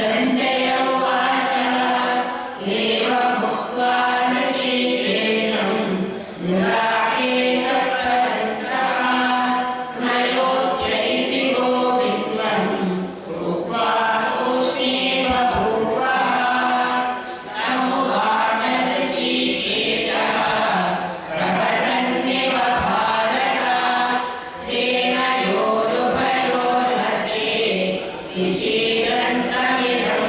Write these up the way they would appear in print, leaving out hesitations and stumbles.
सञ्जय उवाच एवं भुक्त्वा ऋषिकेशं गुडाकेशपर्यन्तः न योत्स्य इति गोविन्दं उक्त्वा तूष्णीं बभूवः तमुवाच ऋषिकेशः प्रहसन्निव भारत सेनयोरुभयोर्मध्ये विशीरन्तमिदं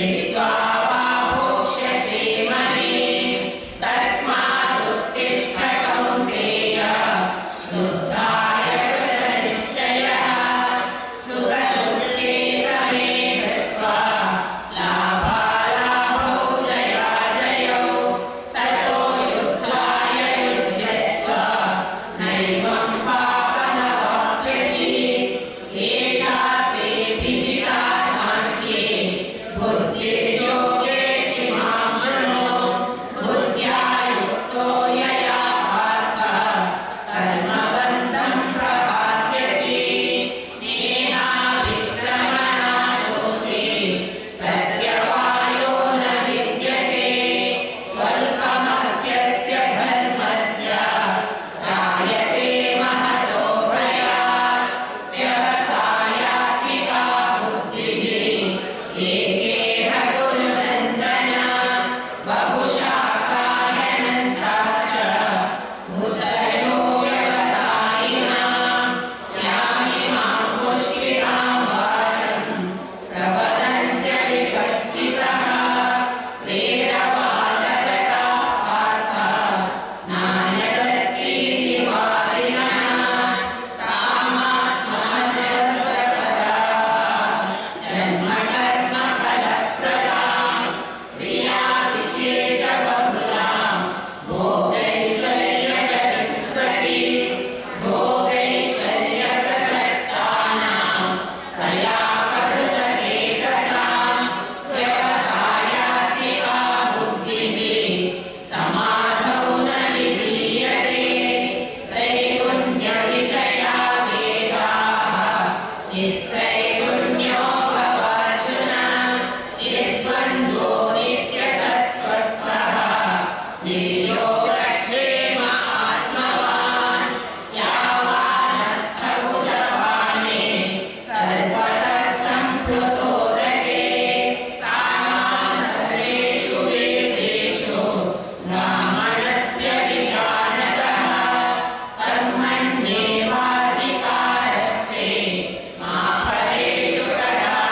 स्थित्वा वा भोक्ष्यसे महीम् तस्मादुत्तिष्ठ कौन्तेय युद्धाय कृतनिश्चयः सुखदुःखे समे कृत्वा लाभालाभौ जयाजयौ ततो युद्धाय युज्यस्व नैवं पापमवाप्स्यसि एषा ते विहिता साङ्ख्ये बुद्धिर्योगे मां शृणु बुद्ध्या युक्तो यया पार्थ कर्मबन्धं प्रहास्यसि नेहाभिक्रमनाशोऽस्ति प्रत्यवायो न विद्यते स्वल्पमप्यस्य धर्मस्य त्रायते महतो भयात् व्यवसायात्मिका बुद्धिः एकेह कुरु नन्दन बहुशाखाह्यनन्ताश्च भूतयो व्यवसायिनां यामिमां पुष्पितां वाचं प्रवदन्त्यविपश्चितः वेदवादरता पार्थ नान्यदस्तीतिवादिनः कामात्मनस्तपराः जन्मकर्मफलप्रदां क्रियाविशेषबहुलां भोगैश्वर्यजगत्प्रति भोगैश्वर्यप्रसक्तानां कयापहृतचेतसां व्यवसायात्मिका बुद्धिः समाधौ न विधीयते त्रैगुण्यविषया वेदाः निस्त्रैगुण्यो भवार्जुन निर्द्वन्द्वो नित्यसत्त्वस्थः निर्योगक्षेम आत्मवान् यावानर्थबुधपाने सर्वतः सम्प्लुतोदके तावान् सर्वेषु वेदेषु ब्राह्मणस्य विजानतः कर्मण्येवाधिकारस्ते मा फलेषु कदाचन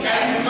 कर्म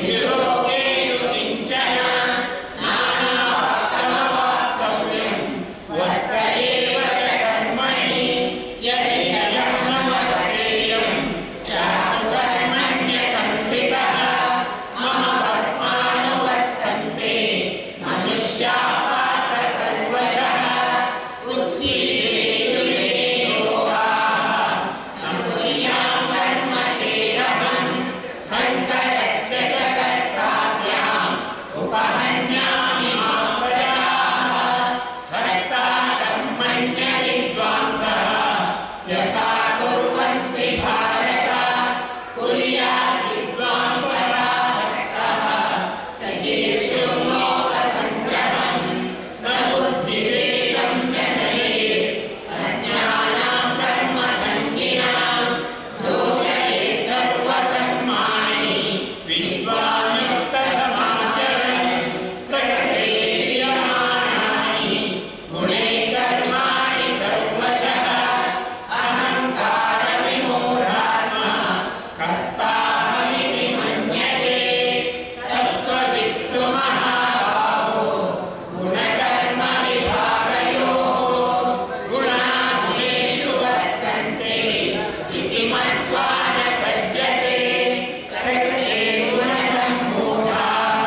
त्रिषु लोकेषु किञ्चन नानावाप्तमवाप्तव्यं वर्त एव च कर्मणि यदि अयं न वर्तेयं चातुर्कर्मण्यतन्त्रितः मम वर्त्मानुवर्तन्ते मनुष्या पार्थ सर्वशः उस्सीदेयुरे लोकाः नमूयां कर्म चेदहं शङ्करस्य च कर्तास्याम् उपहन्यामि मां प्रजाः सर्ता कर्मण्यविद्वांसः यथा कुर्वन्ति भारत कुर्यात् विद्वांसरासक्तः चकीर्षुं लोकसङ्ग्रहं न बुद्धिभेदं जनयेत् अज्ञानां कर्मसङ्गिनां दोषयेत् सर्वकर्माणि विद्वान् युक्तसमाचरन् प्रकृते क्रियमाणानि गुणे कर्माणि सर्वशः अहङ्कारविमूढात्मा कर्ताहमिति मन्यते तत्त्ववित्तु महाबाहो गुणकर्मविभागयोः गुणा गुणेषु वर्तन्ते इति मत्वा न सज्जते प्रकृतिर्गुणसम्मूढाः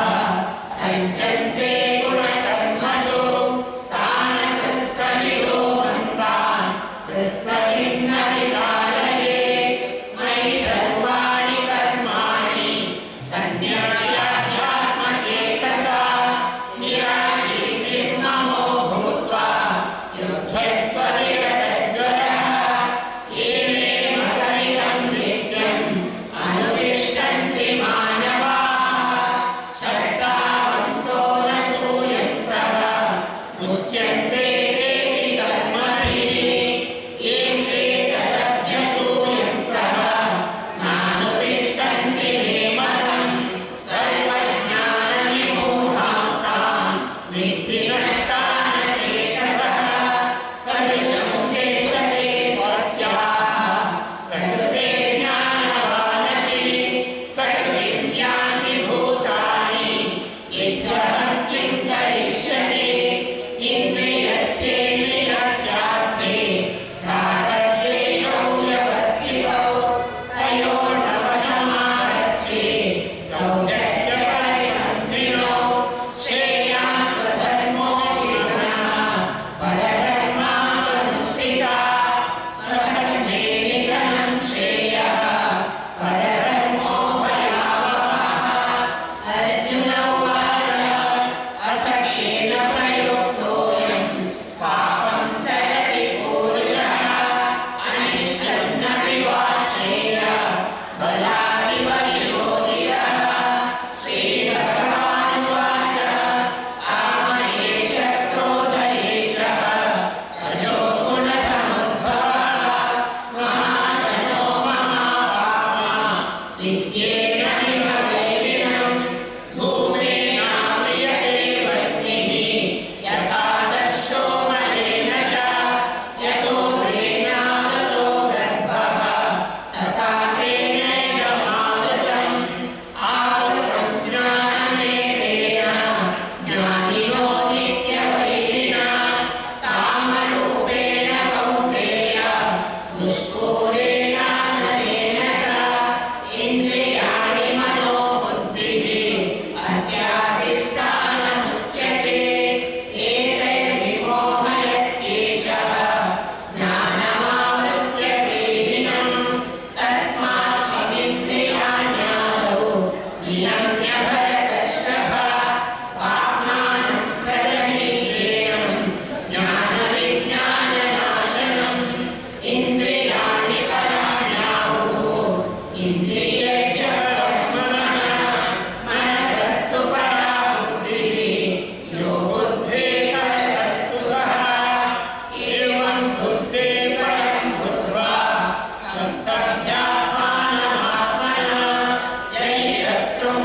सज्जन्ते गुणकर्मसु तान् कृत्स्नविदो बन्धान् कृत्स्नभिन्न विचालयेत् मयि सर्वाणि कर्माणि सन्न्यस्याध्यात्मचेतसा निराशीर्निर्ममो भूत्वा युध्यस्व विगतज्वरः ये मे मतमिदं नित्यम् अनुतिष्ठन्ति मानवाः शक्तावन्तो न सूयन्तः मुच्यन्ते तेऽपि कर्मभिः ये चेदशभ्यसूयन्तः नानुतिष्ठन्ति मे मतम् सर्वज्ञानविमूढास्तान् विद्धि नष्टान् चेतसः सदृशं चेष्टते स्वस्याः प्रकृते ज्ञानवानपि प्रकृतिं यान्ति भूतानि निग्रहः किं करिष्यति इन्द्रियस्येन्द्रियस्यार्थे रागद्वेषौ व्यवस्थितौ तयोर्नवशमागच्छेत् द्रव्यस्य परिपन्थिनो श्रेयान् स्वधर्मो विगुणः परधर्मानुष्ठिताः स्वधर्मे निधनं श्रेयः परधर्मो भयावहः अर्जुन उवाच अथ केन प्रयुक्तोऽयं पापं चरति पूरुषः अनिच्छन्नपि वा श्रेयः बलादिव वियोजितः श्रीभगवानुवाच काम एष क्रोध एषः रजोगुणसमुद्भवः महाशनो महापाप्मा नित्येन इव वैरिणं धूमेनाव्रियते वह्निः यथा दर्शो मलेन च यतो तेनावृतो गर्भः तथा तेनैदमावृतम् आवृतं ज्ञानमेतेन ज्ञानिनो नित्यवैरिणा कामरूपेण कौन्तेय दुष्पूरेणानलेन च इन्द्रियाणि मनो बुद्धिः अस्याधिष्ठानमुच्यते एतैर्विमोहयत्येषः ज्ञानमावृत्य देहिनं तस्मात् त्वमिन्द्रियाण्यादौ नियम्य भरतर्षभ पाप्मानं प्रजहीयेनं ज्ञानविज्ञाननाशनम् इन्द्रियाणि पराण्याहुः इन्द्रियेभ्य परं मनः मनसस्तु परा बुद्धिः यो बुद्धेः परतस्तु सः एवं बुद्धेः परं बुद्ध्वा संस्तभ्यात्मानमात्मना जयि शत्रुं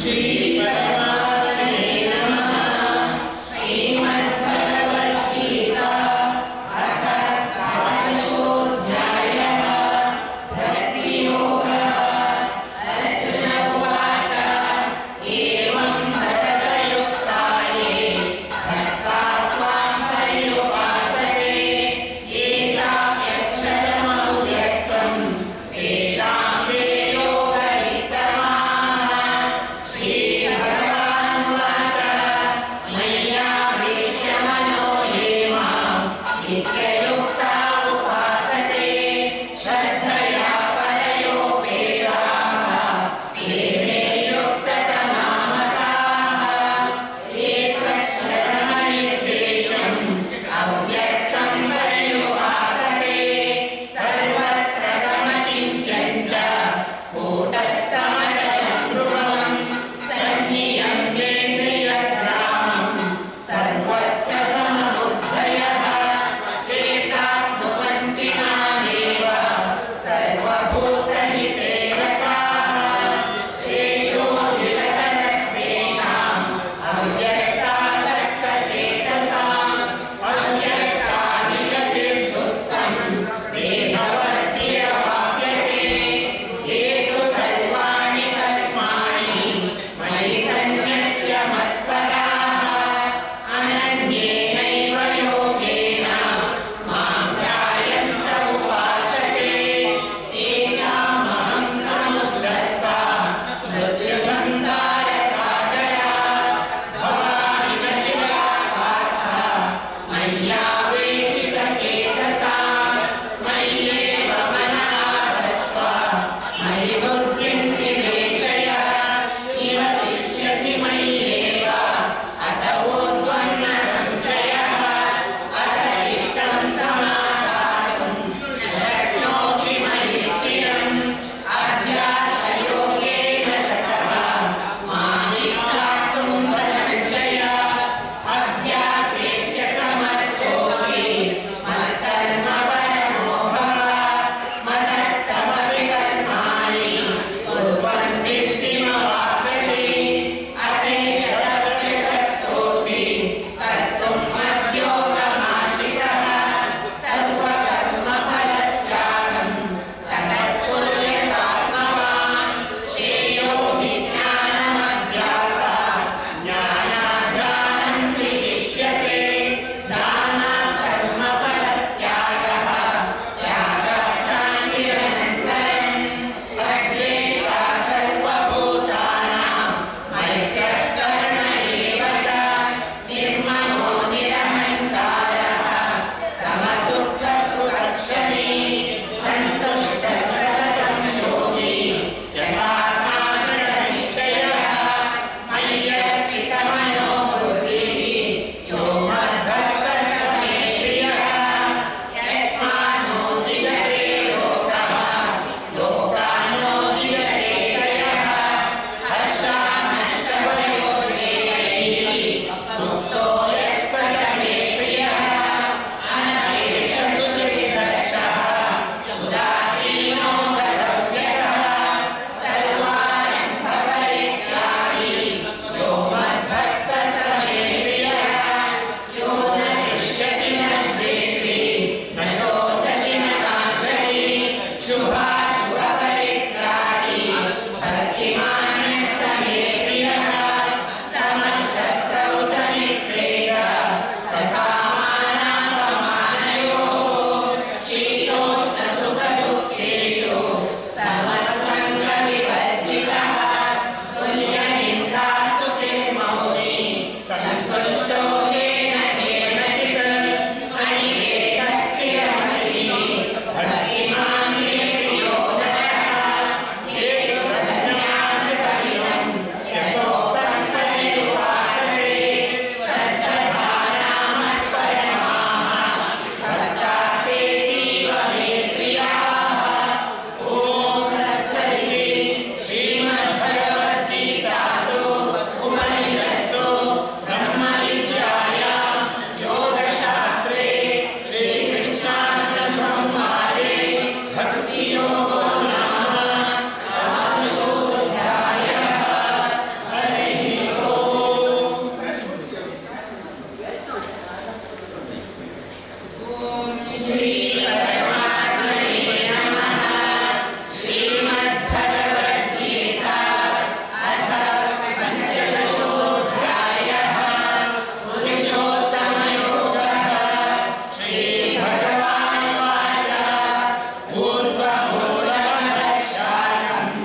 ಶ್ರೀ ಪರಮಾತ್ಮನೇ ನಮಃ. ಶ್ರೀಮದ್ಭಗವದ್ಗೀತಾ ಅಥ ದ್ವಾದಶೋऽಧ್ಯಾಯಃ. ಭಕ್ತಿಯೋಗः. ಅರ್ಜುನ ಉವಾಚ ಏವಂ ಸತತಯುಕ್ತಾಯೇ ಭಕ್ತಾತ್ಮಾಂ ಪರ್ಯುಪಾಸತೆ ಯೇ ಚಾಪ್ಯಕ್ಷರಮವ್ಯಕ್ತಂ ತೇಷಾಂ ಕೆ ಯೋಗವಿತ್ತಮಾಃ. ಶ್ರೀಭಗವಾನುವಾಚ ಮಯ್ಯಾವೇಶ್ಯ ಮನೋ ಯೇ ಮಾಂ ನಿತ್ಯಯುಕ್ತಾ ಉಪಾಸತೆ ಶ್ರದ್ಧಯಾ ಪರಯೋಪೇತಾಃ ತೇ ಮೇ ಯುಕ್ತತಮಾ ಮತಾಃ. ಏತಕ್ಷರಮನಿರ್ದೇಶಂ ಅವ್ಯಕ್ತಂ ಪರ್ಯುಪಾಸತೆ ಸರ್ವತ್ರ ಗಮಚಿಂತ್ಯಂ ಚ ಕೂಟಸ್ಥಮಚಲಂ ಧ್ರುವಂ ಸನ್ನಿಯಮ್ಯೇಂದ್ರಿಯಗ್ರಾಮಂ ಸರ್ವತ್ರ ಸಮಬುದ್ಧಯಃ ತೇ ಪ್ರಾಪ್ನುವಂತಿ ಮಾಮೇವ ಸರ್ವಭೂತಹಿತೆ ರತಾಃ. ತೇಷೋऽಧಿಗತರಸ್ತೇಷಾಂ ಅವ್ಯಕ್ತಾಸಕ್ತಚೇತಸಾಂ ಅವ್ಯಕ್ತಾಧಿಗತಿರ್ದುಃಖಂ ದೇಹವರ್ತಿರವಾಪ್ಯತೆ. ये तु सर्वाणि कर्माणि मयि सन्न्यस्य मत्पराः अनन्येनैव योगेन मां ध्यायन्त उपासते तेषामहं समुद्धर्ता मृत्युसंसारसागरात् भवामि न चिरात् पार्थ मय्यावेशितचेतसाम् मय्येव मनः धत्स्व मयि बुद्धिं निवेशय निवसिष्यसि मय्येव अथ ऊर्ध्वं न संशयः. अथ चित्तं समाधातुं न शक्नोषि मयि स्थिरम् अभ्यासयोगेन ततः मामिच्छाप्तुं धनञ्जय. अभ्यासेऽप्यसमर्थोऽसि श्रीपरमात्मने नमः। श्रीमद्भगवद्गीता अथ पञ्चदशोऽध्यायः। पुरुषोत्तमयोगः। श्रीभगवानुवाच ऊर्ध्वमूलमधः शाखम्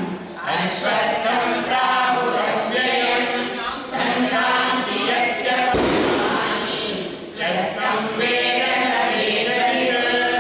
अश्वत्थं प्राहुरव्ययम् छन्दांसि यस्य पद्मानि यस्तं वेद स वेदवित्।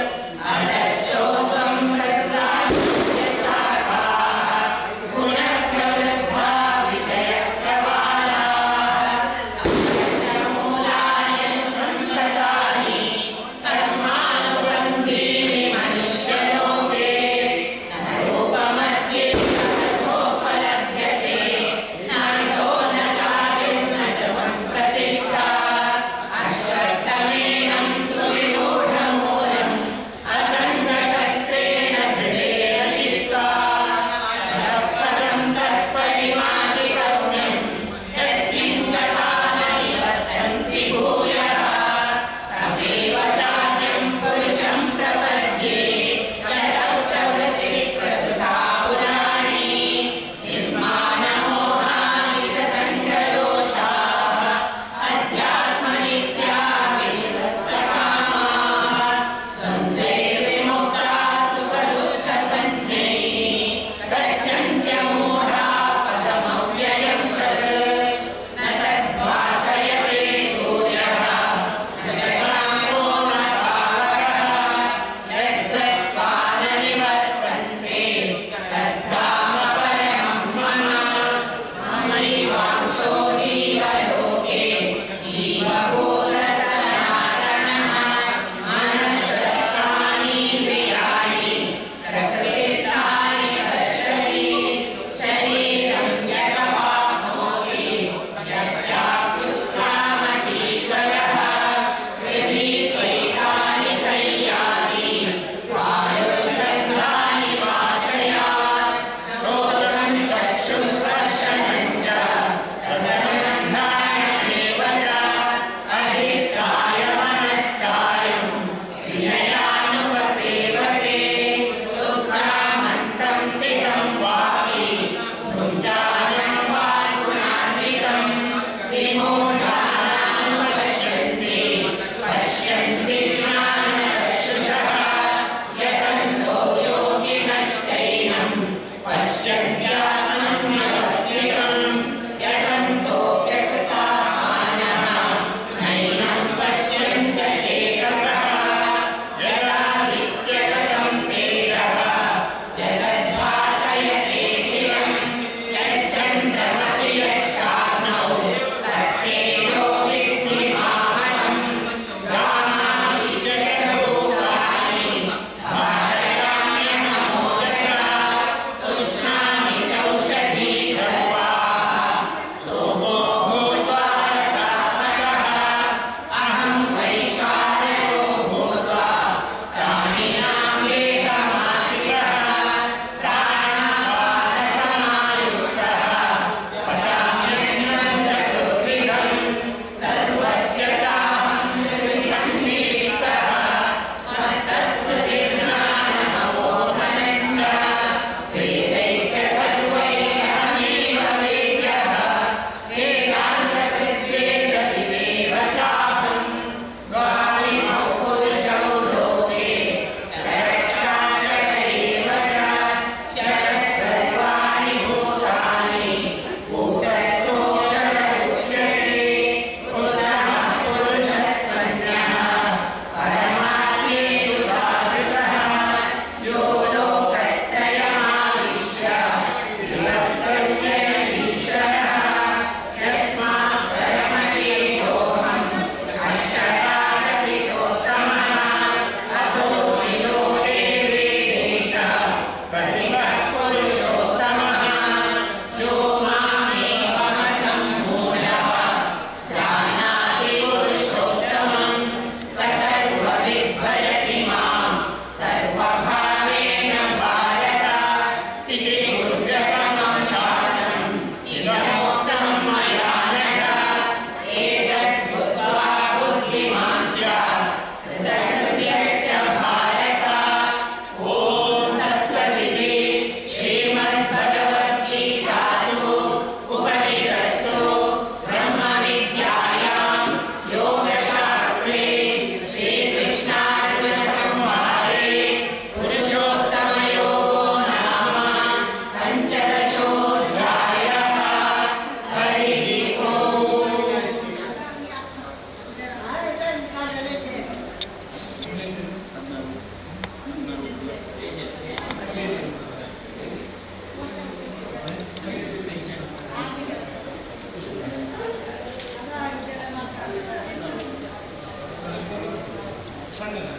ಸಣ್ಣದು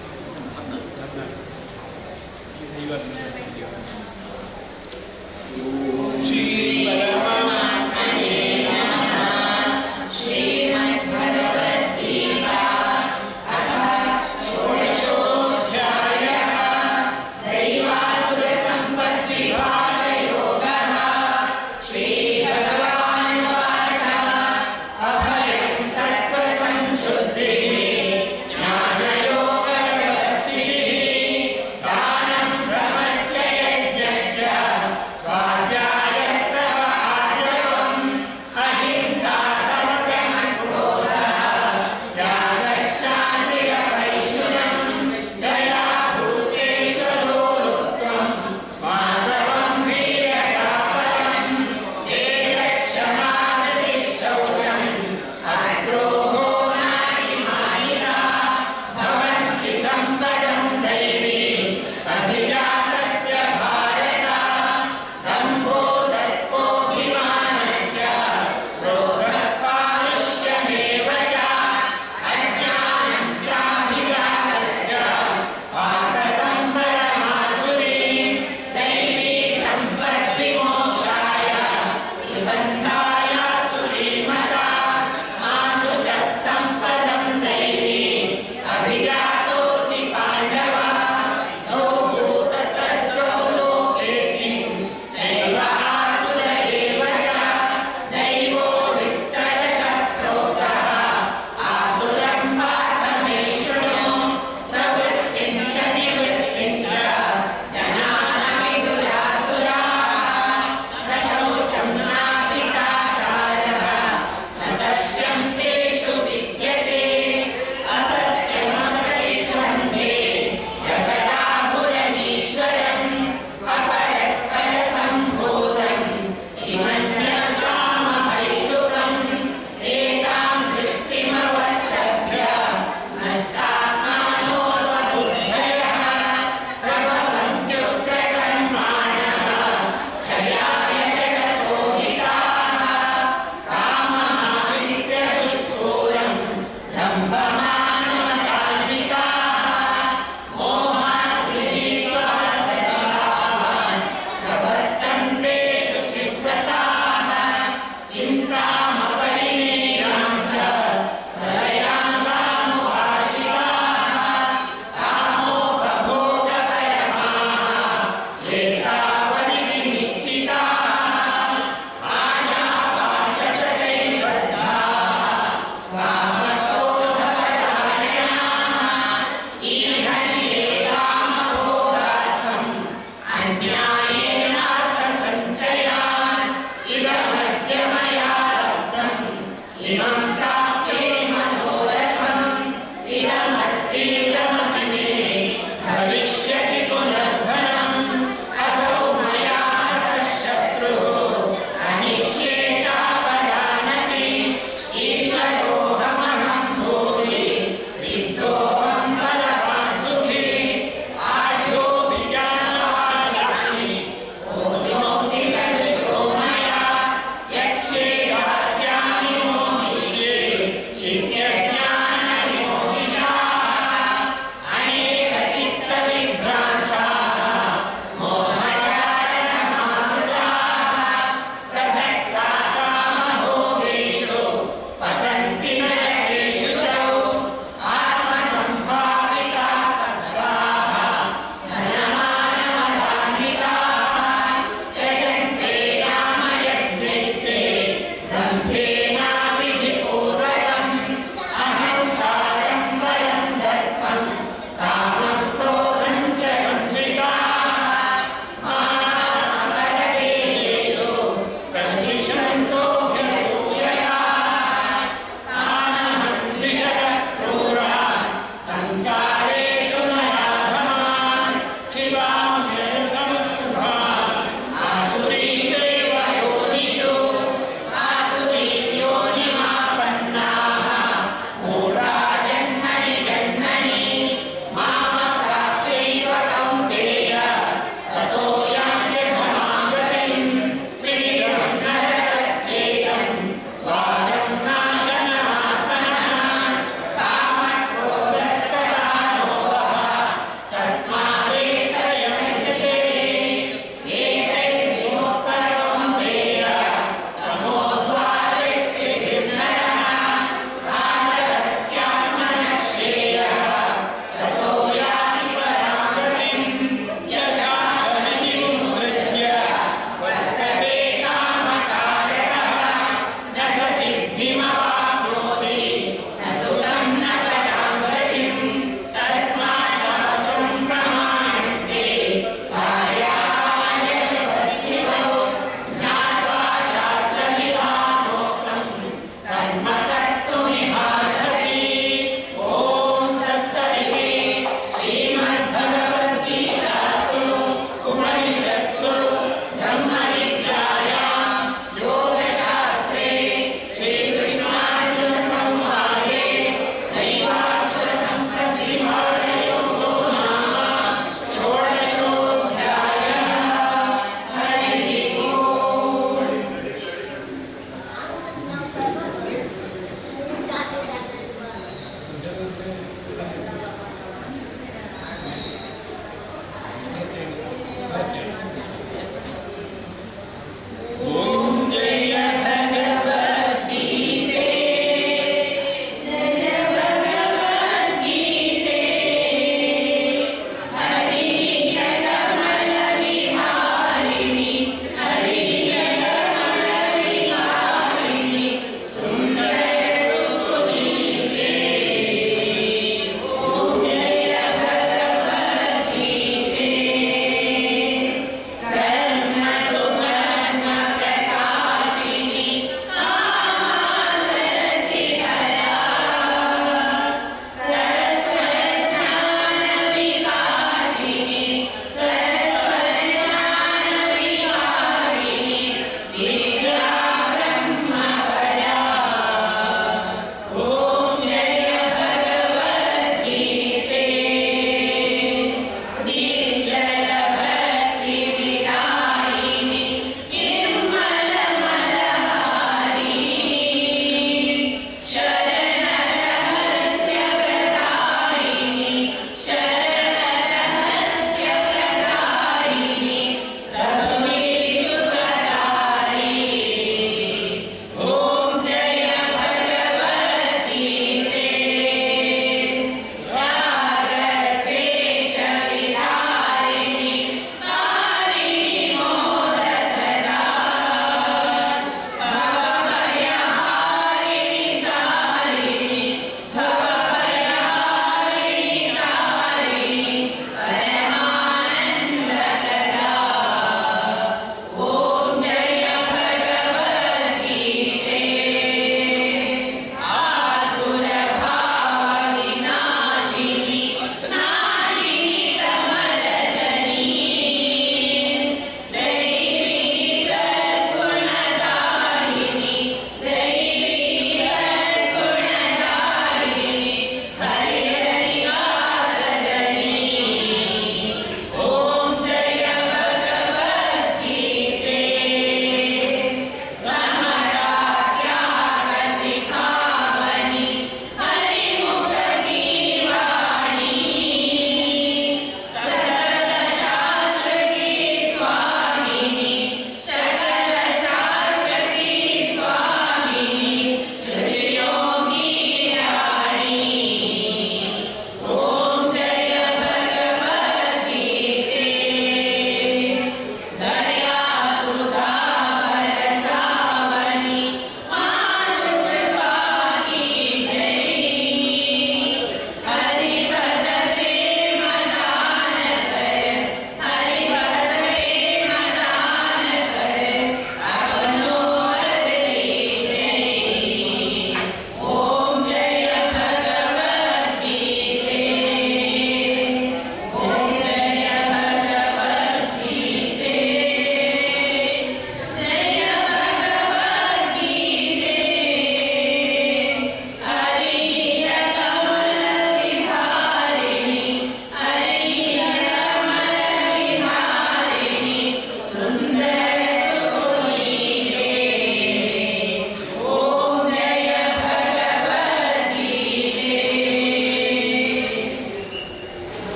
14 ಶ್ರೀ ಪರಮಾತ್ಮನೇ ನಮಃ. ಶ್ರೀಮದ್ಭಗವದ್ಗೀತಾ ಅಥ ಷೋಡಶೋऽಧ್ಯಾಯಃ. दैवासुरसम्पद्विभागयोगः. श्रीभगवानुवाच अभयं सत्त्वसंशुद्धिः ज्ञानयोगव्यवस्थितिः दानं दमश्च यज्ञश्च स्वाध्यायस्तपश्चर्या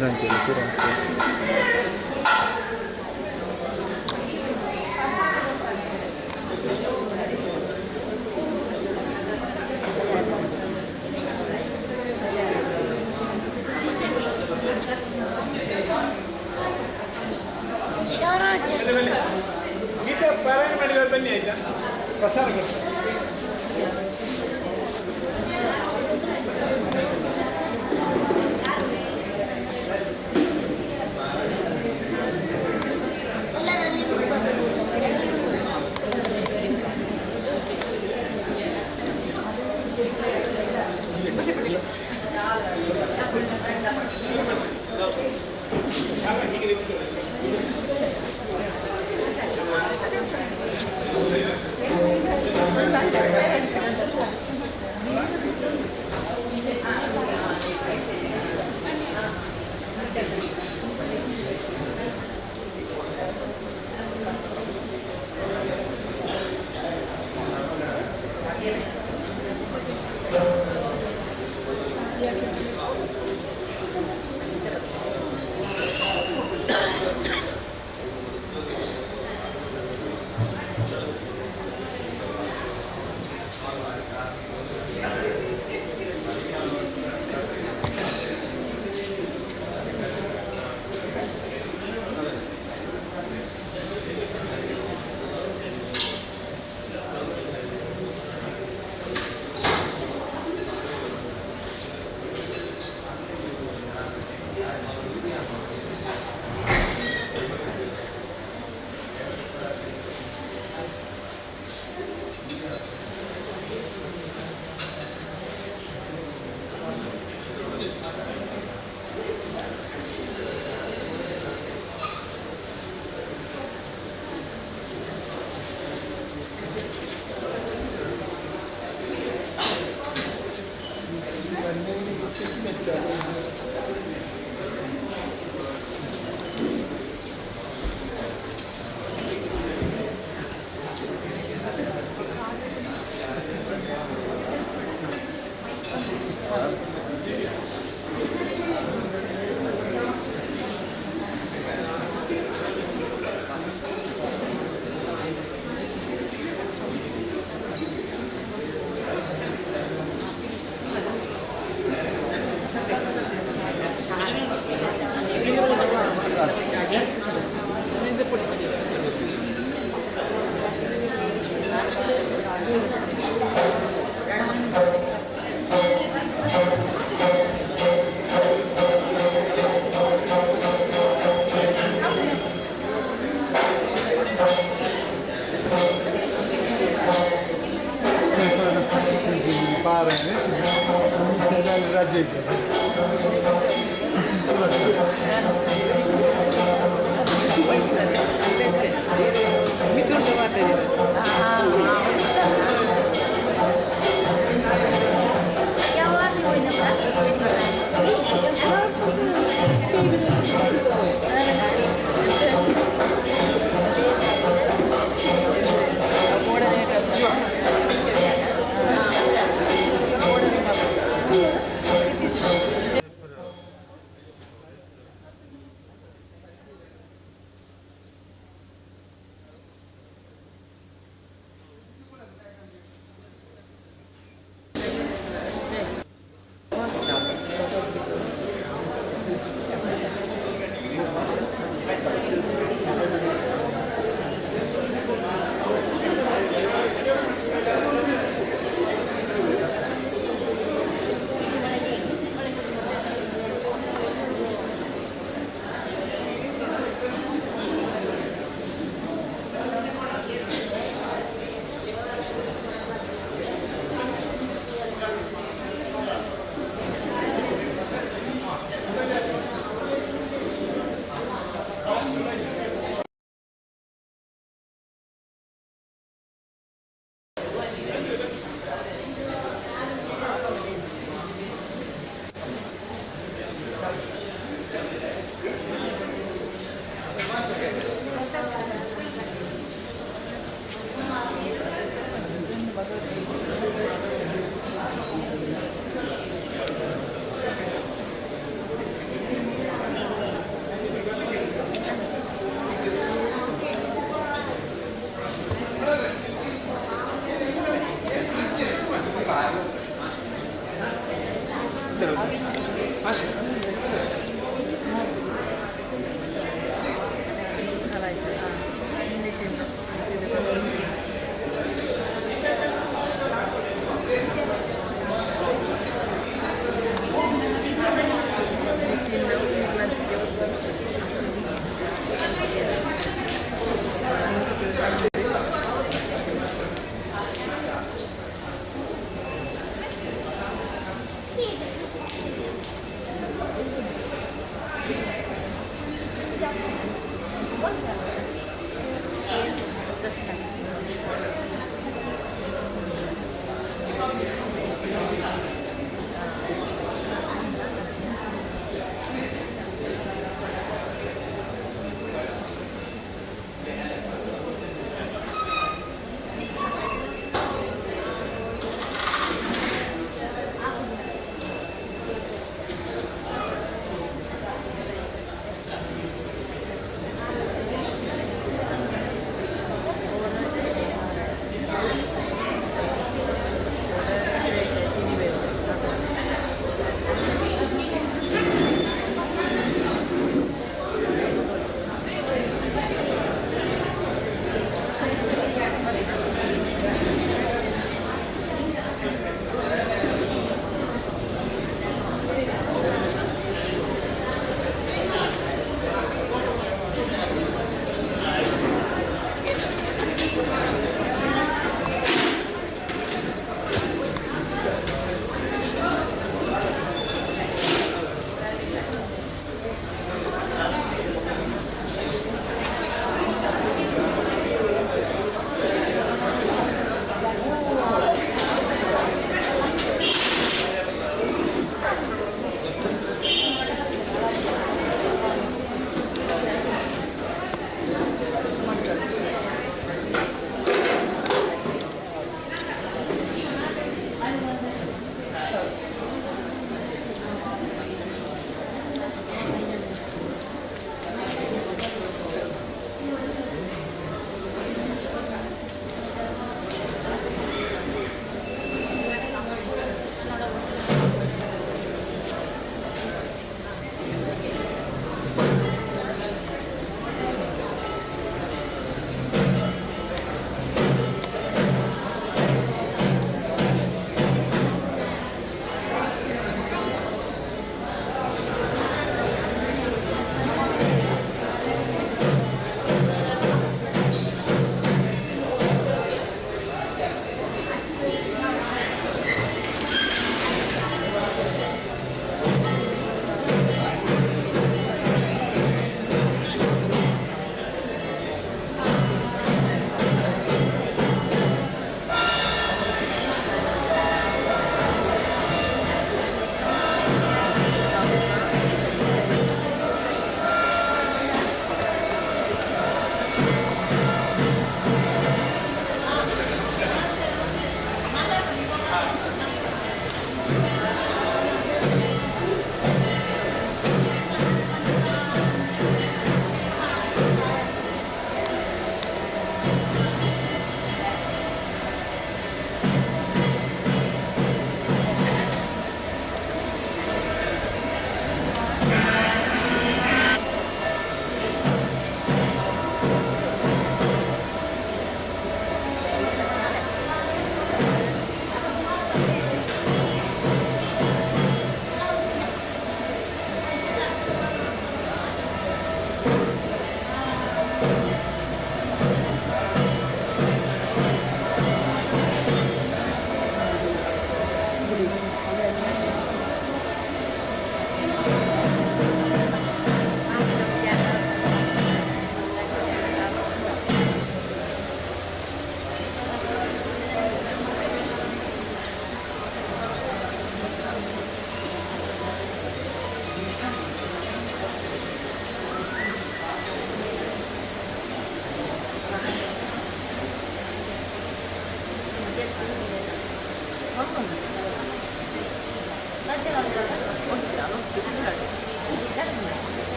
Tranquilo, tranquilo. ಗೀತೆ ಪಾರಾಯಣ ಮಾಡಿದವರು ಬನ್ನಿ ಆಯ್ತಾ ಪ್ರಸಾರ ಕೊಡ್ತಾರೆ. ಸಾಲ ಹೀಗೆ ನಿಂತ್ಕೊಳ್ಳಿ. असे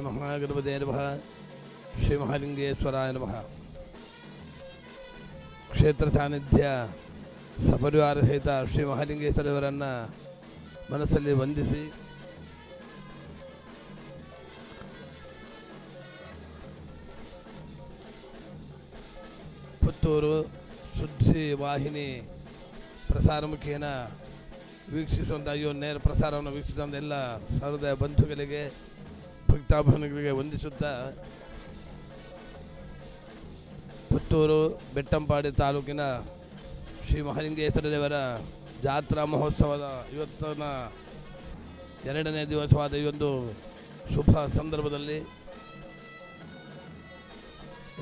ಮಹಾಗಣಪತಿಯೇ ನಮಃ. ಶ್ರೀ ಮಹಾಲಿಂಗೇಶ್ವರಾಯ ನಮಃ. ಕ್ಷೇತ್ರ ಸಾನ್ನಿಧ್ಯ ಸಪರಿವಾರ ಸಹಿತ ಶ್ರೀ ಮಹಾಲಿಂಗೇಶ್ವರವರನ್ನು ಮನಸ್ಸಲ್ಲಿ ವಂದಿಸಿ ಪುತ್ತೂರು ಸುದ್ದಿ ವಾಹಿನಿ ಪ್ರಸಾರ ಮುಖೇನ ವೀಕ್ಷಿಸುವಂಥ ಈ ಒಂದು ನೇರ ಪ್ರಸಾರವನ್ನು ವೀಕ್ಷಿಸುವಂಥ ಎಲ್ಲ ಸಹೃದಯ ಬಂಧುಗಳಿಗೆ ಭಕ್ತಾಭರಣಗಳಿಗೆ ವಂದಿಸುತ್ತಾ ಪುತ್ತೂರು ಬೆಟ್ಟಂಪಾಡಿ ತಾಲೂಕಿನ ಶ್ರೀ ಮಹಾಲಿಂಗೇಶ್ವರ ದೇವರ ಜಾತ್ರಾ ಮಹೋತ್ಸವದ ಇವತ್ತಿನ 2ನೇ ದಿವಸವಾದ ಈ ಒಂದು ಶುಭ ಸಂದರ್ಭದಲ್ಲಿ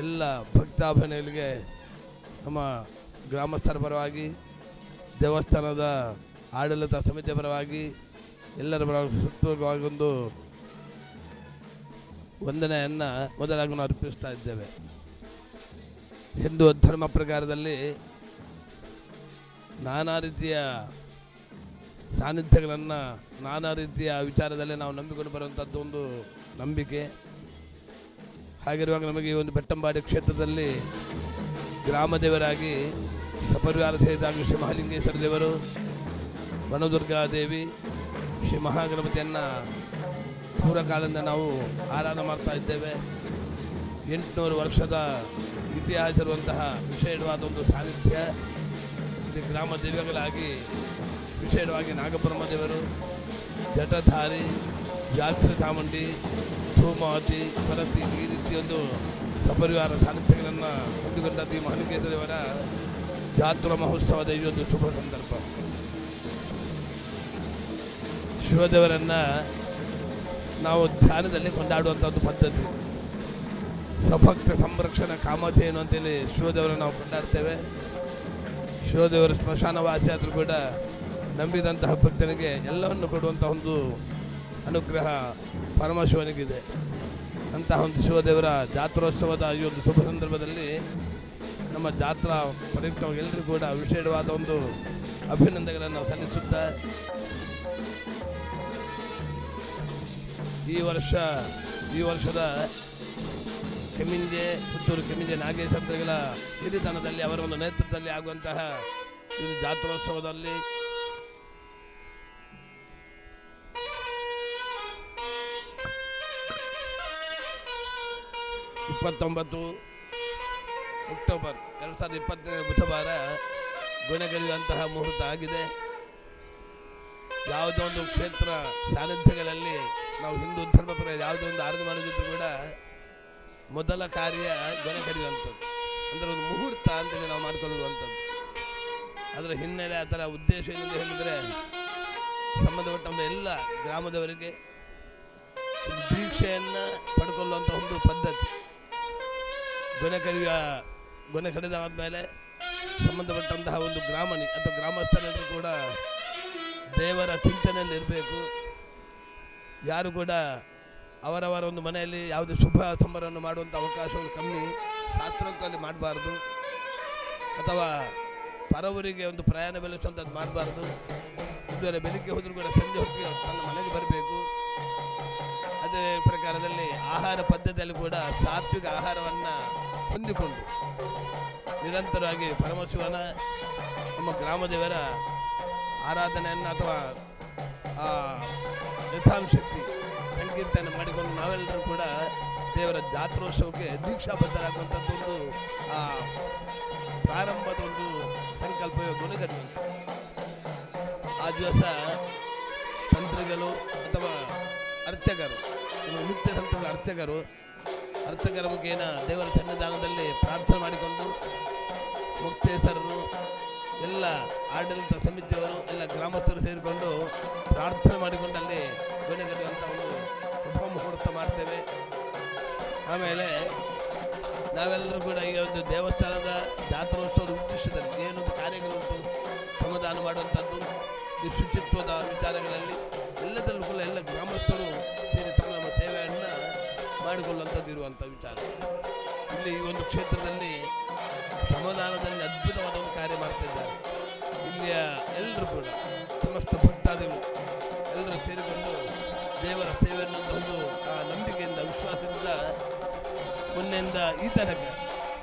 ಎಲ್ಲ ಭಕ್ತಾಭರಣಗಳಿಗೆ ನಮ್ಮ ಗ್ರಾಮಸ್ಥರ ಪರವಾಗಿ ದೇವಸ್ಥಾನದ ಆಡಳಿತ ಸಮಿತಿಯ ಪರವಾಗಿ ಎಲ್ಲರ ಪರವಾಗಿ ಹೃತ್ಪೂರ್ವಕವಾಗಿ ಒಂದು ವಂದನೆಯನ್ನು ಮೊದಲಾಗಿ ನಾವು ಅರ್ಪಿಸ್ತಾ ಇದ್ದೇವೆ. ಹಿಂದೂ ಧರ್ಮ ಪ್ರಕಾರದಲ್ಲಿ ನಾನಾ ರೀತಿಯ ಸಾನ್ನಿಧ್ಯಗಳನ್ನು ನಾನಾ ರೀತಿಯ ವಿಚಾರದಲ್ಲಿ ನಾವು ನಂಬಿಕೊಂಡು ಬರುವಂಥದ್ದು ಒಂದು ನಂಬಿಕೆ. ಹಾಗಿರುವಾಗ ನಮಗೆ ಈ ಒಂದು ಬೆಟ್ಟಂಪಾಡಿ ಕ್ಷೇತ್ರದಲ್ಲಿ ಗ್ರಾಮ ದೇವರಾಗಿ ಸಪರಿವಾರ ಸಹಿತ ಶ್ರೀ ಮಹಾಲಿಂಗೇಶ್ವರ ದೇವರು, ವನದುರ್ಗಾದೇವಿ, ಶ್ರೀ ಮಹಾಗಣಪತಿಯನ್ನು ಪೂರ್ವಕಾಲದಿಂದ ನಾವು ಆರಾಧನೆ ಮಾಡ್ತಾ ಇದ್ದೇವೆ. 800 ವರ್ಷದ ಇತಿಹಾಸ ಇರುವಂತಹ ವಿಶೇಷವಾದ ಒಂದು ಸಾನ್ನಿಧ್ಯ. ಇಲ್ಲಿ ಗ್ರಾಮ ದೇವಗಳಾಗಿ ವಿಶೇಷವಾಗಿ ನಾಗಬ್ರಹ್ಮ ದೇವರು, ಜಟಧಾರಿ, ಜಾತ್ರೆ ಚಾಮುಂಡಿ, ಸೋಮಾವತಿ, ಸರತಿ, ಈ ರೀತಿಯೊಂದು ಸಪರಿವಾರ ಸಾನ್ನಿಧ್ಯಗಳನ್ನು ಹೊಂದಿಕೊಂಡದ್ದು ಈ ಮಹಾಲಿಂಗೇಶ್ವರ ದೇವರ ಜಾತ್ರಾ ಮಹೋತ್ಸವದ ಈ ಒಂದು ಶುಭ ಸಂದರ್ಭ. ಶಿವದೇವರನ್ನು ನಾವು ಧ್ಯಾನದಲ್ಲಿ ಕೊಂಡಾಡುವಂಥ ಒಂದು ಪದ್ಧತಿ. ಸಭಕ್ತ ಸಂರಕ್ಷಣಾ ಕಾಮಧೇನು ಅಂತೇಳಿ ಶಿವದೇವರನ್ನು ನಾವು ಕೊಂಡಾಡ್ತೇವೆ. ಶಿವದೇವರ ಸ್ಮಶಾನವಾಸಿ ಆದರೂ ಕೂಡ ನಂಬಿದಂತಹ ಭಕ್ತನಿಗೆ ಎಲ್ಲವನ್ನು ಕೊಡುವಂಥ ಒಂದು ಅನುಗ್ರಹ ಪರಮಶಿವನಿಗಿದೆ. ಅಂತಹ ಒಂದು ಶಿವದೇವರ ಜಾತ್ರೋತ್ಸವದ ಈ ಒಂದು ಶುಭ ಸಂದರ್ಭದಲ್ಲಿ ನಮ್ಮ ಜಾತ್ರಾ ಪ್ರಯುಕ್ತವಾಗಿ ಎಲ್ಲರಿಗೂ ಕೂಡ ವಿಶೇಷವಾದ ಒಂದು ಅಭಿನಂದನೆಗಳನ್ನು ನಾವು ಸಲ್ಲಿಸುತ್ತಾ ಈ ವರ್ಷದ ಕೆಮ್ಮಿಂಜೆ ಪುತ್ತೂರು ಕೆಮ್ಮಿಂಜೆ ನಾಗೇಶಂತಗಳ ಹಿರಿತನದಲ್ಲಿ ಅವರ ಒಂದು ನೇತೃತ್ವದಲ್ಲಿ ಆಗುವಂತಹ ಇದು ಜಾತ್ರೋತ್ಸವದಲ್ಲಿ ಅಕ್ಟೋಬರ್ 2020 ಬುಧವಾರ ಕೊನೆಗೊಳ್ಳುವಂತಹ ಮುಹೂರ್ತ ಆಗಿದೆ. ಯಾವುದೋ ಒಂದು ಕ್ಷೇತ್ರ ಸಾನ್ನಿಧ್ಯಗಳಲ್ಲಿ ನಾವು ಹಿಂದೂ ಧರ್ಮ ಪರ ಯಾವುದೋ ಒಂದು ಆರಾಧನೆ ಮಾಡೋದಿದ್ರು ಕೂಡ ಮೊದಲ ಕಾರ್ಯ ಗೊನೆ ಕಡಿಯುವಂಥದ್ದು, ಅಂದರೆ ಒಂದು ಮುಹೂರ್ತ ಅಂತೇಳಿ ನಾವು ಮಾಡಿಕೊಳ್ಳುವಂಥದ್ದು. ಅದರ ಹಿನ್ನೆಲೆ ಆ ಥರ ಉದ್ದೇಶ ಏನೆಂದು ಹೇಳಿದರೆ ಸಂಬಂಧಪಟ್ಟ ಎಲ್ಲ ಗ್ರಾಮದವರಿಗೆ ದೀಕ್ಷೆಯನ್ನು ಪಡ್ಕೊಳ್ಳುವಂಥ ಒಂದು ಪದ್ಧತಿ. ಗೊನೆ ಕಡಿದಾದ್ಮೇಲೆ ಸಂಬಂಧಪಟ್ಟಂತಹ ಒಂದು ಗ್ರಾಮಣಿ ಅಥವಾ ಗ್ರಾಮಸ್ಥರೆಲ್ಲರೂ ಕೂಡ ದೇವರ ಚಿಂತನೆಯಲ್ಲಿ ಇರಬೇಕು. ಯಾರು ಕೂಡ ಅವರವರ ಒಂದು ಮನೆಯಲ್ಲಿ ಯಾವುದೇ ಶುಭ ಸಂಬರವನ್ನು ಮಾಡುವಂಥ ಅವಕಾಶಗಳು ಕಮ್ಮಿ, ಶಾಸ್ತ್ರೋಕ್ತದಲ್ಲಿ ಮಾಡಬಾರ್ದು. ಅಥವಾ ಪರವರಿಗೆ ಒಂದು ಪ್ರಯಾಣ ಬೆಳೆಸುವಂಥದ್ದು ಮಾಡಬಾರ್ದು. ಒಂದು ವೇಳೆ ಬೆಳಿಗ್ಗೆ ಹೋದರೂ ಕೂಡ ಸಂಜೆ ಹೊತ್ತಿಗೆ ತನ್ನ ಮನೆಗೆ ಬರಬೇಕು. ಅದೇ ಪ್ರಕಾರದಲ್ಲಿ ಆಹಾರ ಪದ್ಧತಿಯಲ್ಲಿ ಕೂಡ ಸಾತ್ವಿಕ ಆಹಾರವನ್ನು ಹೊಂದಿಕೊಂಡು ನಿರಂತರವಾಗಿ ಪರಮಶಿವನ ನಮ್ಮ ಗ್ರಾಮದೇವರ ಆರಾಧನೆಯನ್ನು ಅಥವಾ ಯಥಾಶಕ್ತಿ ಸಂಕೀರ್ತನೆ ಮಾಡಿಕೊಂಡು ನಾವೆಲ್ಲರೂ ಕೂಡ ದೇವರ ಜಾತ್ರೋತ್ಸವಕ್ಕೆ ದೀಕ್ಷಾಬದ್ಧರಾಗುವಂಥದ್ದೊಂದು ಪ್ರಾರಂಭದ ಒಂದು ಸಂಕಲ್ಪವೇ ಗುಣಗಟ್ಟುವಂಥ. ಆ ದಿವಸ ತಂತ್ರಿಗಳು ಅಥವಾ ಅರ್ಚಕರು, ನಿತ್ಯ ತಂತ್ರಿಗಳ ಅರ್ಚಕರ ಮುಖೇನ ದೇವರ ಸನ್ನಿಧಾನದಲ್ಲಿ ಪ್ರಾರ್ಥನೆ ಮಾಡಿಕೊಂಡು ಮುಕ್ತೇಶ್ವರರು, ಎಲ್ಲ ಆಡಳಿತ ಸಮಿತಿಯವರು, ಎಲ್ಲ ಗ್ರಾಮಸ್ಥರು ಸೇರಿಕೊಂಡು ಪ್ರಾರ್ಥನೆ ಮಾಡಿಕೊಂಡು ಅಲ್ಲಿ ಕೊನೆಗಟ್ಟುವಂಥ ಒಂದು ಶುಭ ಮುಹೂರ್ತ ಮಾಡ್ತೇವೆ. ಆಮೇಲೆ ನಾವೆಲ್ಲರೂ ಕೂಡ ಈಗ ಒಂದು ದೇವಸ್ಥಾನದ ಜಾತ್ರೋತ್ಸವದ ಉದ್ದೇಶದಲ್ಲಿ ಏನೊಂದು ಕಾರ್ಯಗಳುಂಟು, ಶ್ರಮದಾನ ಮಾಡುವಂಥದ್ದು, ಈ ಶುಚಿತ್ವದ ವಿಚಾರಗಳಲ್ಲಿ ಎಲ್ಲದರಲ್ಲೂ ಕೂಡ ಎಲ್ಲ ಗ್ರಾಮಸ್ಥರು ಸೇರಿ ತಮ್ಮ ಸೇವೆಯನ್ನು ಮಾಡಿಕೊಳ್ಳುವಂಥದ್ದು ಇರುವಂಥ ವಿಚಾರ. ಇಲ್ಲಿ ಈ ಒಂದು ಕ್ಷೇತ್ರದಲ್ಲಿ ಶ್ರಮದಾನದಲ್ಲಿ ಅದ್ಭುತವಾದ ಒಂದು ಕಾರ್ಯ ಮಾಡ್ತಿದ್ದಾರೆ. ಇಲ್ಲಿಯ ಎಲ್ಲರೂ ಕೂಡ ಸಮಸ್ತ ಭಕ್ತಾದಿಗಳು ಎಲ್ಲರೂ ಸೇರಿಕೊಂಡು ದೇವರ ಸೇವೆಯನ್ನು ಒಂದು ಆ ನಂಬಿಕೆಯಿಂದ ವಿಶ್ವಾಸದಿಂದ ಮೊನ್ನೆಯಿಂದ ಈ ತನಕ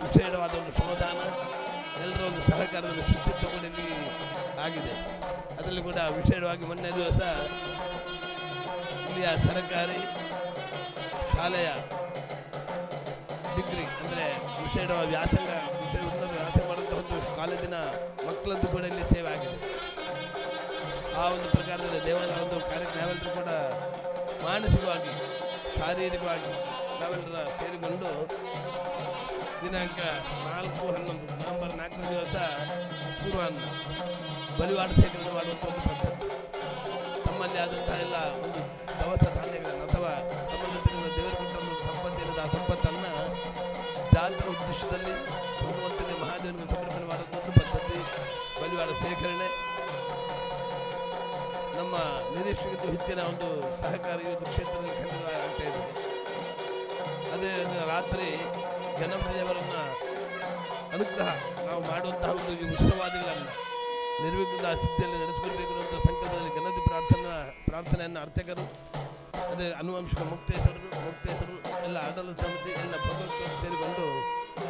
ವಿಶೇಷವಾದ ಒಂದು ಸಮಾಧಾನ ಎಲ್ಲರ ಒಂದು ಸಹಕಾರದಲ್ಲಿ ಶುಚಿತ್ವ ಕೂಡ ಇಲ್ಲಿ ಆಗಿದೆ. ಅದರಲ್ಲಿ ಕೂಡ ವಿಶೇಷವಾಗಿ ಮೊನ್ನೆ ದಿವಸ ಇಲ್ಲಿಯ ಸರ್ಕಾರಿ ಶಾಲೆಯ ಡಿಗ್ರಿ ಅಂದರೆ ವಿಶೇಷವಾಗಿ ವ್ಯಾಸಂಗ ಉನ್ನತ ವ್ಯಾಸಂಗ ಮಾಡುವಂಥ ಒಂದು ಕಾಲೇಜಿನ ಮಕ್ಕಳದ್ದು ಕೂಡ ಇಲ್ಲಿ ಸೇವೆ ಆಗಿದೆ. ಆ ಒಂದು ಪ್ರಕಾರದಲ್ಲಿ ದೇವರ ಒಂದು ಕಾರ್ಯಕ್ರಮ ನಾವೆಲ್ಲರೂ ಕೂಡ ಮಾನಸಿಕವಾಗಿ ಶಾರೀರಿಕವಾಗಿ ನಾವೆಲ್ಲರ ಸೇರಿಕೊಂಡು ದಿನಾಂಕ 4/11 ನವೆಂಬರ್ 4ನೇ ದಿವಸ ಪೂರ್ವಾಹ್ನ ಬಲಿವಾಡ ಸೇಕರಣೆ ಮಾಡುವಂಥ ಒಂದು ಪದ್ಧತಿ. ತಮ್ಮಲ್ಲಿ ಆದಂತಹ ಎಲ್ಲ ಒಂದು ದವಸ ಧಾನ್ಯಗಳನ್ನು ಅಥವಾ ತಮ್ಮಲ್ಲಿ ದೇವರು ಕೊಟ್ಟ ಒಂದು ಸಂಪತ್ತಿಲ್ಲದ ಆ ಸಂಪತ್ತನ್ನು ಜಾತಿಯ ಉದ್ದೇಶದಲ್ಲಿ ಭಗವಂತನೇ ಮಹಾದೇವನಿಗೆ ಸಮರ್ಪಣೆ ಮಾಡುವಂಥ ಒಂದು ಪದ್ಧತಿ ಬಲಿವಾಡ ಸೇಕರಣೆ. ನಮ್ಮ ನಿರೀಕ್ಷೆಗಿಂತ ಹೆಚ್ಚಿನ ಒಂದು ಸಹಕಾರ ಈ ಒಂದು ಕ್ಷೇತ್ರದಲ್ಲಿ ಖಂಡಿತವಾಗ್ತಾ ಇದೆ. ಅದೇ ರಾತ್ರಿ ಗಣಪತಿ ದೇವರನ್ನ ಅನುಗ್ರಹ ನಾವು ಮಾಡುವಂತಹ ಒಂದು ಈ ಉತ್ಸವಾದಿಗಳನ್ನು ನಿರ್ವಿಘ್ನದ ಸಿದ್ಧಿಯಲ್ಲಿ ನಡೆಸಿಕೊಳ್ಬೇಕು ಅನ್ನುವಂಥ ಸಂಕಲ್ಪದಲ್ಲಿ ಗಣಪತಿ ಪ್ರಾರ್ಥನೆಯನ್ನು ಅರ್ಚಕರು ಅದೇ ಆನುವಂಶಿಕ ಮುಕ್ತೇಶ್ವರರು ಎಲ್ಲ ಆಡಳಿತ ಸಮಿತಿ ಎಲ್ಲ ಭಗವಂತರು ಸೇರಿಕೊಂಡು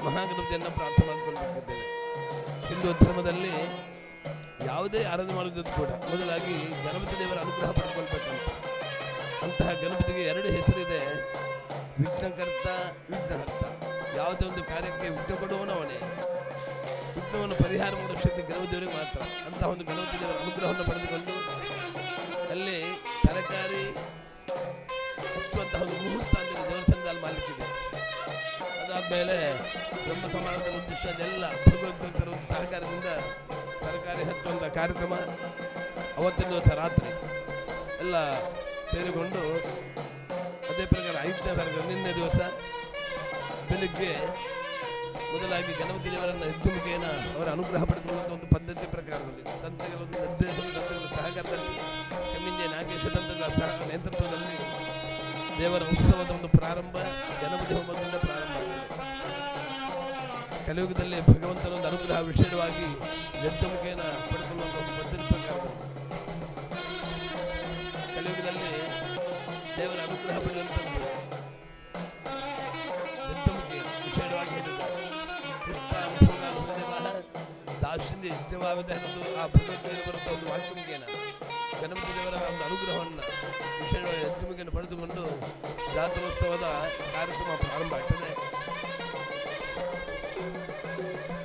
ಮಹಾಗಣಪತಿಯನ್ನು ಪ್ರಾರ್ಥನೆ ಮಾಡಿಕೊಂಡಿದ್ದೇವೆ. ಹಿಂದೂ ಧರ್ಮದಲ್ಲಿ ಯಾವುದೇ ಆರಾಧನೆ ಮಾಡುವುದಕ್ಕೂ ಕೂಡ ಮೊದಲಾಗಿ ಗಣಪತಿ ದೇವರ ಅನುಗ್ರಹ ಪಡೆದುಕೊಳ್ಬೇಕಂತ. ಅಂತಹ ಗಣಪತಿಗೆ 2 ಹೆಸರಿದೆ, ವಿಘ್ನಕರ್ತ, ವಿಘ್ನಹರ್ತ. ಯಾವುದೇ ಒಂದು ಕಾರ್ಯಕ್ಕೆ ವಿಘ್ನ ಕೊಡುವವನವನೇ, ವಿಘ್ನವನ್ನು ಪರಿಹಾರ ಮಾಡುವ ಶಕ್ತಿ ಗಣಪತಿ ದೇವರಿಗೆ ಮಾತ್ರ. ಅಂತಹ ಒಂದು ಗಣಪತಿ ದೇವರ ಅನುಗ್ರಹವನ್ನು ಪಡೆದುಕೊಂಡು ಅಲ್ಲಿ ತರಕಾರಿ ಹಚ್ಚುವಂತಹ ಒಂದು ಮುಹೂರ್ತ ಅಂದರೆ ದೇವಸ್ಥಾನದಲ್ಲಿ ಮಾಡಲಿಕ್ಕಿದೆ. ಅದಾದಮೇಲೆ ಬ್ರಹ್ಮ ಸಮಾಜದ ಉದ್ದೇಶದ ಎಲ್ಲ ಭಗವದ್ಭಕ್ತರ ಒಂದು ಸಹಕಾರದಿಂದ ತರಕಾರಿ ಹಚ್ಚುವಂಥ ಕಾರ್ಯಕ್ರಮ ಅವತ್ತಿನ ದಿವಸ ರಾತ್ರಿ ಎಲ್ಲ ಸೇರಿಕೊಂಡು ಅದೇ ಪ್ರಕಾರ 5ನೇ ತಾರೀಕು ನಿನ್ನೆ ದಿವಸ ಬೆಳಿಗ್ಗೆ ಮೊದಲಾಗಿ ಗಣಪತಿ ದೇವರನ್ನು ಹೆದ್ದುಮುಖೇನ ಅವರ ಅನುಗ್ರಹ ಪಡೆದುಕೊಳ್ಳುವಂಥ ಒಂದು ಪದ್ಧತಿ ಪ್ರಕಾರದಲ್ಲಿ ತಂತ್ರಿಗಳ ಒಂದು ನಿರ್ದೇಶನ ತಂತ್ರಗಳ ಸಹಕಾರದಲ್ಲಿ ಕೆಮ್ಮಿಂಜೆ ನಾಗೇಶ್ವರ ತಂತ್ರಗಳ ನೇತೃತ್ವದಲ್ಲಿ ದೇವರ ಉತ್ಸವದ ಒಂದು ಪ್ರಾರಂಭ ಗಣಪತಿ ಹೋಮದಿಂದ ಪ್ರಾರಂಭ ಆಗಿದೆ. ಕಲಿಯುಗದಲ್ಲಿ ಭಗವಂತನ ಒಂದು ಅನುಗ್ರಹ ವಿಶೇಷವಾಗಿ ಹೆದ್ದುಮುಖೇನ ಪಡೆದುಕೊಳ್ಳುವಂಥ ಒಂದು ಪದ್ಧತಿ ಪ್ರಕಾರದಲ್ಲಿ ಕಲಿಯುಗದಲ್ಲಿ ದೇವರ ಅನುಗ್ರಹ ಪಡೆಯುವಂಥದ್ದು ವಿಶೇಷವಾಗಿ ಹೇಳಿದ್ದಾರೆ. ದಾಸ್ಯಂದ ಯಜ್ಞವಾಗಿದೆ ಅನ್ನೋದು ಆ ಭಗವದ್ಗೀತೆ ಬರುವಂಥ ಒಂದು ವಾಕ್ಯಮುಖೇನ ಗಣಪತಿ ದೇವರ ಒಂದು ಅನುಗ್ರಹವನ್ನು ವಿಶೇಷವಾಗಿ ಯಜ್ಞಮುಖೇನ ಪಡೆದುಕೊಂಡು ಜಾತ್ರೋತ್ಸವದ ಕಾರ್ಯಕ್ರಮ ಪ್ರಾರಂಭ ಆಗ್ತದೆ.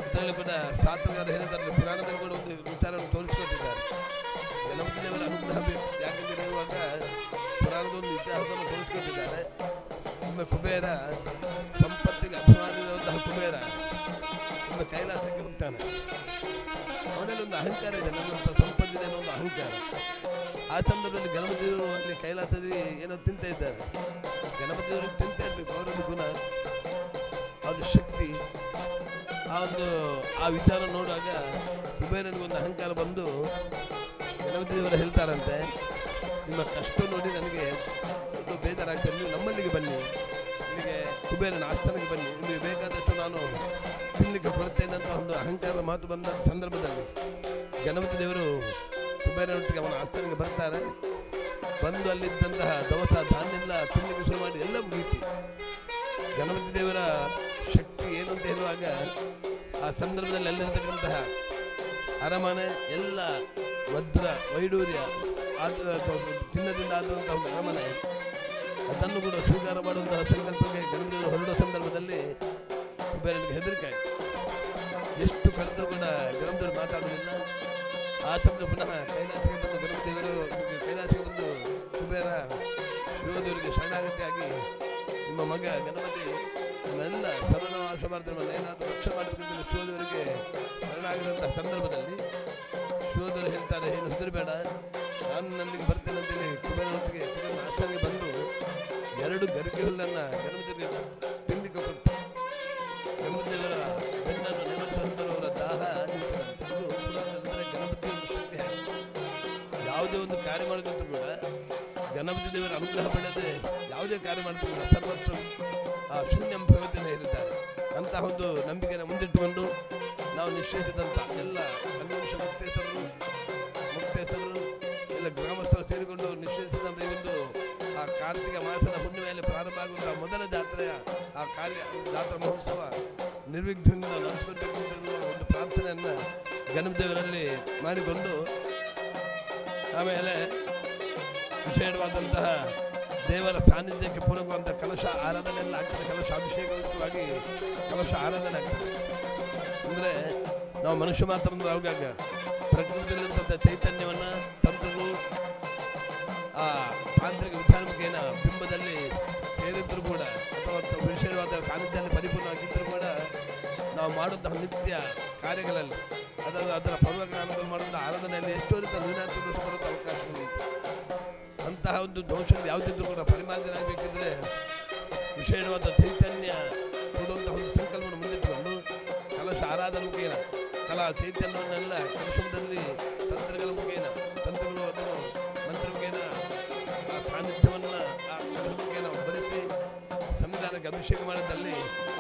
ಇದರಲ್ಲಿ ಕೂಡ ಶಾಸ್ತ್ರಗಾರ ಹೇಳಿದ್ದಾರೆ, ಪುರಾಣದಲ್ಲಿ ಕೂಡ ಒಂದು ವಿಚಾರವನ್ನು ತೋರಿಸಿಕೊಟ್ಟಿದ್ದಾರೆ. ಗಣಪತಿ ದೇವರ ಅನುಗ್ರಹ ಬೇಕು, ಯಾಕೆಂದರೆ ಇರುವಾಗ ಪುರಾಣದ ಒಂದು ಇತಿಹಾಸವನ್ನು ತೋರಿಸಿಕೊಟ್ಟಿದ್ದಾರೆ. ಒಮ್ಮೆ ಕುಬೇರ ಸಂಪತ್ತಿಗೆ ಅಭಿಮಾನಿರುವಂತಹ ಕುಬೇರ ಒಮ್ಮೆ ಕೈಲಾಸಕ್ಕೆ ಹೋಗ್ತಾನೆ. ಅವನಲ್ಲಿ ಒಂದು ಅಹಂಕಾರ ಇದೆ, ನನ್ನಂಥ ಸಂಪತ್ತಿದೆ ಅನ್ನೋ ಒಂದು ಅಹಂಕಾರ. ಆ ಸಂದರ್ಭದಲ್ಲಿ ಗಣಪತಿಯವರು ಅಲ್ಲಿ ಕೈಲಾಸದಲ್ಲಿ ಏನೋ ತಿಂತ ಇದ್ದಾರೆ. ಗಣಪತಿಯವ್ರಿಗೆ ತಿಂತ ಇರಬೇಕು, ಅವರೊಂದು ಗುಣ, ಅವ್ರ ಶಕ್ತಿ, ಆ ವಿಚಾರ ನೋಡುವಾಗ ಕುಬೇರನಿಗೊಂದು ಅಹಂಕಾರ ಬಂದು ಗಣಪತಿ ದೇವರು ಹೇಳ್ತಾರಂತೆ, ನಿಮ್ಮ ಕಷ್ಟ ನೋಡಿ ನನಗೆ ಸ್ವಲ್ಪ ಬೇಜಾರಾಗ್ತದೆ, ನೀವು ನಮ್ಮಲ್ಲಿಗೆ ಬನ್ನಿ, ಇಲ್ಲಿಗೆ ಕುಬೇರನ ಆಸ್ಥಾನಕ್ಕೆ ಬನ್ನಿ, ನಿಮಗೆ ಬೇಕಾದಷ್ಟು ನಾನು ತಿನ್ನಲಿಕ್ಕೆ ಕೊಡ್ತೇನೆ ಅಂತ ಒಂದು ಅಹಂಕಾರದ ಮಾತು ಬಂದ ಸಂದರ್ಭದಲ್ಲಿ ಗಣಪತಿ ದೇವರು ಕುಬೇರನೊಟ್ಟಿಗೆ ಅವನ ಆಸ್ಥಾನಕ್ಕೆ ಬರ್ತಾರೆ. ಬಂದು ಅಲ್ಲಿದ್ದಂತಹ ದವಸ ಧಾನ್ಯ ಎಲ್ಲ ತಿನ್ನಲಿಕ್ಕೆ ಶುರು ಮಾಡಿ ಎಲ್ಲ ಮುಗೀತು. ಗಣಪತಿ ದೇವರ ಶಕ್ತಿ ಏನು ಅಂತ ಹೇಳುವಾಗ ಆ ಸಂದರ್ಭದಲ್ಲಿ ಅಲ್ಲಿರ್ತಕ್ಕಂತಹ ಅರಮನೆ ಎಲ್ಲ ವಜ್ರ ವೈಡೂರ್ಯ ಚಿನ್ನದಿಂದ ಆದಂತಹ ಒಂದು ಅರಮನೆ, ಅದನ್ನು ಕೂಡ ಸ್ವೀಕಾರ ಮಾಡುವಂತಹ ಸಂಕಲ್ಪಕ್ಕೆ ಗಣಪತಿಯವರು ಹೊರಡುವ ಸಂದರ್ಭದಲ್ಲಿ ಕುಬೇರನಿಗೆ ಹೆದರಿಕೆ ಆಯಿತು. ಎಷ್ಟು ಕರೆದರೂ ಕೂಡ ಗಣಪತಿಯವರು ಮಾತಾಡುವುದಿಲ್ಲ. ಆ ಸಂದರ್ಭ ಪುನಃ ಕೈಲಾಸಕ್ಕೆ ಬಂದು ಕೈಲಾಸಕ್ಕೆ ಬಂದು ಕುಬೇರ ಶಿವದೇವರಿಗೆ ಶರಣಾಗತಿಯಾಗಿ, ನಿಮ್ಮ ಮಗ ಗಣಪತಿ ನಮ್ಮೆಲ್ಲ ಸರ್ವನಾಶ ಮಾಡ್ತಾರೆ, ಏನಾದರೂ ರಕ್ಷಣೆ ಮಾಡಬೇಕಂತ ಶಿವದೇವರಿಗೆ ಶರಣಾಗಿರುವಂತಹ ಸಂದರ್ಭದಲ್ಲಿ ಶಿವದೇವರು ಹೇಳ್ತಾರೆ, ಏನು ಹೆದರಬೇಡ, ನಾನು ನಲ್ಲಿಗೆ ಬರ್ತೇನೆ ಅಂತೇಳಿ ಕುಬೇರನೊಟ್ಟಿಗೆ ಕುಬೇರನ ಆಸ್ಥಾನಕ್ಕೆ ಬಂದು 2 ಗರಿಕೆ ಹುಲ್ಲನ್ನು ಗಣಪತಿಗೆ ತಿಂಡಿಗೆ ಕೊಟ್ಟು ಗಣಪತಿಯವರ ಬೆನ್ನನ್ನು ನಿವರ್ತಿಸುವಂಥವರ ದಾಹ ನಿಂತಿದಂತೆ. ಇದು ಪುರಾಣದಲ್ಲಿ ಗಣಪತಿಯ ಶಕ್ತಿ. ಯಾವುದೇ ಒಂದು ಕಾರ್ಯ ಮಾಡೋದಂತೂ ಕೂಡ ಗಣಪತಿ ದೇವರ ಅನುಗ್ರಹ ಪಡೆಯದೆ ಯಾವುದೇ ಕಾರ್ಯ ಮಾಡ್ತಾ ಕೂಡ ಸರ್ವತ್ರ ಆ ಶೂನ್ಯಂ ಭಗವತಿನೇ ಇರುತ್ತಾರೆ. ಅಂತಹ ಒಂದು ನಂಬಿಕೆಯನ್ನು ಮುಂದಿಟ್ಟುಕೊಂಡು ನಾವು ನಿಶ್ಚಯಿಸಿದಂಥ ಎಲ್ಲ ಅನುವಂಶ ಮುಕ್ತೇಶ್ವರರು ಎಲ್ಲ ಗ್ರಾಮಸ್ಥರು ಸೇರಿಕೊಂಡು ನಿಶ್ಚಯಿಸಿದಂಥ ಈ ಒಂದು ಆ ಕಾರ್ತಿಕ ಮಾಸದ ಹುಣ್ಣಿಮೆಯಲ್ಲಿ ಪ್ರಾರಂಭ ಆಗುವಂತಹ ಮೊದಲ ಜಾತ್ರೆಯ ಆ ಜಾತ್ರಾ ಮಹೋತ್ಸವ ನಿರ್ವಿಘ್ನದಿಂದ ನಡೆಸಿಕೊಳ್ಬೇಕು ಎನ್ನುವ ಒಂದು ಪ್ರಾರ್ಥನೆಯನ್ನು ಗಣಪದೇವರಲ್ಲಿ ಮಾಡಿಕೊಂಡು ಆಮೇಲೆ ವಿಶೇಷವಾದಂತಹ ದೇವರ ಸಾನ್ನಿಧ್ಯಕ್ಕೆ ಪೂರಕವಾದಂಥ ಕಲಶ ಆರಾಧನೆ ಎಲ್ಲ ಆಗ್ತದೆ. ಕಲಶ ಅಭಿಷೇಕವಾಗಿ ಕಲಶ ಆರಾಧನೆ ಆಗ್ತದೆ. ಅಂದರೆ ನಾವು ಮನುಷ್ಯ ಮಾತ್ರ ಅಂದ್ರೆ ಆವಾಗ ಪ್ರಕೃತಿಯಲ್ಲಿರ್ತಂಥ ಚೈತನ್ಯವನ್ನು ತಂತ್ರಗಳು ಆ ತಾಂತ್ರಿಕ ವಿಧಾನ ಮುಖೇನ ಬಿಂಬದಲ್ಲಿ ಸೇರಿದ್ರು ಕೂಡ ಅಥವಾ ವಿಶೇಷವಾದ ಸಾನ್ನಿಧ್ಯದಲ್ಲಿ ಪರಿಪೂರ್ಣವಾಗಿದ್ದರೂ ಕೂಡ ನಾವು ಮಾಡುವಂತಹ ನಿತ್ಯ ಕಾರ್ಯಗಳಲ್ಲಿ ಅದರ ಪರ್ವಕಾಲದಲ್ಲಿ ಮಾಡುವಂಥ ಆರಾಧನೆಯಲ್ಲಿ ಎಷ್ಟೋ ರೀತಿಯ ನ್ಯೂನತೆಗಳು ಬರುವಂಥ ಅವಕಾಶಗಳುಂಟು. ಅಂತಹ ಒಂದು ದೋಷಗಳು ಯಾವುದಿದ್ರೂ ಕೂಡ ಪರಿಮಾರ್ಜನೆ ಆಗಬೇಕಿದ್ರೆ ವಿಶೇಷವಾದ ಚೈತನ್ಯ ಕೊಡುವಂತಹ ಒಂದು ಸಂಕಲ್ಪವನ್ನು ಮುಂದಿಟ್ಟುಕೊಂಡು ಕಲಶ ಆರಾಧನೆ ಮುಖೇನ ಕಲಾ ಚೈತನ್ಯವನ್ನೆಲ್ಲ ಕಲಶದಲ್ಲಿ ತಂತ್ರಗಳ ಮುಖೇನ ತಂತ್ರಗಳು ಅದನ್ನು ಮಂತ್ರ ಮುಖೇನ ಆ ಸಾನ್ನಿಧ್ಯವನ್ನು ಆ ಕಲಶ ಮುಖೇನ ಬರೆಸಿ ಸಂವಿಧಾನಕ್ಕೆ ಅಭಿಷೇಕ ಮಾಡಿದಲ್ಲಿ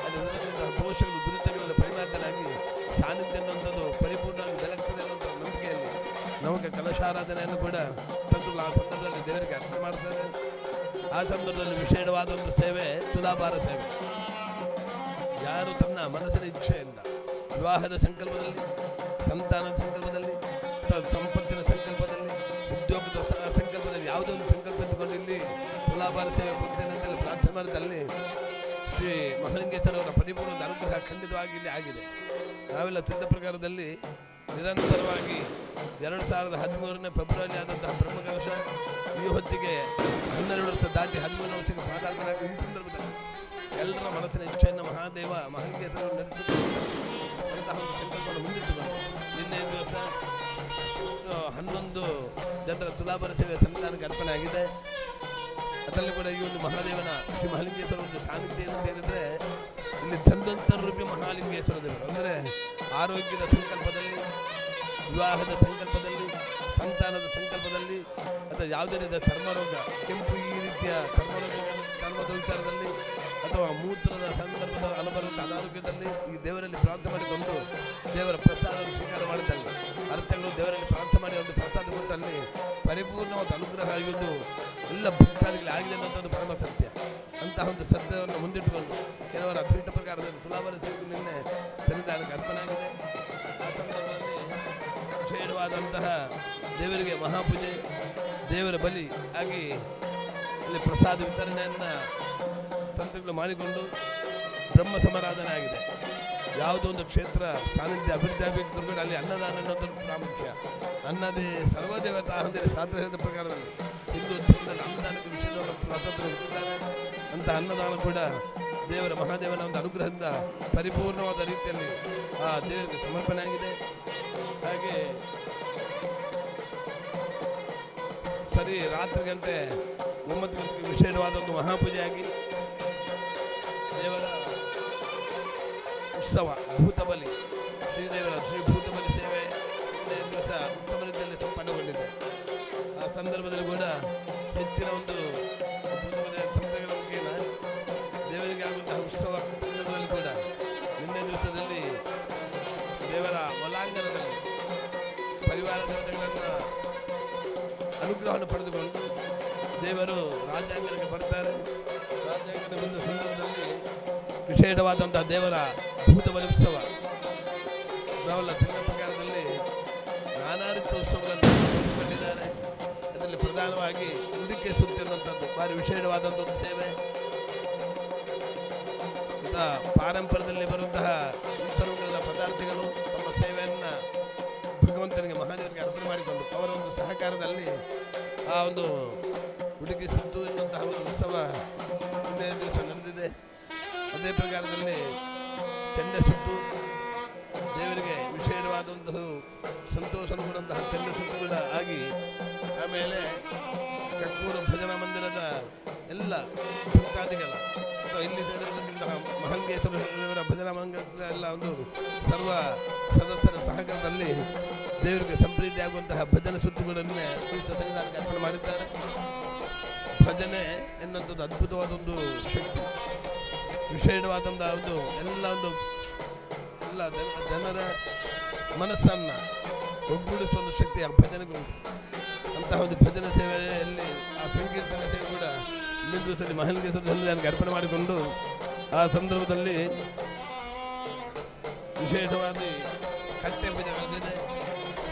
ಅಲ್ಲಿ ಇರತಕ್ಕಂತಹ ದೋಷಗಳು ದುರಿತಗಳಲ್ಲಿ ಪರಿಮಾರ್ಜನೆ ಆಗಿ ಸಾನ್ನಿಧ್ಯ ಅನ್ನುವಂಥದ್ದು ಪರಿಪೂರ್ಣವಾಗಿ ಬೆಳಗ್ತದೆ ಅನ್ನುವಂಥ ನಂಬಿಕೆಯಲ್ಲಿ ನಮಗೆ ಕಲಶಾರಾಧನೆಯನ್ನು ಕೂಡ ತಂತ್ರಗಳು ಆ ಸಂದರ್ಭದಲ್ಲಿ ದೇವರಿಗೆ ಅರ್ಪಣೆ ಮಾಡ್ತಾರೆ. ಆ ಸಂದರ್ಭದಲ್ಲಿ ವಿಶೇಷವಾದ ಒಂದು ಸೇವೆ ತುಲಾಭಾರ ಸೇವೆ. ಯಾರು ತನ್ನ ಮನಸ್ಸಿನ ಇಚ್ಛೆಯಿಂದ ವಿವಾಹದ ಸಂಕಲ್ಪದಲ್ಲಿ, ಸಂತಾನದ ಸಂಕಲ್ಪದಲ್ಲಿ, ಸಂಪತ್ತಿನ ಸಂಕಲ್ಪದಲ್ಲಿ, ಉದ್ಯೋಗದ ಸಂಕಲ್ಪದಲ್ಲಿ ಯಾವುದೋ ಒಂದು ಸಂಕಲ್ಪ ಇಟ್ಟುಕೊಂಡು ಇಲ್ಲಿ ತುಲಾಭಾರ ಸೇವೆ ಕೊಡ್ತೇನೆ ಅಂತೇಳಿ ಪ್ರಾರ್ಥನೆ ಮಾಡಿದಲ್ಲಿ ಶ್ರೀ ಮಹಾಲಿಂಗೇಶ್ವರವರ ಪರಿಪೂರ್ಣದ ಅನುಗ್ರಹ ಖಂಡಿತವಾಗಿ ಇಲ್ಲಿ ಆಗಿದೆ. ನಾವೆಲ್ಲ ತಿಳಿದ ಪ್ರಕಾರದಲ್ಲಿ ನಿರಂತರವಾಗಿ 2013 ಫೆಬ್ರವರಿ ಆದಂತಹ ಬ್ರಹ್ಮಕಲಶ ಈ ಹೊತ್ತಿಗೆ 12 ವರ್ಷ ದಾಟಿ 13 ವರ್ಷಕ್ಕೆ ಪಾದಾರ್ಪಣೆ ಆಗುವ ಈ ಸಂದರ್ಭದಲ್ಲಿ ಎಲ್ಲರ ಮನಸ್ಸಿನ ಇಚ್ಛೆಯನ್ನು ಮಹಾದೇವ ಮಹಾಲಿಂಗೇಶ್ವರರು ನಡೆಸಿದಂತಹ ಒಂದು ಸಂಕಲ್ಪವನ್ನು ಮುಂದಿಟ್ಟುಕೊಂಡು ನಿನ್ನೆ ದಿವಸ 11 ಜನರ ತುಲಾಭಾರ ಸೇವೆ ಸಂವಿಧಾನಕ್ಕೆ ಅರ್ಪಣೆ ಆಗಿದೆ. ಅದರಲ್ಲಿ ಕೂಡ ಈ ಒಂದು ಮಹಾದೇವನ ಶ್ರೀ ಮಹಾಲಿಂಗೇಶ್ವರ ಒಂದು ಸಾನ್ನಿಧ್ಯ ಏನಂತ ಹೇಳಿದ್ರೆ ಇಲ್ಲಿ ಧನ್ವಂತರ ರೂಪಿ ಮಹಾಲಿಂಗೇಶ್ವರ ದೇವರು. ಅಂದರೆ ಆರೋಗ್ಯದ ಸಂಕಲ್ಪದಲ್ಲಿ, ವಿವಾಹದ ಸಂಕಲ್ಪದಲ್ಲಿ, ಸಂತಾನದ ಸಂಕಲ್ಪದಲ್ಲಿ ಅಥವಾ ಯಾವುದೇ ರೀತಿಯ ಚರ್ಮರೋಗ, ಕೆಂಪು ಈ ರೀತಿಯ ಚರ್ಮದ ವಿಚಾರದಲ್ಲಿ ಅಥವಾ ಮೂತ್ರದ ಸಂದರ್ಭದ ಅನುಬರುವಂಥ ಅನಾರೋಗ್ಯದಲ್ಲಿ ಈ ದೇವರಲ್ಲಿ ಪ್ರಾರ್ಥನೆ ಮಾಡಿಕೊಂಡು ದೇವರ ಪ್ರಸಾದವನ್ನು ಸ್ವೀಕಾರ ಮಾಡಿದಲ್ಲಿ ಅರ್ಥಗಳು ದೇವರಲ್ಲಿ ಪ್ರಾರ್ಥನೆ ಮಾಡಿ ಒಂದು ಪ್ರಸಾದ ಕೊಟ್ಟಲ್ಲಿ ಪರಿಪೂರ್ಣವಾದ ಅನುಗ್ರಹ ಒಂದು ಎಲ್ಲ ಭಕ್ತಾದಿಗಳು ಆಗಿದೆ ಅನ್ನೋದು ಪರಮ ಸತ್ಯ. ಅಂತಹ ಒಂದು ಸತ್ಯವನ್ನು ಮುಂದಿಟ್ಟುಕೊಂಡು ಕೆಲವರ ಪೀಠ ಪ್ರಕಾರದಲ್ಲಿ ತುಲಾಭಾರ ಸೇವೆ ನಿನ್ನೆ ಸನ್ನಿಧಾನಕ್ಕೆ ಅರ್ಪಣೆ ಆಗಿದೆ. ಆ ಸಂದರ್ಭದಲ್ಲಿ ವಿಶೇಷವಾದಂತಹ ದೇವರಿಗೆ ಮಹಾಪೂಜೆ, ದೇವರ ಬಲಿ ಆಗಿ ಅಲ್ಲಿ ಪ್ರಸಾದ ವಿತರಣೆಯನ್ನು ತಂತ್ರಗಳು ಮಾಡಿಕೊಂಡು ಬ್ರಹ್ಮ ಸಮಾರಾಧನೆ ಆಗಿದೆ. ಯಾವುದೋ ಒಂದು ಕ್ಷೇತ್ರ ಸಾನ್ನಿಧ್ಯ ಅಭಿವೃದ್ಧಿ ಆಗಬೇಕಿದ್ರು ಕೂಡ ಅಲ್ಲಿ ಅನ್ನದಾನ ಅನ್ನೋದು ಪ್ರಾಮುಖ್ಯ. ಅನ್ನದೇ ಸರ್ವದೇವತಾ ಅಂದರೆ ಶಾಸ್ತ್ರ ಹೇಳಿದ ಪ್ರಕಾರದಲ್ಲಿ ಹಿಂದೂ ಧರ್ಮದಲ್ಲಿ ಅನ್ನದಾನಕ್ಕೆ ವಿಶೇಷವಾದ ಸ್ವಾತಂತ್ರ್ಯ ಹುಟ್ಟಿದ್ದಾರೆ. ಅಂತ ಅನ್ನದಾನ ಕೂಡ ದೇವರ ಮಹಾದೇವನ ಒಂದು ಅನುಗ್ರಹದಿಂದ ಪರಿಪೂರ್ಣವಾದ ರೀತಿಯಲ್ಲಿ ಆ ದೇವರಿಗೆ ಸಮರ್ಪಣೆ ಆಗಿದೆ. ಹಾಗೆ ಸರಿ ರಾತ್ರಿ ಗಂಟೆ 9 ಗಂಟೆಗೆ ವಿಶೇಷವಾದ ಒಂದು ಮಹಾಪೂಜೆಯಾಗಿ ದೇವರ ಉತ್ಸವ ಭೂತಬಲಿ ಶ್ರೀದೇವರ ಶ್ರೀ ಭೂತಬಲಿ ಸೇವೆ ದಿವಸ ಉತ್ತಮ ರೀತಿಯಲ್ಲಿ ಸಂಪನ್ನಗೊಂಡಿದೆ. ಆ ಸಂದರ್ಭದಲ್ಲಿ ಕೂಡ ಹೆಚ್ಚಿನ ಒಂದು ಭೂತಬಲಿಯ ಸಂತೆಗಳ ಮುಖೇನ ದೇವರಿಗೆ ಆಗುವಂತಹ ಉತ್ಸವ ಸಂದರ್ಭದಲ್ಲಿ ಕೂಡ ನಿನ್ನೆ ದಿವಸದಲ್ಲಿ ದೇವರ ಒಲಾಂಗಣದಲ್ಲಿ ಪರಿವಾರ ದೇವತೆಗಳನ್ನು ಅನುಗ್ರಹವನ್ನು ಪಡೆದುಕೊಂಡು ದೇವರು ರಾಜ್ಯಾಂಗಣಕ್ಕೆ ಬರ್ತಾರೆ. ರಾಜ್ಯಾಂಗಣ ಬಂದ ಸಂದರ್ಭದಲ್ಲಿ ವಿಶೇಷವಾದಂತಹ ದೇವರ ಭೂತಬಲಿ ಉತ್ಸವ ನಾವೆಲ್ಲ ತಿನ್ನ ಪ್ರಕಾರದಲ್ಲಿ ನಾನಾ ರೀತಿಯ ಉತ್ಸವಗಳನ್ನು ಹಮ್ಮಿಕೊಂಡಿದ್ದಾರೆ. ಅದರಲ್ಲಿ ಪ್ರಧಾನವಾಗಿ ಉಡಿಕೆ ಸುತ್ತಿ ಅನ್ನುವಂಥದ್ದು ಭಾರಿ ವಿಶೇಷವಾದಂಥ ಒಂದು ಸೇವೆ. ಪಾರಂಪರ್ಯದಲ್ಲಿ ಬರುವಂತಹ ಸರ್ವಗಳ ಪದಾರ್ಥಗಳು ತಮ್ಮ ಸೇವೆಯನ್ನು ಭಗವಂತನಿಗೆ ಮಹಾದೇವರಿಗೆ ಅರ್ಪಣೆ ಮಾಡಿಕೊಂಡು ಅವರ ಒಂದು ಸಹಕಾರದಲ್ಲಿ ಆ ಒಂದು ಉಡುಗೆ ಸುತ್ತು ಎನ್ನುವಂತಹ ಒಂದು ಉತ್ಸವ ಹಿಂದಿನ ದಿವಸ ನಡೆದಿದೆ. ಅದೇ ಪ್ರಕಾರದಲ್ಲಿ ಚೆಂಡೆ ಸುತ್ತು ದೇವರಿಗೆ ವಿಶೇಷವಾದಂತಹ ಸಂತೋಷವನ್ನು ಕೊಡುವಂತಹ ಚೆಂಡೆ ಸುತ್ತು ಕೂಡ ಆಗಿ ಆಮೇಲೆ ಕಕ್ಕೂರು ಭಜನಾ ಮಂದಿರದ ಎಲ್ಲ ಭಕ್ತಾದಿಗಳ ಅಥವಾ ಇಲ್ಲಿ ಸೇರಿದಂತಹ ಮಹಾಲಿಂಗೇಶ್ವರ ಭಜನಾ ಮಂದಿರದ ಎಲ್ಲ ಒಂದು ಸರ್ವ ಸದಸ್ಯರ ಸಹಕಾರದಲ್ಲಿ ದೇವರಿಗೆ ಸಂಪ್ರೀತಿ ಆಗುವಂತಹ ಭಜನೆ ಸುತ್ತುಗಳನ್ನೇ ಸನ್ನಿಧಾನಕ್ಕೆ ಅರ್ಪಣೆ ಮಾಡಿದ್ದಾರೆ. ಭಜನೆ ಎನ್ನುವಂಥದ್ದು ಅದ್ಭುತವಾದೊಂದು ಶಕ್ತಿ, ವಿಶೇಷವಾದಂತಹ ಒಂದು ಎಲ್ಲ ಜನರ ಮನಸ್ಸನ್ನು ಒಗ್ಗೂಡಿಸುವ ಒಂದು ಶಕ್ತಿ ಆ ಭಜನೆಗಳು. ಅಂತಹ ಒಂದು ಭಜನೆ ಸೇವೆಯಲ್ಲಿ ಆ ಸಂಕೀರ್ತನೆ ಸೇವೆ ಕೂಡ ಹಿಂದಿನ ದಿವಸದಲ್ಲಿ ಮಹಾಲಿಂಗೇಶ್ವರ ಸನ್ನಿಧಾನಕ್ಕೆ ಅರ್ಪಣೆ ಮಾಡಿಕೊಂಡು ಆ ಸಂದರ್ಭದಲ್ಲಿ ವಿಶೇಷವಾಗಿ ಕಟ್ಟೆ ಪೂಜೆ ನಡೆದಿದೆ.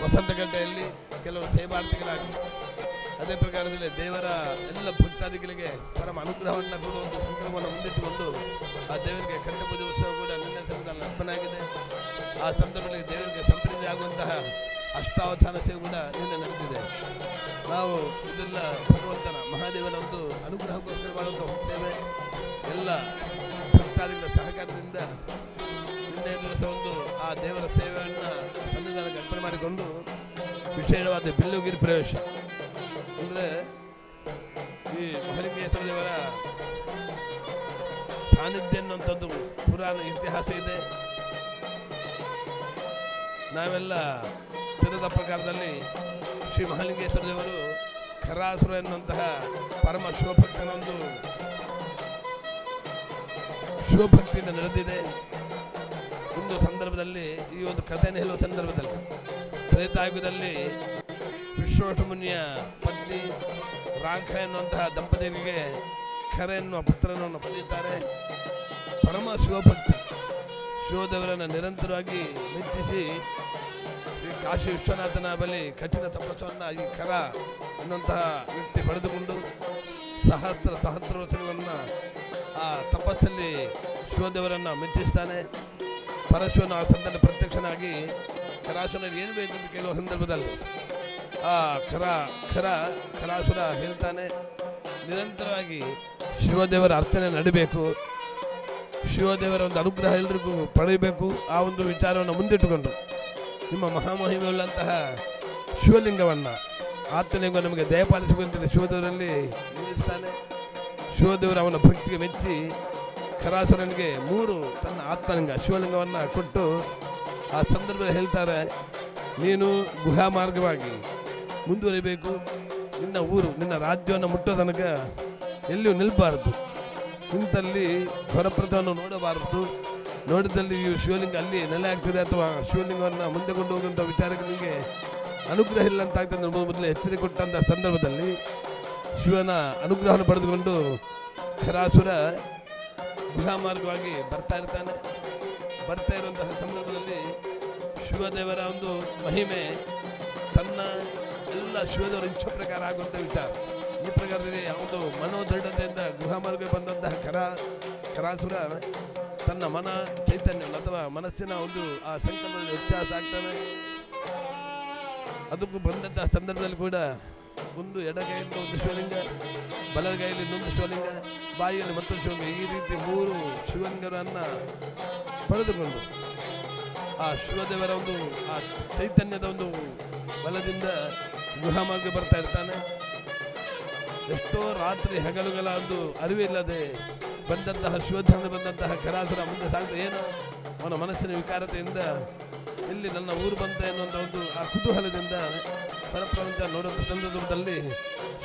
ವಸಂತಗಡ್ಡೆಯಲ್ಲಿ ಕೆಲವು ಸೇವಾರ್ಥಿಗಳಾಗಿ ಅದೇ ಪ್ರಕಾರದಲ್ಲಿ ದೇವರ ಎಲ್ಲ ಭಕ್ತಾದಿಗಳಿಗೆ ಪರಮ ಅನುಗ್ರಹವನ್ನು ಕೊಡುವ ಒಂದು ಸಂಕಲ್ಪವನ್ನು ಮುಂದಿಟ್ಟುಕೊಂಡು ಆ ದೇವರಿಗೆ ಕಟ್ಟೆ ಪೂಜೆ ಉತ್ಸವ ಕೂಡ ನಿನ್ನೆ ಸನ್ನಿಧಾನ ಅರ್ಪಣೆ ಆಗಿದೆ. ಆ ಸಂದರ್ಭದಲ್ಲಿ ದೇವರಿಗೆ ಸಂಪ್ರೀತಿ ಆಗುವಂತಹ ಅಷ್ಟಾವಧಾನ ಸೇವೆ ಕೂಡ ನಿನ್ನೆ ನಡೆದಿದೆ. ನಾವು ಇದೆಲ್ಲ ಭಗವಂತನ ಮಹಾದೇವನ ಒಂದು ಅನುಗ್ರಹಕ್ಕೋಸ್ಕರ ಮಾಡುವಂಥ ಒಂದು ಸೇವೆ ಎಲ್ಲ ಭಕ್ತಾದಿಗಳ ಸಹಕಾರದಿಂದ ನಿನ್ನೆ ದಿವಸ ಒಂದು ಆ ದೇವರ ಸೇವೆಯನ್ನು ಸನ್ನಿಧಾನಕ್ಕೆ ಅರ್ಪಣೆ ಮಾಡಿಕೊಂಡು ವಿಶೇಷವಾದ ಬಿಲ್ಲುಗಿರಿ ಪ್ರವೇಶ ಅಂದರೆ ಈ ಮಹಾಲಿಂಗೇಶ್ವರ ದೇವರ ಸಾನ್ನಿಧ್ಯ ಅನ್ನುವಂಥದ್ದು ಪುರಾಣ ಇತಿಹಾಸ ಇದೆ. ನಾವೆಲ್ಲ ತಿಳಿದ ಪ್ರಕಾರದಲ್ಲಿ ಶ್ರೀ ಮಹಾಲಿಂಗೇಶ್ವರ ದೇವರು ಖರಾಸುರ ಎನ್ನುವಂತಹ ಪರಮ ಶಿವಭಕ್ತನೊಂದು ಶಿವಭಕ್ತಿಯಿಂದ ನಡೆದಿದೆ. ಒಂದು ಸಂದರ್ಭದಲ್ಲಿ ಈ ಒಂದು ಕಥೆಯನ್ನು ಹೇಳುವ ಸಂದರ್ಭದಲ್ಲಿ ತ್ರೇತಾಯುಗದಲ್ಲಿ ವಿಶ್ವಾಸ ಮುನಿಯ ಪತ್ನಿ ರಾಖ ಎನ್ನುವಂತಹ ದಂಪತಿಗಳಿಗೆ ಖರ ಎನ್ನುವ ಪುತ್ರನನ್ನು ಪಡೆಯುತ್ತಾರೆ. ಪರಮ ಶಿವಭಕ್ತಿ ಶಿವದೇವರನ್ನು ನಿರಂತರವಾಗಿ ಮೆಚ್ಚಿಸಿ ಕಾಶಿ ವಿಶ್ವನಾಥನ ಬಳಿ ಕಠಿಣ ತಪಸ್ಸನ್ನು ಈ ಖರ ಎನ್ನುವಂತಹ ವ್ಯಕ್ತಿ ಪಡೆದುಕೊಂಡು ಸಹಸ್ರ ವರ್ಷಗಳನ್ನು ಆ ತಪಸ್ಸಲ್ಲಿ ಶಿವದೇವರನ್ನು ಮೆಚ್ಚಿಸ್ತಾನೆ. ಪರಶಿವನ ಆ ಸಂದರ್ಭದಲ್ಲಿ ಪ್ರತ್ಯಕ್ಷನಾಗಿ ಖರಾಸುರನಿಗೆ ಏನು ಬೇಕು ಅಂತ ಕೇಳುವ ಸಂದರ್ಭದಲ್ಲಿ ಆ ಖರಾಸುರ ಹೇಳ್ತಾನೆ, ನಿರಂತರವಾಗಿ ಶಿವದೇವರ ಅರ್ಚನೆ ನಡಿಬೇಕು, ಶಿವದೇವರ ಒಂದು ಅನುಗ್ರಹ ಎಲ್ರಿಗೂ ಪಡೆಯಬೇಕು. ಆ ಒಂದು ವಿಚಾರವನ್ನು ಮುಂದಿಟ್ಟುಕೊಂಡು ನಿಮ್ಮ ಮಹಾಮಹಿಮೆಯುಳ್ಳಂತಹ ಶಿವಲಿಂಗವನ್ನು ಆತ್ಮಲಿಂಗ ನಮಗೆ ದಯಪಾಲಿಸುವಂತೆ ಶಿವದೇವರಲ್ಲಿ ನಿಲ್ಲಿಸ್ತಾನೆ. ಶಿವದೇವರು ಅವನ ಭಕ್ತಿಗೆ ಮೆಚ್ಚಿ ಖರಾಸುರನಿಗೆ 3 ತನ್ನ ಆತ್ಮಲಿಂಗ ಶಿವಲಿಂಗವನ್ನು ಕೊಟ್ಟು ಆ ಸಂದರ್ಭದಲ್ಲಿ ಹೇಳ್ತಾರೆ, ನೀನು ಗುಹಾ ಮಾರ್ಗವಾಗಿ ಮುಂದುವರಿಬೇಕು, ನಿನ್ನ ಊರು ನಿನ್ನ ರಾಜ್ಯವನ್ನು ಮುಟ್ಟೋ ತನಕ ಎಲ್ಲಿಯೂ ನಿಲ್ಲಬಾರದು, ನಿಂತಲ್ಲಿ ಹೊರಪ್ರದವನ್ನು ನೋಡಬಾರದು, ನೋಡಿದಲ್ಲಿ ಈ ಶಿವಲಿಂಗ ಅಲ್ಲಿ ನೆಲೆ ಆಗ್ತದೆ ಅಥವಾ ಶಿವಲಿಂಗವನ್ನು ಮುಂದೆ ಕೊಂಡು ಹೋಗುವಂಥ ವಿಚಾರಕ್ಕೆ ನಿಮಗೆ ಅನುಗ್ರಹ ಇಲ್ಲ ಅಂತ ಆಗ್ತದೆ ಮೊದಲು ಎಚ್ಚರಿಕೆ ಕೊಟ್ಟಂಥ ಸಂದರ್ಭದಲ್ಲಿ ಶಿವನ ಅನುಗ್ರಹವನ್ನು ಪಡೆದುಕೊಂಡು ಖರಾಸುರ ಗುಹಾ ಮಾರ್ಗವಾಗಿ ಬರ್ತಾ ಇರ್ತಾನೆ. ಬರ್ತಾ ಇರುವಂತಹ ಸಂದರ್ಭದಲ್ಲಿ ಶಿವದೇವರ ಒಂದು ಮಹಿಮೆ ತನ್ನ ಎಲ್ಲ ಶಿವದೇವರ ಇಚ್ಛೆ ಪ್ರಕಾರ ಆಗುವಂಥ ವಿಚಾರ. ಈ ಪ್ರಕಾರದಲ್ಲಿ ಒಂದು ಮನೋದೃಢತೆಯಿಂದ ಗುಹಾ ಮಾರ್ಗ ಬಂದಂತಹ ಖರಾಸುರ ತನ್ನ ಮನ ಚೈತನ್ಯವನ್ನು ಅಥವಾ ಮನಸ್ಸಿನ ಒಂದು ಆ ಸಂಕಲ್ಪದಲ್ಲಿ ವ್ಯತ್ಯಾಸ ಆಗ್ತಾನೆ. ಅದಕ್ಕೂ ಬಂದಂತಹ ಸಂದರ್ಭದಲ್ಲಿ ಕೂಡ ಒಂದು ಎಡಗೈಯಿಂದ ಒಂದು ಶಿವಲಿಂಗ, ಬಲಗೈಯಲ್ಲಿ ಇನ್ನೊಂದು ಶಿವಲಿಂಗ, ಬಾಯಿಯಲ್ಲಿ ಮತ್ತೊಂದು ಶಿವಲಿಂಗ, ಈ ರೀತಿ 3 ಶಿವಲಿಂಗರನ್ನು ಪಡೆದುಕೊಂಡು ಆ ಶಿವದೇವರ ಒಂದು ಆ ಚೈತನ್ಯದ ಒಂದು ಬಲದಿಂದ ಗುಹಾ ಮಾರ್ಗ ಬರ್ತಾ ಇರ್ತಾನೆ. ಎಷ್ಟೋ ರಾತ್ರಿ ಹಗಲುಗಳ ಒಂದು ಅರಿವಿಲ್ಲದೆ ಬಂದಂತಹ ಶಿವಧಾಮ ಬಂದಂತಹ ಖರಾಸುರ ಮುಂದೆ ಸಾಗ್ತಾ ಏನು ಅವನ ಮನಸ್ಸಿನ ವಿಕಾರತೆಯಿಂದ ಎಲ್ಲಿ ನನ್ನ ಊರು ಬಂತ ಎನ್ನುವಂಥ ಒಂದು ಆ ಕುತೂಹಲದಿಂದ ಪರಪ್ರಪಂಚ ನೋಡುವಂಥ ಸಂದರ್ಭದಲ್ಲಿ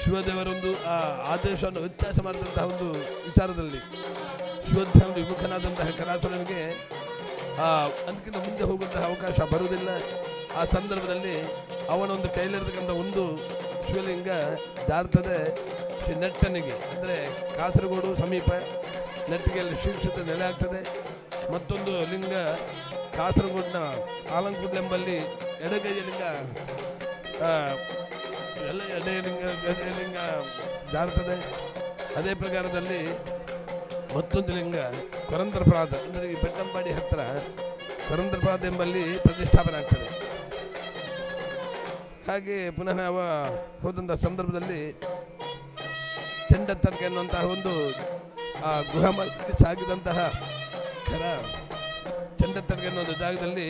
ಶಿವದೇವರೊಂದು ಆ ಆದೇಶವನ್ನು ವ್ಯತ್ಯಾಸ ಮಾಡಿದಂತಹ ಒಂದು ವಿಚಾರದಲ್ಲಿ ಶಿವಧಾಮ ವಿಮುಖನಾದಂತಹ ಖರಾಸುರನಿಗೆ ಅದಕ್ಕಿಂತ ಮುಂದೆ ಹೋಗುವಂತಹ ಅವಕಾಶ ಬರುವುದಿಲ್ಲ. ಆ ಸಂದರ್ಭದಲ್ಲಿ ಅವನೊಂದು ಕೈಲಿರ್ತಕ್ಕಂಥ ಒಂದು ಶಿವಲಿಂಗ ಜಾರ್ತದೆ ಶ್ರೀ ನೆಟ್ಟನಿಗೆ, ಅಂದರೆ ಕಾಸರಗೋಡು ಸಮೀಪ ನೆಟ್ಟಿಗೆಯಲ್ಲಿ ಶ್ರೀಕ್ಷೇತ್ರ ನೆಲೆ ಆಗ್ತದೆ. ಮತ್ತೊಂದು ಲಿಂಗ ಕಾಸರಗೋಡಿನ ಆಲಂಕುಡ್ಲೆಂಬಲ್ಲಿ ಎಡಗೈಯ ಲಿಂಗ ಎಡೆಲಿಂಗ ಜಾರ್ತದೆ. ಅದೇ ಪ್ರಕಾರದಲ್ಲಿ ಮತ್ತೊಂದು ಲಿಂಗ ಕೊರಂದ್ರಪ್ರಾದ ಅಂದರೆ ಈ ಬೆಟ್ಟಂಪಾಡಿ ಹತ್ತಿರ ಕೊರಂದ್ರಪ್ರಾದ ಎಂಬಲ್ಲಿ ಪ್ರತಿಷ್ಠಾಪನೆ ಆಗ್ತದೆ. ಹಾಗೆ ಪುನಃ ಹೋದಂಥ ಸಂದರ್ಭದಲ್ಲಿ ಚೆಂಡತ್ತಡ್ಕ ಎನ್ನುವಂತಹ ಒಂದು ಆ ಗುಹಾ ಮಾರ್ಗದಲ್ಲಿ ಸಾಗಿದಂತಹ ಖರ ಚೆಂಡತ್ತಡ್ಕ ಎನ್ನುವ ಒಂದು ಜಾಗದಲ್ಲಿ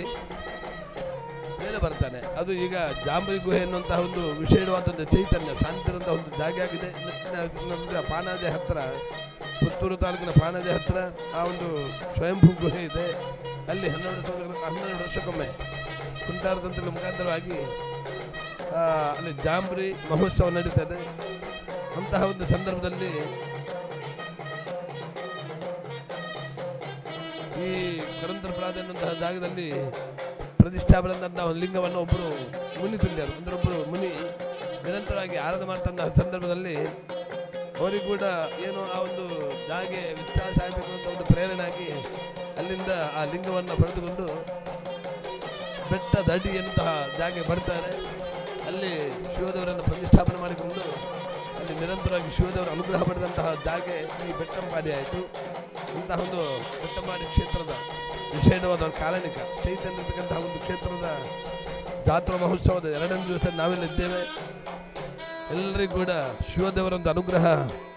ಮೇಲೆ ಬರ್ತಾನೆ. ಅದು ಈಗ ಜಾಂಬರಿ ಗುಹೆ ಎನ್ನುವಂತಹ ಒಂದು ವಿಶೇಷವಾದ ಚೈತನ್ಯ ಶಾಂತಿರಂಥ ಒಂದು ಜಾಗ ಆಗಿದೆ. ಪಾನಾಜೆ ಹತ್ತಿರ, ಪುತ್ತೂರು ತಾಲೂಕಿನ ಪಾನಾಜೆ ಹತ್ತಿರ ಆ ಒಂದು ಸ್ವಯಂಭೂ ಗುಹೆ ಇದೆ. ಅಲ್ಲಿ 12 ವರ್ಷಕ್ಕೊಮ್ಮೆ ಕುಂಟಾರತಂತ್ರದ ಮುಖಾಂತರವಾಗಿ ಅಲ್ಲಿ ಜಾಂಬರಿ ಮಹೋತ್ಸವ ನಡೀತದೆ. ಅಂತಹ ಒಂದು ಸಂದರ್ಭದಲ್ಲಿ ಈ ಕೊರಂದ್ರಪ್ರಾದ ಎನ್ನುವಂತಹ ಜಾಗದಲ್ಲಿ ಪ್ರತಿಷ್ಠಾಪನೆಂತಹ ಒಂದು ಲಿಂಗವನ್ನು ಒಬ್ಬರು ಮುನಿ ತುಲ್ಯರು ಅಂದರೆ ಒಬ್ಬರು ಮುನಿ ನಿರಂತರವಾಗಿ ಆರಾಧನೆ ಮಾಡ್ತಂತಹ ಸಂದರ್ಭದಲ್ಲಿ ಅವರಿಗೂ ಕೂಡ ಏನು ಆ ಒಂದು ಜಾಗೆ ವ್ಯತ್ಯಾಸ ಆಗಬೇಕು ಅಂತ ಒಂದು ಪ್ರೇರಣೆ ಆಗಿ ಅಲ್ಲಿಂದ ಆ ಲಿಂಗವನ್ನು ಪಡೆದುಕೊಂಡು ಬೆಟ್ಟದ ಅಡಿಯಂತಹ ಜಾಗೆ ಬರ್ತಾರೆ. ಅಲ್ಲಿ ಶಿವದೇವರನ್ನು ಪ್ರತಿಷ್ಠಾಪನೆ ಮಾಡಿಕೊಂಡು ಅಲ್ಲಿ ನಿರಂತರವಾಗಿ ಶಿವದೇವರ ಅನುಗ್ರಹ ಪಡೆದಂತಹ ಜಾಗೆ ಈ ಬೆಟ್ಟಂಪಾಡಿ ಆಯಿತು. ಇಂತಹ ಒಂದು ಬೆಟ್ಟಂಪಾಡಿ ಕ್ಷೇತ್ರದ ವಿಶೇಷವಾದ ಕಾರಣಿಕ ಚೈತನ್ಯ ಇರತಕ್ಕಂತಹ ಒಂದು ಕ್ಷೇತ್ರದ ಜಾತ್ರಾ ಮಹೋತ್ಸವದ 2ನೇ ದಿವಸ ನಾವೆಲ್ಲಿದ್ದೇವೆ. ಎಲ್ಲರಿಗೂ ಕೂಡ ಶಿವದೇವರ ಒಂದು ಅನುಗ್ರಹ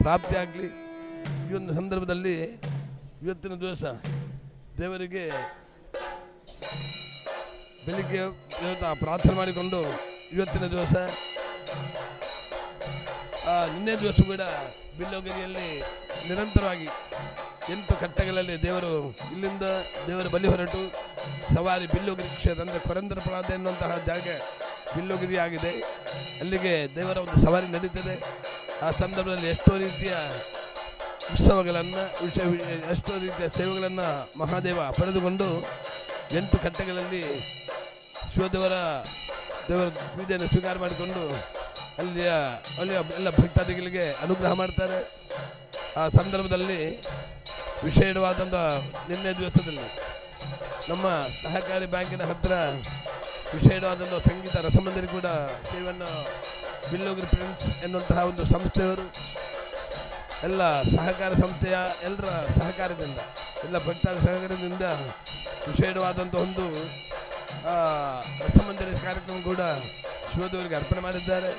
ಪ್ರಾಪ್ತಿಯಾಗಲಿ. ಈ ಒಂದು ಸಂದರ್ಭದಲ್ಲಿ ಇವತ್ತಿನ ದಿವಸ ದೇವರಿಗೆ ಬೆಳಿಗ್ಗೆ ಪ್ರಾರ್ಥನೆ ಮಾಡಿಕೊಂಡು ಇವತ್ತಿನ ದಿವಸ ನಿನ್ನೆ ದಿವಸ ಕೂಡ ಬಿಲ್ಲೋಗಿರಿಯಲ್ಲಿ ನಿರಂತರವಾಗಿ 8 ಕಟ್ಟೆಗಳಲ್ಲಿ ದೇವರು ಇಲ್ಲಿಂದ ದೇವರ ಬಲಿ ಹೊರಟು ಸವಾರಿ ಬಿಲ್ಲೋಗಿರಿ ಕ್ಷೇತ್ರ ಅಂದರೆ ಕೊರಂದರಪುರ ಎನ್ನುವಂತಹ ಜಾಗ ಬಿಲ್ಲೋಗಿರಿ ಆಗಿದೆ. ಅಲ್ಲಿಗೆ ದೇವರ ಒಂದು ಸವಾರಿ ನಡೀತದೆ. ಆ ಸಂದರ್ಭದಲ್ಲಿ ಎಷ್ಟೋ ರೀತಿಯ ಉತ್ಸವಗಳನ್ನು ಎಷ್ಟೋ ರೀತಿಯ ಸೇವೆಗಳನ್ನು ಮಹಾದೇವ ಪಡೆದುಕೊಂಡು 8 ಕಟ್ಟೆಗಳಲ್ಲಿ ದೇವರ ಪೂಜೆಯನ್ನು ಸ್ವೀಕಾರ ಮಾಡಿಕೊಂಡು ಅಲ್ಲಿಯ ಎಲ್ಲ ಭಕ್ತಾದಿಗಳಿಗೆ ಅನುಗ್ರಹ ಮಾಡ್ತಾರೆ. ಆ ಸಂದರ್ಭದಲ್ಲಿ ವಿಶೇಷವಾದಂಥ ನಿನ್ನೆ ದಿವಸದಲ್ಲಿ ನಮ್ಮ ಸಹಕಾರಿ ಬ್ಯಾಂಕಿನ ಹತ್ತಿರ ವಿಶೇಷವಾದಂಥ ಸಂಗೀತ ರಸಮಂದಿರ ಕೂಡ ಸೇವೆಯನ್ನು ಬಿಲ್ಲೋಗಿರಿ ಪ್ರಿನ್ಸ್ ಎನ್ನುವಂತಹ ಒಂದು ಸಂಸ್ಥೆಯವರು ಎಲ್ಲ ಸಹಕಾರ ಸಂಸ್ಥೆಯ ಎಲ್ಲರ ಸಹಕಾರದಿಂದ ಎಲ್ಲ ಭಕ್ತಾದಿ ಸಹಕಾರದಿಂದ ವಿಶೇಷವಾದಂಥ ಒಂದು ರಸಮಂದಿರ ಕಾರ್ಯಕ್ರಮ ಕೂಡ ಶಿವದೇವರಿಗೆ ಅರ್ಪಣೆ ಮಾಡಿದ್ದಾರೆ.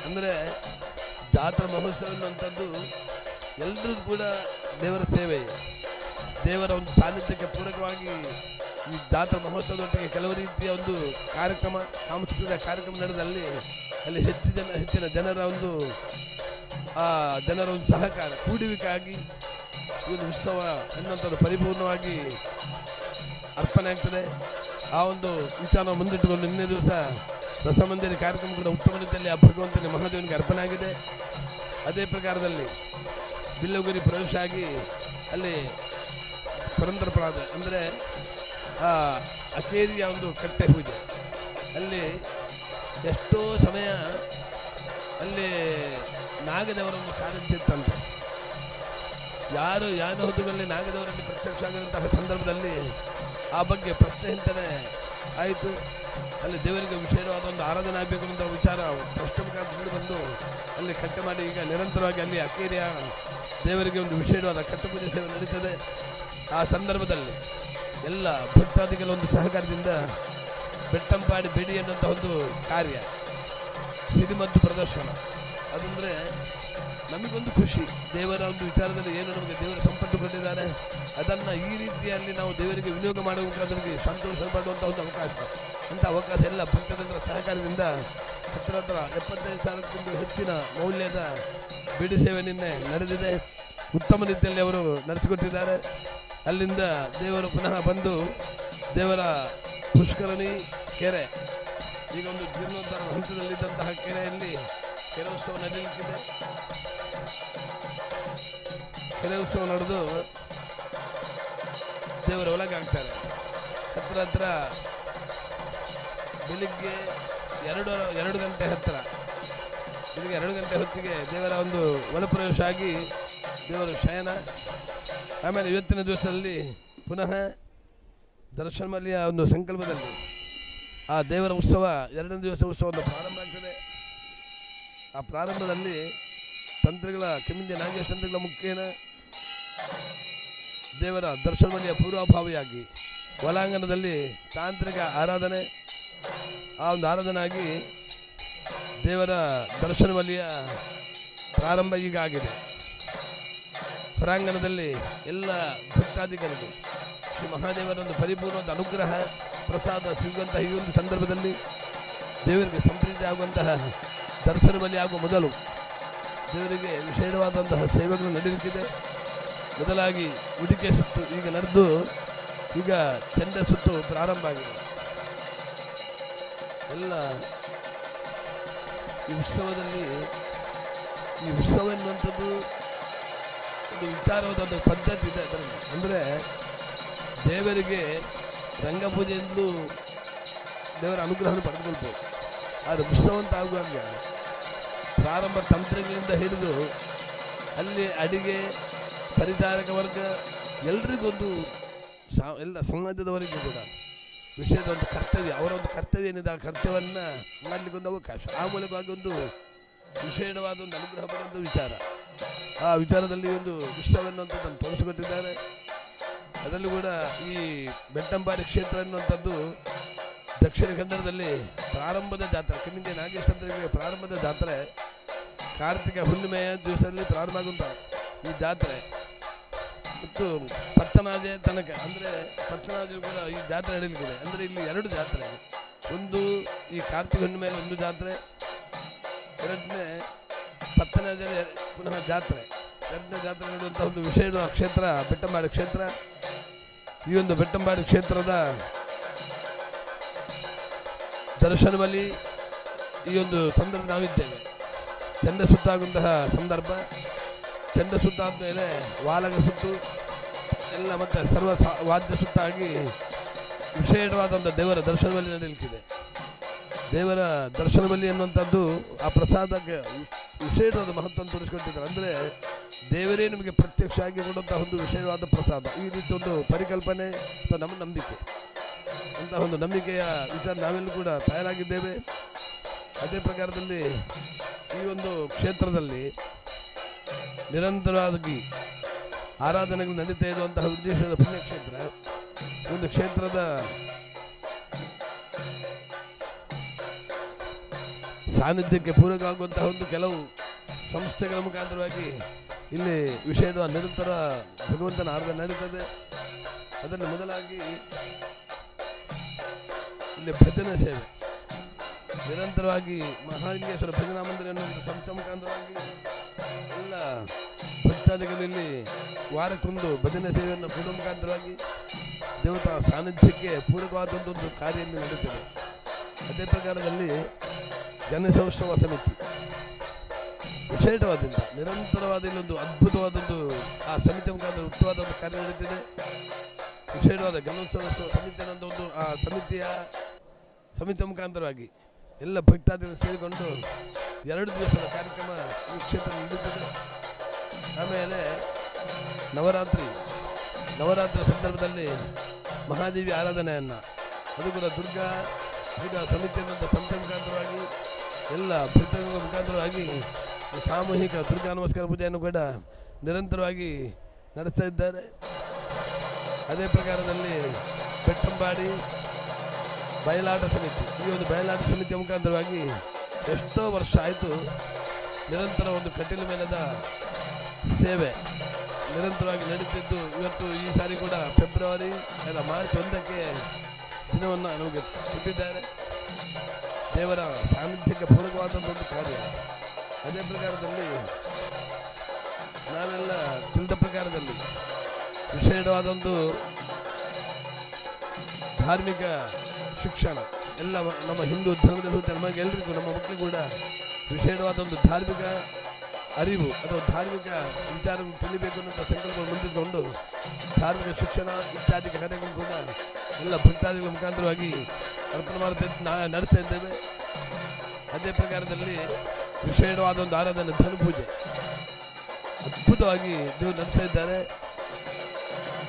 ಅಂದರೆ ಜಾತ್ರಾ ಮಹೋತ್ಸವ ಎನ್ನುವಂಥದ್ದು ಎಲ್ಲರೂ ಕೂಡ ದೇವರ ಸೇವೆ, ದೇವರ ಒಂದು ಸಾನ್ನಿಧ್ಯಕ್ಕೆ ಪೂರಕವಾಗಿ ಈ ಜಾತ್ರಾ ಮಹೋತ್ಸವದೊಟ್ಟಿಗೆ ಕೆಲವು ರೀತಿಯ ಒಂದು ಕಾರ್ಯಕ್ರಮ ಸಾಂಸ್ಕೃತಿಕ ಕಾರ್ಯಕ್ರಮ ನಡೆದಲ್ಲಿ ಅಲ್ಲಿ ಹೆಚ್ಚಿನ ಜನರ ಒಂದು ಸಹಕಾರ ಕೂಡುವಿಕೆಯಾಗಿ ಈ ಒಂದು ಉತ್ಸವ ಎನ್ನುವಂಥದ್ದು ಪರಿಪೂರ್ಣವಾಗಿ ಅರ್ಪಣೆ ಆಗ್ತದೆ. ಆ ಒಂದು ವಿಚಾರ ಮುಂದಿಟ್ಟುಕೊಂಡು ನಿನ್ನೆ ದಿವಸ ರಸಮಂದಿರ ಕಾರ್ಯಕ್ರಮ ಕೂಡ ಉತ್ತಮ ರೀತಿಯಲ್ಲಿ ಆ ಭಗವಂತನ ಮಹಾದೇವನಿಗೆ ಅರ್ಪಣೆ ಆಗಿದೆ. ಅದೇ ಪ್ರಕಾರದಲ್ಲಿ ಬಿಲ್ಲೋಗಿರಿ ಪ್ರವೇಶ ಆಗಿ ಅಲ್ಲಿ ಪುರಂದರಪುರ ಅಂದರೆ ಅಕೇರಿಯ ಒಂದು ಕಟ್ಟೆ ಪೂಜೆ ಅಲ್ಲಿ ಎಷ್ಟೋ ಸಮಯ ಅಲ್ಲಿ ನಾಗದೇವರ ಒಂದು ಸಾನ್ನಿಧ್ಯ ಇತ್ತಂತೆ. ಯಾರು ಹೊತ್ತುಗಳಲ್ಲಿ ನಾಗದೇವರಲ್ಲಿ ಪ್ರತ್ಯಕ್ಷ ಆಗಿರುವಂತಹ ಸಂದರ್ಭದಲ್ಲಿ ಆ ಬಗ್ಗೆ ಪ್ರಶ್ನೆ ಚಿಂತನೆ ಆಯಿತು. ಅಲ್ಲಿ ದೇವರಿಗೆ ವಿಶೇಷವಾದ ಒಂದು ಆರಾಧನೆ ಆಗಬೇಕು ಅಂತ ವಿಚಾರ ಪ್ರಶ್ನೆ ಮುಖಾಂತರ ಬಂದು ಅಲ್ಲಿ ಕಟ್ಟೆ ಮಾಡಿ ಈಗ ನಿರಂತರವಾಗಿ ಅಲ್ಲಿ ಅಕೇರಿಯ ದೇವರಿಗೆ ಒಂದು ವಿಶೇಷವಾದ ಕಟ್ಟೆ ಪೂಜೆ ಸೇವೆ ನಡೀತದೆ. ಆ ಸಂದರ್ಭದಲ್ಲಿ ಎಲ್ಲ ಭಕ್ತಾದಿಗಳ ಒಂದು ಸಹಕಾರದಿಂದ ಬೆಟ್ಟಂಪಾಡಿ ಬೇಡಿ ಎನ್ನುವಂಥ ಒಂದು ಕಾರ್ಯ ಸಿರಿಮದ್ದು ಪ್ರದರ್ಶನ ಅದಂದರೆ ನಮಗೊಂದು ಖುಷಿ. ದೇವರ ಒಂದು ವಿಚಾರದಲ್ಲಿ ಏನು ನಮಗೆ ದೇವರ ಸಂಪತ್ತು ಕೊಟ್ಟಿದ್ದಾರೆ ಅದನ್ನು ಈ ರೀತಿಯಲ್ಲಿ ನಾವು ದೇವರಿಗೆ ವಿನಿಯೋಗ ಮಾಡುವ ಅದರಿಗೆ ಸಂತೋಷ ಪಡುವಂಥ ಒಂದು ಅವಕಾಶ. ಅಂಥ ಅವಕಾಶ ಎಲ್ಲ ಭಕ್ತರ ಸಹಕಾರದಿಂದ ಹತ್ತಿರ 75,000ಕ್ಕಿಂತ ಹೆಚ್ಚಿನ ಮೌಲ್ಯದ ಬೇಡಿ ಸೇವೆ ನಿನ್ನೆ ನಡೆದಿದೆ. ಉತ್ತಮ ರೀತಿಯಲ್ಲಿ ಅವರು ನಡೆಸಿಕೊಟ್ಟಿದ್ದಾರೆ. ಅಲ್ಲಿಂದ ದೇವರು ಪುನಃ ಬಂದು ದೇವರ ಪುಷ್ಕರಣಿ ಕೆರೆ ಈಗ ಒಂದು ಜೀರ್ಣೋದ್ಧಾರ ಹಂತದಲ್ಲಿದ್ದಂತಹ ಕೆರೆಯಲ್ಲಿ ಕೆರೆ ಉತ್ಸವ ನಡೆಯಲಿಕ್ಕಿದೆ. ಕೆರೆ ಉತ್ಸವ ನಡೆದು ದೇವರ ಒಳಗೆ ಆಗ್ತಾರೆ. ಹತ್ರ ಬೆಳಿಗ್ಗೆ 2 ಗಂಟೆ ಹತ್ತಿರ ಬೆಳಿಗ್ಗೆ 2 ಗಂಟೆ ಹೊತ್ತಿಗೆ ದೇವರ ಒಂದು ಒಳಪ್ರವೇಶ ಆಗಿ ದೇವರ ಶಯನ. ಆಮೇಲೆ ಇವತ್ತಿನ ದಿವಸದಲ್ಲಿ ಪುನಃ ದರ್ಶನಮಲ್ಲಿಯ ಒಂದು ಸಂಕಲ್ಪದಲ್ಲಿ ಆ ದೇವರ ಉತ್ಸವ 2ನೇ ದಿವಸ ಉತ್ಸವವನ್ನು ಪ್ರಾರಂಭ ಆಗ್ತದೆ. ಆ ಪ್ರಾರಂಭದಲ್ಲಿ ತಂತ್ರಿಗಳ ಕೆಮ್ಮಿಂಜ ನಾಗೇಶ್ ತಂತ್ರಿಗಳ ಮುಖೇನ ದೇವರ ದರ್ಶನಮಲ್ಲಿಯ ಪೂರ್ವಭಾವಿಯಾಗಿ ಒಳಾಂಗಣದಲ್ಲಿ ತಾಂತ್ರಿಕ ಆರಾಧನೆ. ಆ ಒಂದು ಆರಾಧನೆ ಆಗಿ ದೇವರ ದರ್ಶನಮಲ್ಲಿಯ ಪ್ರಾರಂಭ ಈಗ ಆಗಿದೆ. ಹೊರಾಂಗಣದಲ್ಲಿ ಎಲ್ಲ ಭಕ್ತಾದಿಗಳಿಗೆ ಶ್ರೀ ಮಹಾದೇವರ ಒಂದು ಪರಿಪೂರ್ಣವಾದ ಅನುಗ್ರಹ ಪ್ರಸಾದ ಸಿಗುವಂತಹ ಈ ಒಂದು ಸಂದರ್ಭದಲ್ಲಿ ದೇವರಿಗೆ ಸಂಪ್ರೀತಿ ಆಗುವಂತಹ ದರ್ಶನಮಲ್ಲಿ ಆಗುವ ಮೊದಲು ದೇವರಿಗೆ ವಿಶೇಷವಾದಂತಹ ಸೇವೆಗಳು ನಡೆಯುತ್ತಿದೆ. ಮೊದಲಾಗಿ ಉಡಿಕೆ ಸುತ್ತು ಈಗ ನಡೆದು ಈಗ ಚೆಂಡ ಸುತ್ತು ಪ್ರಾರಂಭ ಆಗಿದೆ. ಎಲ್ಲ ಈ ಉತ್ಸವದಲ್ಲಿ ಈ ಉತ್ಸವ ಎನ್ನುವಂಥದ್ದು ಒಂದು ವಿಚಾರವಾದ ಒಂದು ಪದ್ಧತಿ ಇದೆ. ಅದರಲ್ಲಿ ಅಂದರೆ ದೇವರಿಗೆ ರಂಗಪೂಜೆಯಿಂದಲೂ ದೇವರ ಅನುಗ್ರಹವನ್ನು ಪಡೆದುಕೊಳ್ಬೋದು. ಆದರೆ ಉತ್ಸವ ಅಂತ ಆಗುವಾಗ ಪ್ರಾರಂಭ ತಂತ್ರಗಳಿಂದ ಹಿಡಿದು ಅಲ್ಲಿ ಅಡಿಗೆ ಪರಿಚಾರಕ ವರ್ಗ ಎಲ್ರಿಗೊಂದು ಎಲ್ಲ ಸಮಾಜದವರಿಗೂ ಕೂಡ ವಿಷಯದ ಒಂದು ಕರ್ತವ್ಯ, ಅವರ ಒಂದು ಕರ್ತವ್ಯ ಏನಿದೆ ಆ ಕರ್ತವ್ಯವನ್ನು ಮಾಡಲಿಕ್ಕೊಂದು ಅವಕಾಶ, ಆ ಮೂಲಕವಾಗಿ ಒಂದು ವಿಶೇಷವಾದ ಒಂದು ಅನುಗ್ರಹ ಪಡೆಯುವಂಥ ವಿಚಾರ. ಆ ವಿಚಾರದಲ್ಲಿ ಒಂದು ವಿಶ್ವವೆನ್ನುವಂಥದ್ದನ್ನು ತೋರಿಸಿಕೊಟ್ಟಿದ್ದಾರೆ. ಅದರಲ್ಲೂ ಕೂಡ ಈ ಬೆಟ್ಟಂಪಾಡಿ ಕ್ಷೇತ್ರ ಎನ್ನುವಂಥದ್ದು ದಕ್ಷಿಣ ಕನ್ನಡದಲ್ಲಿ ಪ್ರಾರಂಭದ ಜಾತ್ರೆ, ಕಿನ್ನಿಂಗೆ ನಾಗೇಶ್ವರರಿಗೆ ಪ್ರಾರಂಭದ ಜಾತ್ರೆ ಕಾರ್ತಿಕ ಹುಣ್ಣಿಮೆಯ ದಿವಸದಲ್ಲಿ ಪ್ರಾರಂಭ ಆಗುವಂಥ ಈ ಜಾತ್ರೆ ಮತ್ತು ಪತ್ತನಾಜೆ ತನಕ, ಅಂದರೆ ಪತ್ತನಾಜೆ ಕೂಡ ಈ ಜಾತ್ರೆ ನಡೆಯಲಿಕ್ಕಿದೆ. ಅಂದರೆ ಇಲ್ಲಿ 2 ಜಾತ್ರೆ, ಒಂದು ಈ ಕಾರ್ತಿಕ ಹುಣ್ಣಿಮೆಯಲ್ಲಿ ಒಂದು ಜಾತ್ರೆ, ಎರಡನೇ ಪತ್ತನಾಜೆ ಪುನಃ ಜಾತ್ರೆ, ಎರಡನೇ ಜಾತ್ರೆ ನಡೆಯುವಂಥ ಒಂದು ವಿಶೇಷ ಕ್ಷೇತ್ರ ಬೆಟ್ಟಂಪಾಡಿ ಕ್ಷೇತ್ರ. ಈ ಒಂದು ಬೆಟ್ಟಂಪಾಡಿ ಕ್ಷೇತ್ರದ ದರ್ಶನದಲ್ಲಿ ಈ ಒಂದು ಸಂದರ್ಭ ನಾವಿದ್ದೇವೆ. ಚಂಡ ಸುತ್ತಾಗುವಂತಹ ಸಂದರ್ಭ, ಚಂಡ ಸುತ್ತಾದ ಮೇಲೆ ವಾಲಗ ಸುತ್ತು ಎಲ್ಲ ಮತ್ತು ಸರ್ವ ವಾದ್ಯ ಸುತ್ತಾಗಿ ವಿಶೇಷವಾದಂಥ ದೇವರ ದರ್ಶನದಲ್ಲಿ ನಡೆಯಲಿಕ್ಕಿದೆ. ದೇವರ ದರ್ಶನದಲ್ಲಿ ಎನ್ನುವಂಥದ್ದು ಆ ಪ್ರಸಾದಕ್ಕೆ ವಿಶೇಷವಾದ ಮಹತ್ವವನ್ನು ತೋರಿಸ್ಕೊಳ್ತಿದ್ದಾರೆ. ಅಂದರೆ ದೇವರೇ ನಿಮಗೆ ಪ್ರತ್ಯಕ್ಷ ಆಗಿ ಕೊಡುವಂಥ ಒಂದು ವಿಶೇಷವಾದ ಪ್ರಸಾದ. ಈ ರೀತಿ ಒಂದು ಪರಿಕಲ್ಪನೆ ಅಥವಾ ನಮ್ಮ ನಂಬಿಕೆ, ಅಂತಹ ಒಂದು ನಂಬಿಕೆಯ ವಿಚಾರ ನಾವೆಲ್ಲೂ ಕೂಡ ತಯಾರಾಗಿದ್ದೇವೆ. ಅದೇ ಪ್ರಕಾರದಲ್ಲಿ ಈ ಒಂದು ಕ್ಷೇತ್ರದಲ್ಲಿ ನಿರಂತರವಾಗಿ ಆರಾಧನೆಗಳು ನಡೀತಾ ಇರುವಂತಹ ಉದ್ದೇಶದ ಪುಣ್ಯಕ್ಷೇತ್ರ. ಒಂದು ಕ್ಷೇತ್ರದ ಸಾನ್ನಿಧ್ಯಕ್ಕೆ ಪೂರಕವಾಗುವಂತಹ ಒಂದು ಕೆಲವು ಸಂಸ್ಥೆಗಳ ಮುಖಾಂತರವಾಗಿ ಇಲ್ಲಿ ವಿಷಯದ ನಿರಂತರ ಭಗವಂತನ ಆರಾಧನೆ ನಡೀತದೆ. ಅದನ್ನು ಮೊದಲಾಗಿ ಇಲ್ಲಿ ಭಜನೆ ಸೇವೆ ನಿರಂತರವಾಗಿ ಮಹಾಲಿಂಗೇಶ್ವರ ಭಜನಾ ಮಂದಿರ ಎನ್ನುವಂಥ ಸಂಸ್ಥೆ ಮುಖಾಂತರವಾಗಿ ಎಲ್ಲ ಭಕ್ತಾದಿಗಳಲ್ಲಿ ವಾರಕ್ಕೊಂದು ಭಜನೆ ಸೇವೆಯನ್ನು ಕೊಡುವ ಮುಖಾಂತರವಾಗಿ ದೇವತಾ ಸಾನ್ನಿಧ್ಯಕ್ಕೆ ಪೂರಕವಾದಂಥ ಒಂದು ಕಾರ್ಯ ಇಲ್ಲಿ ನಡೀತದೆ. ಅದೇ ಪ್ರಕಾರದಲ್ಲಿ ಗಣೇಶೋತ್ಸವ ಸಮಿತಿ ವಿಶೇಷವಾದಿಂದ ನಿರಂತರವಾದ ಇಲ್ಲೊಂದು ಅದ್ಭುತವಾದೊಂದು ಆ ಸಮಿತಿ ಮುಖಾಂತರ ಉತ್ತಮವಾದ ಒಂದು ಕಾರ್ಯ ನಡೀತಿದೆ. ವಿಶೇಷವಾದ ಗಣೇಶೋತ್ಸವ ಸಮಿತಿ ಅನ್ನೋದು ಒಂದು ಆ ಸಮಿತಿಯ ಮುಖಾಂತರವಾಗಿ ಎಲ್ಲ ಭಕ್ತಾದಿಗಳು ಸೇರಿಕೊಂಡು 2 ದಿವಸದ ಕಾರ್ಯಕ್ರಮ ಈ ಕ್ಷೇತ್ರ ನಡೀತದೆ. ಆಮೇಲೆ ನವರಾತ್ರಿ ಸಂದರ್ಭದಲ್ಲಿ ಮಹಾದೇವಿ ಆರಾಧನೆಯನ್ನು, ಅದು ಕೂಡ ದುರ್ಗಾ ಸಮಿತಿ ಅನ್ನೋಂಥ ಸಂಸ್ಥೆ ಮುಖಾಂತರವಾಗಿ ಎಲ್ಲ ಭಕ್ತಾದಿಗಳ ಮುಖಾಂತರವಾಗಿ ಸಾಮೂಹಿಕ ದುರ್ಗಾ ನಮಸ್ಕಾರ ಪೂಜೆಯನ್ನು ಕೂಡ ನಿರಂತರವಾಗಿ ನಡೆಸ್ತಾ ಇದ್ದಾರೆ. ಅದೇ ಪ್ರಕಾರದಲ್ಲಿ ಬೆಟ್ಟಂಪಾಡಿ ಬಯಲಾಟ ಸಮಿತಿ, ಈ ಒಂದು ಬಯಲಾಟ ಸಮಿತಿಯ ಮುಖಾಂತರವಾಗಿ ಎಷ್ಟೋ ವರ್ಷ ಆಯಿತು ನಿರಂತರ ಒಂದು ಕಟೀಲು ಮೇಲದ ಸೇವೆ ನಿರಂತರವಾಗಿ ನಡೀತಿದ್ದು, ಇವತ್ತು ಈ ಸಾರಿ ಕೂಡ ಫೆಬ್ರವರಿ ಮಾರ್ಚ್ 1ಕ್ಕೆ ದಿನವನ್ನು ನಮಗೆ ಕೊಟ್ಟಿದ್ದಾರೆ. ದೇವರ ಸಾನ್ನಿಧ್ಯಕ್ಕೆ ಪೂರಕವಾದಂಥ ಒಂದು ಕಾರ್ಯ. ಅದೇ ಪ್ರಕಾರದಲ್ಲಿ ನಾವೆಲ್ಲ ತಿಳಿದ ಪ್ರಕಾರದಲ್ಲಿ ವಿಶೇಷವಾದೊಂದು ಧಾರ್ಮಿಕ ಶಿಕ್ಷಣ ಎಲ್ಲ ನಮ್ಮ ಹಿಂದೂ ಧರ್ಮದಲ್ಲಿ ನಮಗೆ ಎಲ್ರಿಗೂ ನಮ್ಮ ಮಕ್ಕಳಿಗೂ ಕೂಡ ವಿಶೇಷವಾದ ಒಂದು ಧಾರ್ಮಿಕ ಅರಿವು ಅಥವಾ ಧಾರ್ಮಿಕ ವಿಚಾರಗಳು ತಿಳಿಬೇಕು ಅನ್ನೋ ಸಂಕಲ್ಪ ಮುಂದಿಟ್ಟುಕೊಂಡು ಧಾರ್ಮಿಕ ಶಿಕ್ಷಣ ಇತ್ಯಾದಿ ಕಾರ್ಯಗಳು ಕೂಡ ಎಲ್ಲ ಭಕ್ತಾದಿಗಳ ಮುಖಾಂತರವಾಗಿ ಅರ್ಪಣೆ ಮಾಡ್ತಾ ನಡೆಸ್ತಾ ಇದ್ದೇವೆ. ಅದೇ ಪ್ರಕಾರದಲ್ಲಿ ವಿಶೇಷವಾದ ಒಂದು ಆರಾಧನೆ ಧನುಪೂಜೆ ಅದ್ಭುತವಾಗಿ ದೇವರು ನಡೆಸ್ತಾ ಇದ್ದಾರೆ.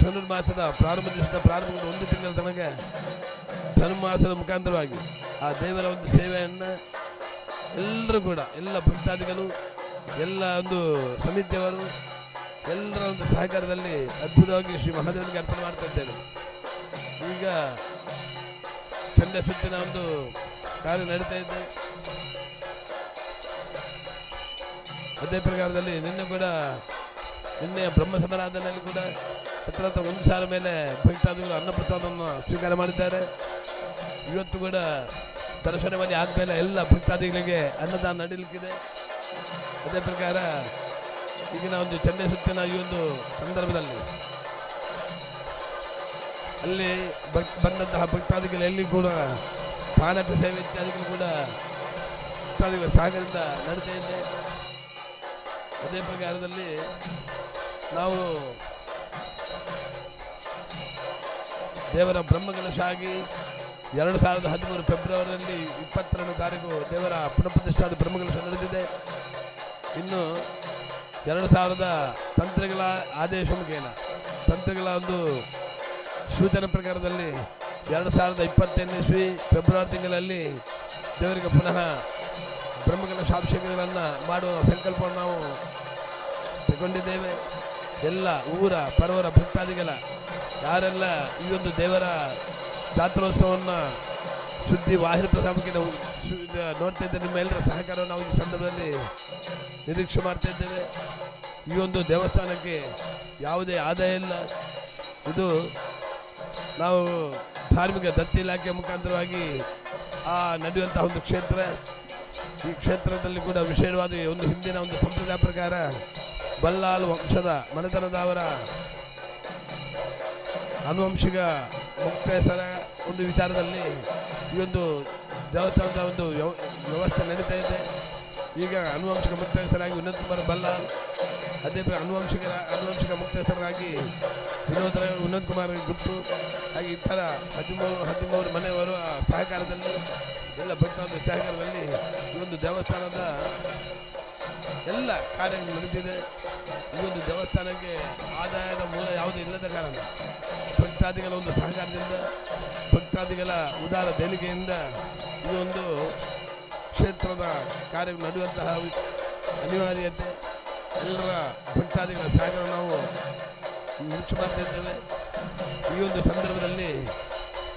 ಧನುರ್ಮಾಸದ ಪ್ರಾರಂಭದಿಂದ 1 ತಿಂಗಳ ತನಕ ಧನುರ್ಮಾಸದ ಮುಖಾಂತರವಾಗಿ ಆ ದೇವರ ಒಂದು ಸೇವೆಯನ್ನು ಎಲ್ಲರೂ ಕೂಡ ಎಲ್ಲ ಭಕ್ತಾದಿಗಳು ಎಲ್ಲ ಒಂದು ಸಮಿತಿಯವರು ಎಲ್ಲರ ಒಂದು ಸಹಕಾರದಲ್ಲಿ ಅದ್ಭುತವಾಗಿ ಶ್ರೀ ಮಹಾದೇವನಿಗೆ ಅರ್ಪಣೆ ಮಾಡ್ತಾ ಇದ್ದೇವೆ. ಈಗ ಚಂಡ ಸುತ್ತಿನ ಒಂದು ಕಾರ್ಯ ನಡೀತಾ ಇದೆ. ಅದೇ ಪ್ರಕಾರದಲ್ಲಿ ನಿನ್ನೆ ಬ್ರಹ್ಮ ಸಮಾರಾಧನೆಯಲ್ಲಿ ಕೂಡ ಹತ್ರ 1,000 ಮೇಲೆ ಭಕ್ತಾದಿಗಳು ಅನ್ನಪ್ರಸಾದವನ್ನು ಸ್ವೀಕಾರ ಮಾಡಿದ್ದಾರೆ. ಇವತ್ತು ಕೂಡ ದರ್ಶನವಾಗಿ ಆದಮೇಲೆ ಎಲ್ಲ ಭಕ್ತಾದಿಗಳಿಗೆ ಅನ್ನದಾನ ನಡೀಲಿಕ್ಕಿದೆ. ಅದೇ ಪ್ರಕಾರ ಈಗಿನ ಒಂದು ಚಂಡೆ ಸುತ್ತಿನ ಈ ಒಂದು ಸಂದರ್ಭದಲ್ಲಿ ಅಲ್ಲಿ ಬಂದಂತಹ ಭಕ್ತಾದಿಗಳು ಎಲ್ಲಿ ಕೂಡ ಪಾನಕ ಸೇವೆ ಇತ್ಯಾದಿಗಳು ಕೂಡ ಭಕ್ತಾದಿಗಳ ಸಾಗರದಿಂದ ನಡೀತಾ ಇದೆ. ಅದೇ ಪ್ರಕಾರದಲ್ಲಿ ನಾವು ದೇವರ ಬ್ರಹ್ಮಕಲಶ ಆಗಿ 2013 ಫೆಬ್ರವರಿಯಲ್ಲಿ 22 ತಾರೀಕು ದೇವರ ಪುನಃಪ್ರತಿಷ್ಠಾದ ಬ್ರಹ್ಮಕಲಶ ನಡೆದಿದೆ. ಇನ್ನು 2000 ತಂತ್ರಿಗಳ ಆದೇಶ ಮುಖೇನ ತಂತ್ರಿಗಳ ಒಂದು ಸೂಚನೆ ಪ್ರಕಾರದಲ್ಲಿ 2028 ಇಸ್ವಿ ಫೆಬ್ರವರಿ ತಿಂಗಳಲ್ಲಿ ದೇವರಿಗೆ ಪುನಃ ಬ್ರಹ್ಮಕಲಶ ಅಭಿಷೇಕಗಳನ್ನು ಮಾಡುವ ಸಂಕಲ್ಪವನ್ನು ನಾವು ತಗೊಂಡಿದ್ದೇವೆ. ಎಲ್ಲ ಊರ ಪರವರ ಭಕ್ತಾದಿಗಳ ಯಾರೆಲ್ಲ ಈ ಒಂದು ದೇವರ ಜಾತ್ರೋತ್ಸವವನ್ನು ಸುದ್ದಿ ವಾಹಿನಿ ಪ್ರಸಾರಕ್ಕೆ ನಾವು ನೋಡ್ತಾ ಇದ್ದೇವೆ. ನಿಮ್ಮ ಎಲ್ಲರ ಸಹಕಾರವನ್ನು ನಾವು ಈ ಸಂದರ್ಭದಲ್ಲಿ ನಿರೀಕ್ಷೆ ಮಾಡ್ತಾ ಇದ್ದೇವೆ. ಈ ಒಂದು ದೇವಸ್ಥಾನಕ್ಕೆ ಯಾವುದೇ ಆದಾಯ ಇಲ್ಲ. ಇದು ನಾವು ಧಾರ್ಮಿಕ ದತ್ತಿ ಇಲಾಖೆ ಮುಖಾಂತರವಾಗಿ ನಡೆಯುವಂತಹ ಒಂದು ಕ್ಷೇತ್ರ. ಈ ಕ್ಷೇತ್ರದಲ್ಲಿ ಕೂಡ ವಿಶೇಷವಾದ ಒಂದು ಹಿಂದಿನ ಒಂದು ಸಂಪ್ರದಾಯ ಪ್ರಕಾರ ಬಲ್ಲಾಲ್ ವಂಶದ ಮನೆತನದವರ ಆನುವಂಶಿಕ ಮುಕ್ತೇಶ್ವರ ಒಂದು ವಿಚಾರದಲ್ಲಿ ಈ ಒಂದು ದೇವಸ್ಥಾನದ ಒಂದು ವ್ಯವಸ್ಥೆ ನಡೀತಾ ಇದೆ. ಈಗ ಆನುವಂಶಿಕ ಮುಕ್ತೇಶ್ವರಾಗಿ ವಿನೋದ್ ಕುಮಾರ್ ಬಲ್ಲಾಲ್, ಅದೇ ಆನುವಂಶಿಕ ಮುಕ್ತೇಶ್ವರರಾಗಿ ವಿನೋದ್ ಕುಮಾರ್ ಗುಟ್ಟು, ಹಾಗೆ ಇತರ 13 ಮನೆಯವರ ಸಹಕಾರದಲ್ಲಿ ಎಲ್ಲ ಭಕ್ತರ ಸಹಕಾರದಲ್ಲಿ ಈ ಒಂದು ದೇವಸ್ಥಾನದ ಎಲ್ಲ ಕಾರ್ಯಗಳು ನಡೆದಿದೆ. ಈ ಒಂದು ದೇವಸ್ಥಾನಕ್ಕೆ ಆದಾಯದ ಮೂಲ ಯಾವುದೂ ಇಲ್ಲದ ಕಾರಣ ಭಕ್ತಾದಿಗಳ ಒಂದು ಸಹಕಾರದಿಂದ, ಭಕ್ತಾದಿಗಳ ಉದಾರ ದೇಣಿಗೆಯಿಂದ ಈ ಒಂದು ಕ್ಷೇತ್ರದ ಕಾರ್ಯ ನಡೆಯುವಂತಹ ಅನಿವಾರ್ಯತೆ ಎಲ್ಲರ ಭಕ್ತಾದಿಗಳ ಸಹಕಾರ ನಾವು ನಿರೀಕ್ಷೆ ಮಾಡ್ತಾ ಇದ್ದೇವೆ. ಈ ಒಂದು ಸಂದರ್ಭದಲ್ಲಿ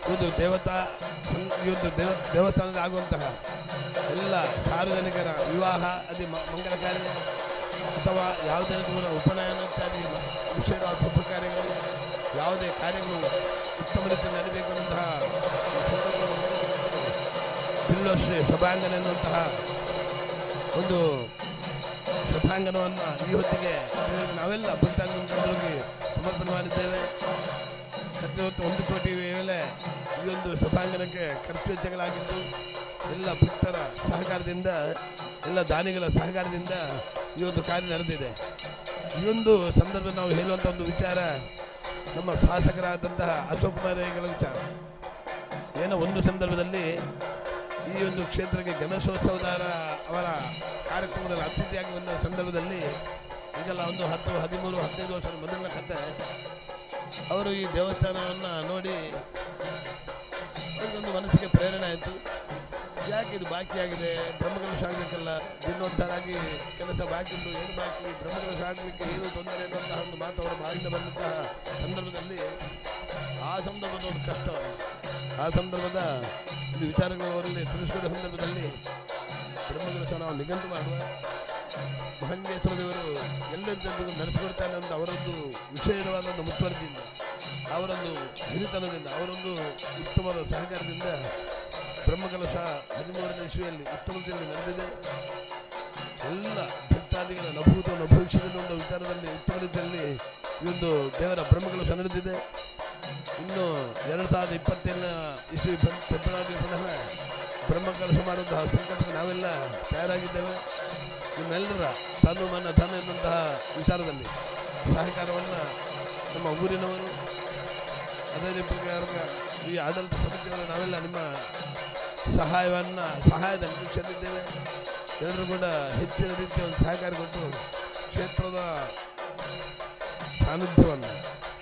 ಈ ಒಂದು ದೇವಸ್ಥಾನದಲ್ಲಿ ಆಗುವಂತಹ ಎಲ್ಲ ಸಾರ್ವಜನಿಕರ ವಿವಾಹ, ಅದೇ ಮಂಗಲ ಕಾರ್ಯ ಅಥವಾ ಯಾವುದೇ ಕೂಡ ಉಪನಯನ ಇತ್ಯಾದಿ ವಿಷಯವಾದ ಶುಭ ಕಾರ್ಯಗಳು, ಯಾವುದೇ ಕಾರ್ಯಗಳು ಉತ್ತಮ ರೀತಿಯಲ್ಲಿ ನಡೀಬೇಕು ಅನ್ನುವಂತಹ ಬಿಲ್ಲೋಶ್ರೀ ಸಭಾಂಗಣ ಎನ್ನುವಂತಹ ಒಂದು ಸಭಾಂಗಣವನ್ನು ಈ ಹೊತ್ತಿಗೆ ನಾವೆಲ್ಲ ಭಕ್ತಾದಿಗಳಿಗೆ ಸಮರ್ಪಣೆ ಮಾಡಿದ್ದೇವೆ. 1 ಕೋಟಿ ವೇಳೆ ಈ ಒಂದು ಸಭಾಂಗಣಕ್ಕೆ ಖರ್ಚು ವೆಚ್ಚಗಳಾಗಿದ್ದು ಎಲ್ಲ ಭಕ್ತರ ಸಹಕಾರದಿಂದ, ಎಲ್ಲ ದಾನಿಗಳ ಸಹಕಾರದಿಂದ ಈ ಒಂದು ಕಾರ್ಯ ನಡೆದಿದೆ. ಈ ಒಂದು ಸಂದರ್ಭ ನಾವು ಹೇಳುವಂಥ ಒಂದು ವಿಚಾರ ನಮ್ಮ ಶಾಸಕರಾದಂತಹ ಅಶೋಕ್ ಕುಮಾರ್ ವಿಚಾರ. ಏನೋ ಒಂದು ಸಂದರ್ಭದಲ್ಲಿ ಈ ಒಂದು ಕ್ಷೇತ್ರಕ್ಕೆ ಗಣೇಶೋತ್ಸವದ ಅವರ ಕಾರ್ಯಕ್ರಮದಲ್ಲಿ ಅತಿಥಿಯಾಗಿ ಬಂದ ಸಂದರ್ಭದಲ್ಲಿ ಈಗೆಲ್ಲ ಒಂದು 10, 13, 15 ವರ್ಷದ ಮೊದಲಿನ ಕಥೆ. ಅವರು ಈ ದೇವಸ್ಥಾನವನ್ನು ನೋಡಿ ಅವರಿಗೊಂದು ಮನಸ್ಸಿಗೆ ಪ್ರೇರಣೆ ಆಯಿತು. ಯಾಕೆ ಇದು ಬಾಕಿಯಾಗಿದೆ, ಬ್ರಹ್ಮಕಲಶ ಆಗಬೇಕಲ್ಲ, ದಿನೋದ್ಧಾರಾಗಿ ಕೆಲಸ ಬಾಕಿ ಉಂಟು, ಏನು ಬಾಕಿ, ಬ್ರಹ್ಮಕಲಶ ಆಗಲಿಕ್ಕೆ ಏನು ತೊಂದರೆ ಎನ್ನುವಂತಹ ಒಂದು ಮಾತು ಅವರ ಬಾಯಿಂದ ಬಂದಂತಹ ಸಂದರ್ಭದಲ್ಲಿ ಆ ಸಂದರ್ಭದ ಒಂದು ಕಷ್ಟ, ಆ ಸಂದರ್ಭದ ಒಂದು ವಿಚಾರಗಳಲ್ಲಿ ತಿಳಿಸಿದ ಸಂದರ್ಭದಲ್ಲಿ ಬ್ರಹ್ಮಕಲಶ ನಾವು ನಿಘಂಟು ಮಾಡುವ ಮಹಂಗೇಶ್ವರ ದೇವರು ಎಲ್ಲರ ಜನರಿಗೂ ನಡೆಸಿಕೊಡ್ತಾನೆ ಅಂತ ಅವರೊಂದು ವಿಶೇಷವಾದ ಒಂದು ಮುತುವರ್ಜಿಯಿಂದ, ಅವರೊಂದು ಹಿರಿತನದಿಂದ, ಅವರೊಂದು ಉತ್ತಮವಾದ ಸಹಕಾರದಿಂದ ಬ್ರಹ್ಮಕಲಶ 13ನೇ ಇಸ್ವಿಯಲ್ಲಿ ಉತ್ತಮದಲ್ಲಿ ನಡೆದಿದೆ. ಎಲ್ಲ ಭಕ್ತಾದಿಗಳ ನಭೂತವನ್ನು ಭವಿಷ್ಯದ ವಿಚಾರದಲ್ಲಿ ಉತ್ತಮ ರೀತಿಯಲ್ಲಿ ಈ ಒಂದು ದೇವರ ಬ್ರಹ್ಮಕಲಶ ನಡೆದಿದೆ. ಇನ್ನು 2027ನೇ ಇಸ್ವಿ ಫೆಬ್ರವರಿ ಪುನಃ ಬ್ರಹ್ಮಕಲಶ ಮಾಡುವಂತಹ ಸಂಕಲ್ಪಕ್ಕೆ ನಾವೆಲ್ಲ ತಯಾರಾಗಿದ್ದೇವೆ. ನಿಮ್ಮೆಲ್ಲರ ತನು ಮನ ಧನ ಎನ್ನುವಂತಹ ವಿಚಾರದಲ್ಲಿ ಸಹಕಾರವನ್ನು ನಮ್ಮ ಊರಿನವರು, ಅದೇ ಪ್ರಕಾರ ಈ ಆಡಳಿತ ಸಮಿತಿಗಳು ನಾವೆಲ್ಲ ನಿಮ್ಮ ಸಹಾಯದ ನಿರೀಕ್ಷೆಯಲ್ಲಿದ್ದೇವೆ. ಎಲ್ಲರೂ ಕೂಡ ಹೆಚ್ಚಿನ ರೀತಿಯ ಒಂದು ಸಹಕಾರ ಕೊಟ್ಟು ಕ್ಷೇತ್ರದ ಸಾನ್ನಿಧ್ಯವನ್ನು,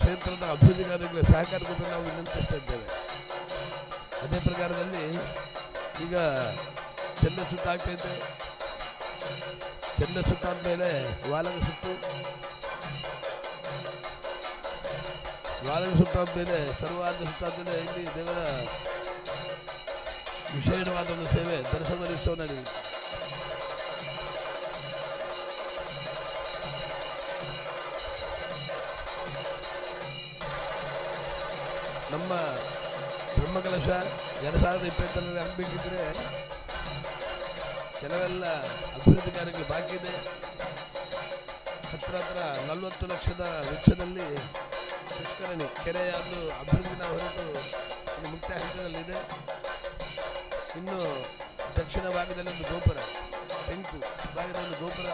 ಕ್ಷೇತ್ರದ ಅಭಿವೃದ್ಧಿ ಕಾರ್ಯಗಳಿಗೆ ಸಹಕಾರ ಕೊಟ್ಟು ನಾವು ವಿನಂತಿಸ್ತಾ ಇದ್ದೇವೆ. ಅದೇ ಪ್ರಕಾರದಲ್ಲಿ ಈಗ ಚೆನ್ನ ಸುತ್ತ ಆಗ್ತಾ ಇದೆ. ಚೆನ್ನ ಸುತ್ತ ಆದಮೇಲೆ ವಾಲಗ ಸುತ್ತು ಆದಮೇಲೆ ಸರ್ವಾದ ಸುತ್ತಾದ್ಮೇಲೆ ಇಲ್ಲಿ ದೇವರ ವಿಶೇಷವಾದ ಒಂದು ಸೇವೆ ದರ್ಶನ ಉತ್ಸವ ನಡೆಯಿತು. ನಮ್ಮ ಬ್ರಹ್ಮಕಲಶ 2020ರಲ್ಲಿ ಆಗಬೇಕಿದ್ರೆ ಕೆಲವೆಲ್ಲ ಅಭಿವೃದ್ಧಿ ಕಾರ್ಯಗಳು ಬಾಕಿ ಇದೆ. ಹತ್ರ 40 ಲಕ್ಷದ ವೆಚ್ಚದಲ್ಲಿ ಪುಷ್ಕರಣಿ ಕೆರೆಯಾದ ಅಭಿವೃದ್ಧಿನ ಹೊರಟು ಮುಕ್ತ ಹಂತದಲ್ಲಿದೆ. ಇನ್ನು ದಕ್ಷಿಣ ಭಾಗದಲ್ಲಿ ಒಂದು ಗೋಪುರ, ತೆಂಕು ಭಾಗದ ಒಂದು ಗೋಪುರ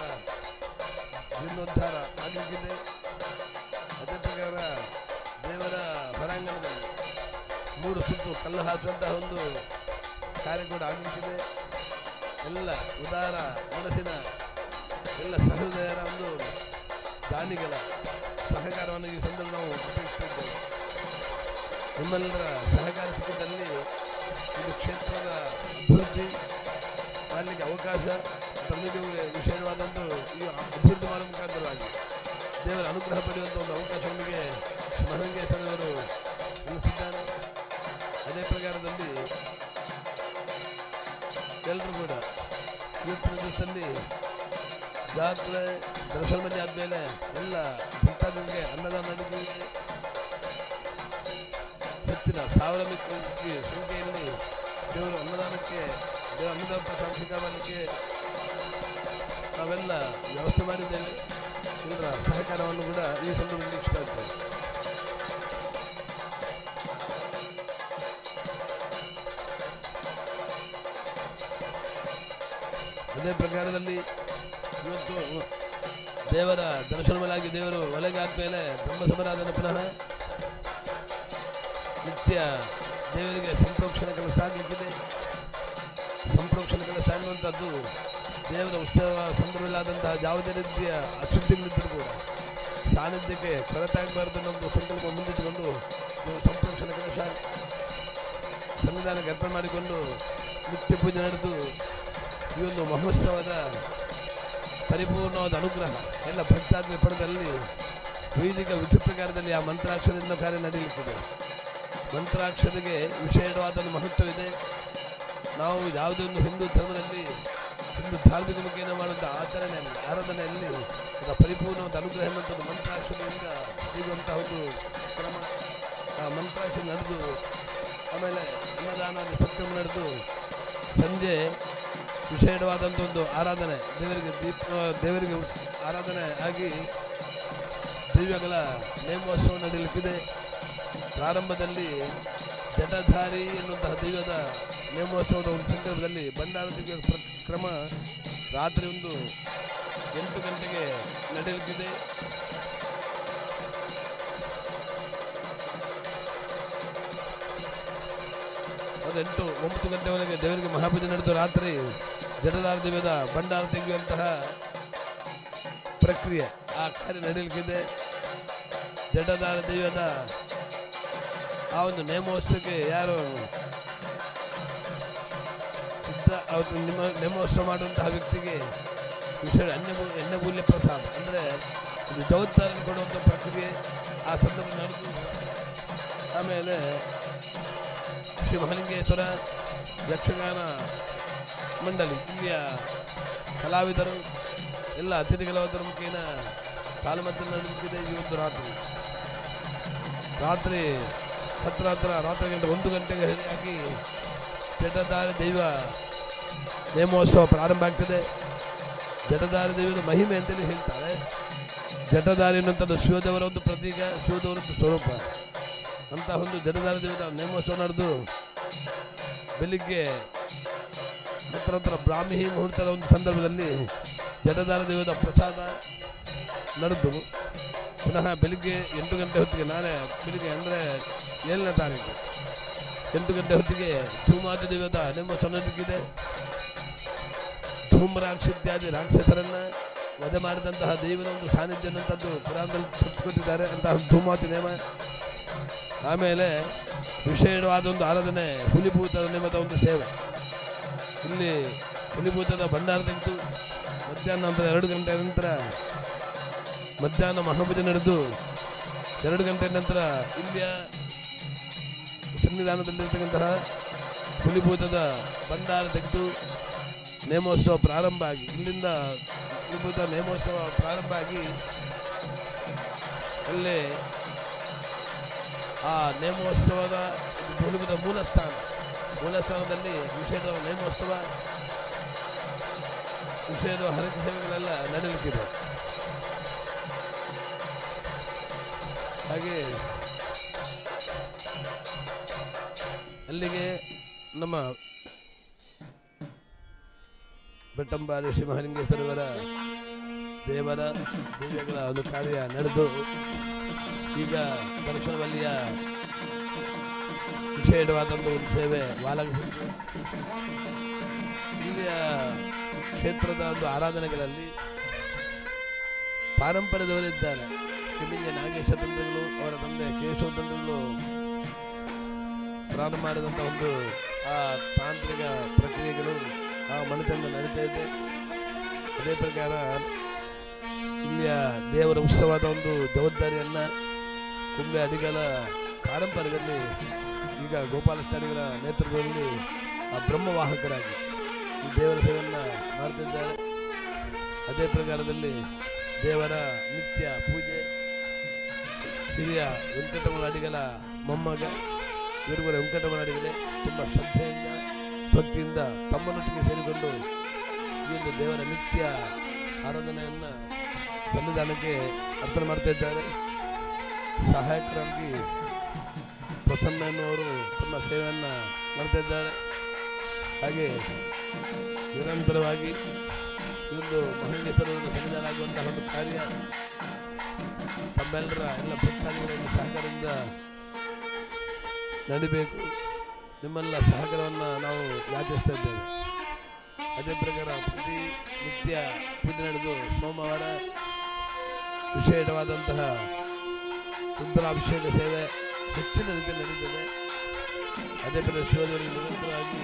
ಜೀರ್ಣೋದ್ಧಾರ ಆಗಲಿಕ್ಕಿದೆ. ಅದೇ ಪ್ರಕಾರ ದೇವರ ಹೊರಾಂಗಣದಲ್ಲಿ 3 ಸುತ್ತು ಕಲ್ಲು ಹಾಕುವಂತಹ ಒಂದು ಕಾರ್ಯ ಕೂಡ ಆಗಲಿಕ್ಕಿದೆ. ಎಲ್ಲ ಉದಾರ ಮನಸ್ಸಿನ ಎಲ್ಲ ಸಹೃದಯರ ಒಂದು ದಾನಿಗಳ ಸಹಕಾರವನ್ನು ಈ ಸಂದರ್ಭ ನಾವು ಉಪಯೋಗಿಸ್ತಿದ್ದೇವೆ. ನಿಮ್ಮೆಲ್ಲರ ಸಹಕಾರ ಸಿಕ್ಕಿದಲ್ಲಿ ಇದು ಕ್ಷೇತ್ರದ ಅಭಿವೃದ್ಧಿ ಮಾಡಲಿಕ್ಕೆ ಅವಕಾಶ ತಮಗೆ ವಿಷಯವಾದಂಥ ಈ ಅಭಿವೃದ್ಧಿ ಮಾಡುವ ಮುಖಾಂತರವಾಗಿ ದೇವರ ಅನುಗ್ರಹ ಪಡೆಯುವಂಥ ಒಂದು ಅವಕಾಶ ನಮಗೆ ಮಹಲಿಂಗೇಶ್ವರವರು ತಿಳಿಸಿದ್ದಾನೆ. ಅದೇ ಪ್ರಕಾರದಲ್ಲಿ ಎಲ್ಲರೂ ಕೂಡ ಇವತ್ತಿನ ದಿವಸದಲ್ಲಿ ಜಾತ್ರೆ ದರ್ಶನ ಮನೆ ಆದಮೇಲೆ ಎಲ್ಲ ಭಕ್ತಾದಿಗಳಿಗೆ ಅನ್ನದಾನ ನಡೆದಿದೆ. ಹೆಚ್ಚಿನ 1000 ಸಂಖ್ಯೆಯಲ್ಲಿ ದೇವರು ಅನ್ನದಾನಕ್ಕೆ ಅನ್ನದಾನ ಸಾಂಸ್ಕೃತಿಕ ಮಾಡಲಿಕ್ಕೆ ನಾವೆಲ್ಲ ವ್ಯವಸ್ಥೆ ಮಾಡಿದ್ದೇವೆ. ಎಲ್ಲರ ಸಹಕಾರವನ್ನು ಕೂಡ ಈ ಸಂದರ್ಭದಲ್ಲಿ ನಿರೀಕ್ಷಿಸ್ತಾ ಇದ್ದೇವೆ. ಅದೇ ಪ್ರಕಾರದಲ್ಲಿ ಇವತ್ತು ದೇವರ ದರ್ಶನ ಮೇಲಾಗಿ ದೇವರು ಒಳಗೆ ಆದ್ಮೇಲೆ ಬ್ರಹ್ಮ ಸಮಾರಾಧನೆ ಪುನಃ ನಿತ್ಯ ದೇವರಿಗೆ ಸಂಪ್ರೋಕ್ಷಣೆ ಕೆಲಸ ಆಗಲಿಕ್ಕಿದೆ. ಸಂಪ್ರೋಕ್ಷಣೆ ಕೆಲಸ ಅನ್ನುವಂಥದ್ದು ದೇವರ ಉತ್ಸವ ಸಂದರ್ಭದಲ್ಲಾದಂತಹ ಯಾವುದೇ ರೀತಿಯ ಅಶುದ್ಧಿಗಳಿದ್ದರೂ ಕೂಡ ಸಾನ್ನಿಧ್ಯಕ್ಕೆ ಕೊರತೆ ಆಗಬಾರ್ದು ಅನ್ನೋ ಸಂಕಲ್ಪ ಮುಂದಿಟ್ಟುಕೊಂಡು ಸಂಪ್ರೋಕ್ಷಣೆ ಕೆಲಸ ಸಂವಿಧಾನಕ್ಕೆ ಅರ್ಪಣೆ ಮಾಡಿಕೊಂಡು ನಿತ್ಯ ಪೂಜೆ ನಡೆದು ಈ ಒಂದು ಮಹೋತ್ಸವದ ಪರಿಪೂರ್ಣವಾದ ಅನುಗ್ರಹ ಎಲ್ಲ ಭಕ್ತಾದಿ ಪಡೆದಲ್ಲಿ ವೈದಿಕ ವಿಧಿ ಪ್ರಕಾರದಲ್ಲಿ ಆ ಮಂತ್ರಾಕ್ಷರದಿಂದ ಕಾರ್ಯ ನಡೆಯಲಿಕ್ಕಿದೆ. ಮಂತ್ರಾಕ್ಷರಿಗೆ ವಿಶೇಷವಾದ ಮಹತ್ವವಿದೆ. ನಾವು ಯಾವುದೇ ಒಂದು ಹಿಂದೂ ಧರ್ಮದಲ್ಲಿ ಹಿಂದೂ ಧಾರ್ಮಿಕ ಮುಖೇನ ಮಾಡುವಂಥ ಆರಾಧನೆಯಲ್ಲಿ ಅದರ ಪರಿಪೂರ್ಣವಾದ ಅನುಗ್ರಹ ಎನ್ನುವಂಥದ್ದು ಮಂತ್ರಾಕ್ಷರದಿಂದ ಸಿಗುವಂತಹ ಒಂದು ಕ್ರಮ. ಆ ಮಂತ್ರಾಕ್ಷರ ನಡೆದು ಆಮೇಲೆ ಅನ್ನದಾನ ಸತ್ಯಂ ನಡೆದು ಸಂಜೆ ವಿಶೇಷವಾದಂಥ ಒಂದು ಆರಾಧನೆ ದೇವರಿಗೆ ಆರಾಧನೆ ಆಗಿ ದಿವ್ಯಗಳ ನೇಮೋತ್ಸವ ನಡೆಯಲಿಕ್ಕಿದೆ. ಪ್ರಾರಂಭದಲ್ಲಿ ಜಟಧಾರಿ ಎನ್ನುವಂತಹ ದಿವ್ಯದ ನೇಮೋತ್ಸವದ ಒಂದು ಸಂದರ್ಭದಲ್ಲಿ ಭಂಡಾರ ದಿವ್ಯ ಕ್ರಮ ರಾತ್ರಿ 8 ಗಂಟೆಗೆ ನಡೆಯಲಿಕ್ಕಿದೆ. ಅದು 9 ಗಂಟೆವರೆಗೆ ದೇವರಿಗೆ ಮಹಾಪೂಜೆ ನಡೆದು ರಾತ್ರಿ ಜಟಧಾರ ದಿವ್ಯದ ಭಂಡಾರ ತೆಗೆಯುವಂತಹ ಪ್ರಕ್ರಿಯೆ ಆ ಕಾರ್ಯ ನಡೆಯಲಿಕ್ಕಿದೆ. ಜಟಧಾರ ದಿವ್ಯದ ಆ ಒಂದು ನೇಮೋತ್ಸವಕ್ಕೆ ಯಾರು ಅವತ್ತು ನಿಮ್ಮ ನೇಮೋತ್ಸವ ಮಾಡುವಂತಹ ವ್ಯಕ್ತಿಗೆ ವಿಶೇಷ ಎಣ್ಣೆಮೂಲ್ಯ ಪ್ರಸಾದ ಅಂದರೆ ಇದು ಜವಾಬ್ದಾರಿ ಕೊಡುವಂಥ ಪ್ರಕ್ರಿಯೆ ಆ ಸಂದರ್ಭ ನಡೆದು ಆಮೇಲೆ ಶ್ರೀ ಮಹಾಲಿಂಗೇಶ್ವರ ಯಕ್ಷಗಾನ ಮಂಡಳಿ ಇಲ್ಲಿಯ ಕಲಾವಿದರು ಎಲ್ಲ ಅತಿಥಿಗಳವರ ಮುಖೇನ ತಾಲಮದ್ದಲೆ ನಡೆದಿದೆ. ಈ ಒಂದು ರಾತ್ರಿ ರಾತ್ರಿ ಗಂಟೆ 1 ಗಂಟೆಗೆ ಆಗಿ ಜಟಧಾರಿ ದೈವ ನೇಮೋತ್ಸವ ಪ್ರಾರಂಭ ಆಗ್ತದೆ. ಜಟಧಾರಿ ದೈವದ ಮಹಿಮೆ ಅಂತಲೇ ಹೇಳ್ತಾರೆ. ಜಟಧಾರಿ ಅನ್ನುವಂಥದ್ದು ಶಿವದೇವರ ಒಂದು ಪ್ರತೀಕ, ಶಿವದೇವರ ಒಂದು ಸ್ವರೂಪ. ಅಂತಹ ಒಂದು ಜಟಧಾರಿ ದೈವದ ನೇಮೋತ್ಸವ ನಡೆದು ಬೆಳಿಗ್ಗೆ ಹತ್ರ ಬ್ರಾಹ್ಮಿ ಮುಹೂರ್ತದ ಒಂದು ಸಂದರ್ಭದಲ್ಲಿ ಜಟಧಾರಿ ದೈವದ ಪ್ರಸಾದ ನಡೆದು ಪುನಃ ಬೆಳಿಗ್ಗೆ 8 ಗಂಟೆ ಹೊತ್ತಿಗೆ ನಾಳೆ ಬೆಳಿಗ್ಗೆ ಅಂದರೆ 7ನೇ ತಾರೀಕು 8 ಗಂಟೆ ಹೊತ್ತಿಗೆ ಧೂಮಾದಿ ದೈವದ ನೇಮೋತ್ಸವ ನಡೆದಿದೆ. ಧೂಮ್ರಾಕ್ಷ ಇತ್ಯಾದಿ ರಾಕ್ಷಸರನ್ನು ವಧೆ ಮಾಡಿದಂತಹ ದೈವದ ಒಂದು ಸಾನ್ನಿಧ್ಯ ಅನ್ನುವಂಥದ್ದು ಪುರಾಣದಲ್ಲಿ ಕೊಟ್ಟಿದ್ದಾರೆ. ಅಂತಹ ಧೂಮಾದಿ ನೇಮ ಆಮೇಲೆ ವಿಶೇಷವಾದ ಒಂದು ಆರಾಧನೆ ಹುಲಿಭೂತದ ನೇಮದ ಒಂದು ಸೇವೆ. ಇಲ್ಲಿ ಹುಲಿಭೂತದ ಭಂಡಾರ ತೆಗೆದು ಮಧ್ಯಾಹ್ನ ನಂತರ 2 ಗಂಟೆ ನಂತರ ಮಧ್ಯಾಹ್ನ ಮಹಾಪೂಜೆ ನಡೆದು 2 ಗಂಟೆ ನಂತರ ಇಲ್ಲಿಯ ಸನ್ನಿಧಾನದಲ್ಲಿರ್ತಕ್ಕಂತಹ ಹುಲಿಭೂತದ ಭಂಡಾರ ತೆಗೆದು ನೇಮೋತ್ಸವ ಪ್ರಾರಂಭ ಆಗಿ ಇಲ್ಲಿಂದ ಹುಲಿಭೂತ ನೇಮೋತ್ಸವ ಪ್ರಾರಂಭ ಆಗಿ ಅಲ್ಲೇ ಆ ನೇಮೋತ್ಸವದ ಹುಲಿಭೂತ ಮೂಲಸ್ಥಾನದಲ್ಲಿ ವಿಷಯದ ನೇಮೋತ್ಸವ ವಿಷಯದ ಹರಕೆ ಸೇವೆಗಳೆಲ್ಲ ನಡೆಯಲಿಕ್ಕಿದೆ. ಹಾಗೆ ಅಲ್ಲಿಗೆ ನಮ್ಮ ಬೆಟ್ಟಂಬಾರಿ ಶ್ರೀ ಮಹಾಲಿಂಗೇಶ್ವರವರ ದೇವರ ದಿವ್ಯಗಳ ಒಂದು ಕಾರ್ಯ ನಡೆದು ಈಗ ದರ್ಶನವಲ್ಲಿಯ ವಿಶೇಷವಾದಂಥ ಒಂದು ಸೇವೆ ವಾಲಗಸುಂಟು. ಇಲ್ಲಿಯ ಕ್ಷೇತ್ರದ ಒಂದು ಆರಾಧನೆಗಳಲ್ಲಿ ಪಾರಂಪರ್ಯದವರಿದ್ದಾರೆ. ಕಿಮಿಂಜ ನಾಗೇಶ ತಂತ್ರಿಗಳು, ಅವರ ತಂದೆ ಕೇಶವ ತಂತ್ರಿಗಳು ಪ್ರಾರಂಭ ಮಾಡಿದಂಥ ಒಂದು ಆ ತಾಂತ್ರಿಕ ಪ್ರಕ್ರಿಯೆಗಳು ಆ ಮನೆತನದ ನಡೀತಾ ಇದೆ. ಅದೇ ಪ್ರಕಾರ ಇಲ್ಲಿಯ ದೇವರ ಉತ್ಸವದ ಒಂದು ಜವಾಬ್ದಾರಿಯನ್ನು ಕುಂಬೆ ಅಡಿಗಲ ಪಾರಂಪರ್ಯದಲ್ಲಿ ಈಗ ಗೋಪಾಲಕೃಷ್ಣ ಅಡಿಗರ ನೇತೃತ್ವದಲ್ಲಿ ಆ ಬ್ರಹ್ಮವಾಹಕರಾಗಿ ಈ ದೇವರ ಸೇವೆಯನ್ನು ಮಾಡ್ತಿದ್ದಾರೆ. ಅದೇ ಪ್ರಕಾರದಲ್ಲಿ ದೇವರ ನಿತ್ಯ ಪೂಜೆ ಹಿರಿಯ ವೆಂಕಟರಮಣ ಅಡಿಗಲ ಮೊಮ್ಮಗ ಇವರುಗಳ ವೆಂಕಟರಮಣ ಅಡಿಗಲೇ ತುಂಬ ಶ್ರದ್ಧೆಯಿಂದ ಭಕ್ತಿಯಿಂದ ತಮ್ಮನೊಟ್ಟಿಗೆ ಸೇರಿಕೊಂಡು ಈ ಒಂದು ದೇವರ ನಿತ್ಯ ಆರಾಧನೆಯನ್ನು ಸನ್ನಿಧಾನಕ್ಕೆ ಅರ್ಪಣೆ ಮಾಡ್ತಾ ಇದ್ದಾರೆ. ಸಹಾಯಕರಾಗಿ ಪ್ರಸನ್ನ ಎನ್ನುವರು ತಮ್ಮ ಸೇವೆಯನ್ನು ಮಾಡ್ತಾ ಇದ್ದಾರೆ. ಹಾಗೆ ನಿರಂತರವಾಗಿ ಈ ಒಂದು ಮಹಿಳೆಯರನ್ನು ಸನ್ನಿಧಾನ ಆಗುವಂತಹ ಒಂದು ಕಾರ್ಯ ತಮ್ಮೆಲ್ಲರ ಎಲ್ಲ ಭಕ್ತಾದಿಗಳ ಸಹಕಾರದಿಂದ ನಡಿಬೇಕು. ನಿಮ್ಮೆಲ್ಲ ಸಹಕಾರವನ್ನು ನಾವು ಯಾಚಿಸ್ತಾ ಇದ್ದೇವೆ. ಅದೇ ಪ್ರಕಾರ ಪ್ರತಿ ನಿತ್ಯ ಪೂಜೆ ನಡೆದು ಸೋಮವಾರ ವಿಶೇಷವಾದಂತಹ ರುದ್ರಾಭಿಷೇಕ ಸೇವೆ ಹೆಚ್ಚಿನ ರೀತಿಯಲ್ಲಿ ನಡೀತದೆ. ಅದೇ ಪ್ರಕಾರ ಶಿವದೇವರಿಗೆ ನಿರಂತರವಾಗಿ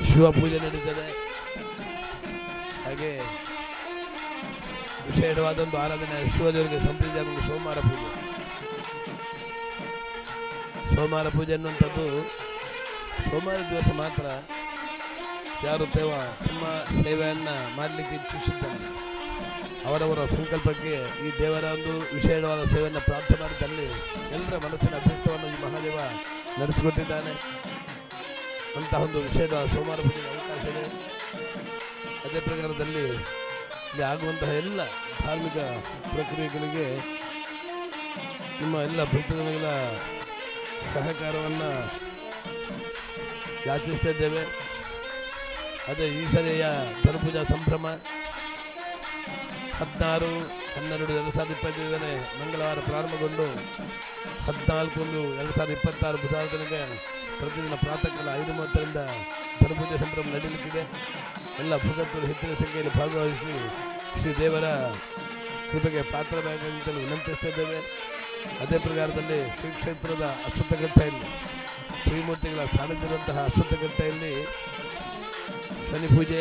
ಶಿವ ಪೂಜೆ ನಡೀತದೆ. ಹಾಗೆ ವಿಶೇಷವಾದೊಂದು ಆರಾಧನೆ ಶಿವದೇವರಿಗೆ ಸಂಪ್ರೀತಿಯಾದ ಸೋಮವಾರ ಪೂಜೆ. ಸೋಮವಾರ ಪೂಜೆ ಅನ್ನುವಂಥದ್ದು ಸೋಮವಾರ ದಿವಸ ಮಾತ್ರ ಯಾರು ತಮ್ಮ ಸೇವೆಯನ್ನು ಮಾಡಲಿಕ್ಕೆ ಇಚ್ಛಿಸುತ್ತಾರೆ ಅವರವರ ಸಂಕಲ್ಪಕ್ಕೆ ಈ ದೇವರ ಒಂದು ವಿಶೇಷವಾದ ಸೇವೆಯನ್ನು ಪ್ರಾರ್ಥನೆ ಮಾಡಿದಲ್ಲಿ ಎಲ್ಲರ ಮನಸ್ಸಿನ ಅಭೀಷ್ಟವನ್ನು ಈ ಮಹಾದೇವ ನಡೆಸಿಕೊಟ್ಟಿದ್ದಾನೆ. ಅಂತಹ ಒಂದು ವಿಶೇಷವಾದ ಸೋಮವಾರ ಪೂಜೆಗೆ ಅವಕಾಶ ಇದೆ. ಅದೇ ಪ್ರಕಾರದಲ್ಲಿ ಇಲ್ಲಿ ಆಗುವಂತಹ ಎಲ್ಲ ಧಾರ್ಮಿಕ ಪ್ರಕ್ರಿಯೆಗಳಿಗೆ ನಿಮ್ಮ ಎಲ್ಲ ಭಕ್ತಜನಗಳ ಸಹಕಾರವನ್ನು ಯಾಚಿಸ್ತಾ ಇದ್ದೇವೆ. ಅದೇ ಈ ಸರಿಯ ಧನುಪೂಜಾ ಸಂಭ್ರಮ 16/12/2025 ಮಂಗಳವಾರ ಪ್ರಾರಂಭಗೊಂಡು 14/1/2026 ಬುಧವಾರ ತನಕ ಪ್ರತಿದಿನ ಪ್ರಾತಃ ಕಾಲ 5:30ರಿಂದ ಧನುಪೂಜೆ ಸಂಭ್ರಮ ನಡೆಯಲಿಕ್ಕಿದೆ. ಎಲ್ಲ ಭಕ್ತರು ಹೆಚ್ಚಿನ ಸಂಖ್ಯೆಯಲ್ಲಿ ಭಾಗವಹಿಸಿ ಶ್ರೀ ದೇವರ ಕೃಪೆಗೆ ಪಾತ್ರರಾಗಲು ವಿನಂತಿಸ್ತಾ ಇದ್ದೇವೆ. ಅದೇ ಪ್ರಕಾರದಲ್ಲಿ ಶ್ರೀ ಕ್ಷೇತ್ರದ ಅಶ್ವತ್ಥಘಟ್ಟೆಯಲ್ಲಿ ಶ್ರೀಮೂರ್ತಿಗಳ ಸಾನ್ನಿಧ್ಯದಂತಹ ಅಶ್ವತ್ಥಘಟ್ಟೆಯಲ್ಲಿ ಶನಿ ಪೂಜೆ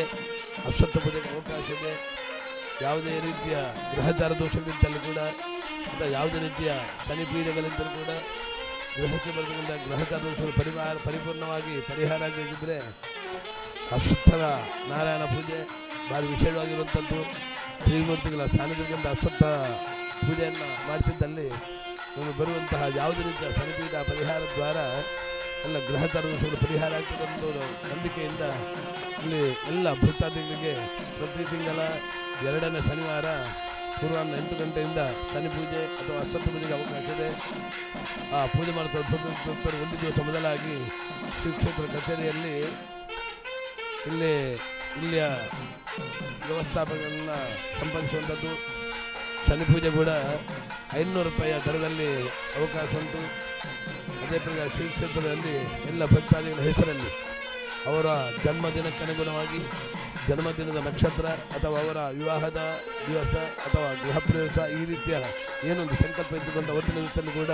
ಅಶ್ವತ್ಥ ಪೂಜೆಗೆ ಅವಕಾಶ ಇದೆ. ಯಾವುದೇ ರೀತಿಯ ಗ್ರಹಚಾರ ದೋಷಗಳಿದ್ದಲ್ಲಿ ಕೂಡ ಅಥವಾ ಯಾವುದೇ ರೀತಿಯ ಶನಿ ಪೀಡೆಗಳಿದ್ದರೂ ಕೂಡ ಗೃಹಕ್ಕೆ ಬರೋದ್ರಿಂದ ಗ್ರಹಚಾರ ದೋಷಗಳು ಪರಿಪೂರ್ಣವಾಗಿ ಪರಿಹಾರ ಆಗಬೇಕಿದ್ರೆ ಅಶ್ವತ್ಥದ ನಾರಾಯಣ ಪೂಜೆ ಭಾರಿ ವಿಶೇಷವಾಗಿರುವಂಥದ್ದು. ಶ್ರೀಮೂರ್ತಿಗಳ ಸಾನ್ನಿಧ್ಯದಿಂದ ಅಶ್ವತ್ಥ ಪೂಜೆಯನ್ನು ಮಾಡಿಸಿದ್ದಲ್ಲಿ ನಮಗೆ ಬರುವಂತಹ ಯಾವುದೇ ರೀತಿಯ ಶನಿಪೀಠ ಪರಿಹಾರ ದ್ವಾರ ಎಲ್ಲ ಗ್ರಹಚಾರ ದೋಷಗಳು ಪರಿಹಾರ ಆಗ್ತದೆ ಅನ್ನೋ ನಂಬಿಕೆಯಿಂದ ಇಲ್ಲಿ ಎಲ್ಲ ಭಕ್ತಾದಿಗಳಿಗೆ ಪ್ರತಿ ತಿಂಗಳ 2ನೇ ಶನಿವಾರ ಪೂರ್ವಾಹ್ನ 8 ಗಂಟೆಯಿಂದ ಶನಿ ಪೂಜೆ ಅಥವಾ ಅಶ್ವತ್ಥ ಪೂಜೆಗೆ ಅವಕಾಶ ಇದೆ. ಆ ಪೂಜೆ ಮಾಡ್ತಾ ಭಕ್ತರು ಒಂದು ದಿವಸ ಮೊದಲಾಗಿ ಶ್ರೀ ಕ್ಷೇತ್ರ ಕಚೇರಿಯಲ್ಲಿ ಇಲ್ಲಿಯ ವ್ಯವಸ್ಥಾಪಕರನ್ನು ಸಂಪರ್ಕಿಸುವಂಥದ್ದು. ಶನಿ ಪೂಜೆ ಕೂಡ 500 ರೂಪಾಯಿಯ ದರದಲ್ಲಿ ಅವಕಾಶ ಉಂಟು. ಅದೇ ಪ್ರಕಾರ ಶ್ರೀ ಕ್ಷೇತ್ರದಲ್ಲಿ ಎಲ್ಲ ಭಕ್ತಾದಿಗಳ ಹೆಸರಲ್ಲಿ ಅವರ ಜನ್ಮದಿನಕ್ಕನುಗುಣವಾಗಿ ಜನ್ಮದಿನದ ನಕ್ಷತ್ರ ಅಥವಾ ಅವರ ವಿವಾಹದ ದಿವಸ ಅಥವಾ ಗೃಹ ಪ್ರವೇಶ ಈ ರೀತಿಯ ಏನೊಂದು ಸಂಕಲ್ಪ ಇಟ್ಟುಕೊಂಡ ಹೊತ್ತಿನ ದಿವಸದಲ್ಲಿ ಕೂಡ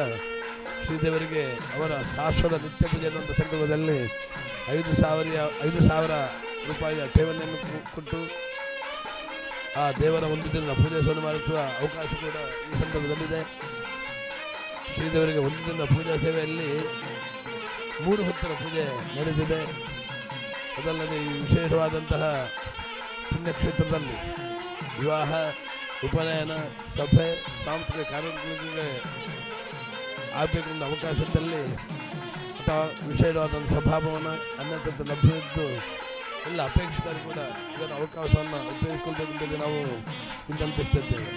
ಶ್ರೀದೇವರಿಗೆ ಅವರ ಶಾಶ್ವತ ನಿತ್ಯ ಪೂಜೆ ಅನ್ನುವಂಥ ಸಂದರ್ಭದಲ್ಲಿ 5,000 ರೂಪಾಯಿಯ ಠೇವಣಿಯನ್ನು ಕೊಟ್ಟು ಆ ದೇವರ ಒಂದು ದಿನದ ಪೂಜೆ ಮಾಡಿಸುವ ಅವಕಾಶ ಕೂಡ ಈ ಸಂದರ್ಭದಲ್ಲಿದೆ. ಶ್ರೀದೇವರಿಗೆ ಒಂದು ದಿನದ ಪೂಜಾ ಸೇವೆಯಲ್ಲಿ 3 ಹೊತ್ತಿನ ಪೂಜೆ ನಡೆದಿದೆ. ಅದಲ್ಲದೆ ಈ ವಿಶೇಷವಾದಂತಹ ಪುಣ್ಯಕ್ಷೇತ್ರದಲ್ಲಿ ವಿವಾಹ, ಉಪನಯನ, ಸಭೆ, ಸಾಂಸ್ಕೃತಿಕ ಕಾರ್ಯಕ್ರಮಗಳಿಗೆ ಆಗಬೇಕೆಂಬ ಅವಕಾಶದಲ್ಲಿ ಅಥವಾ ವಿಶೇಷವಾದಂಥ ಸಭಾಭವನ ಅನ್ಯತ್ರ ಲಭ್ಯವಿದ್ದು ಎಲ್ಲ ಅಪೇಕ್ಷಿತರು ಕೂಡ ಇದನ್ನು ಅವಕಾಶವನ್ನು ಉಪಯೋಗಿಸಿಕೊಳ್ಬೇಕೆಂದು ನಾವು ವಿನಂತಿಸುತ್ತಿದ್ದೇವೆ.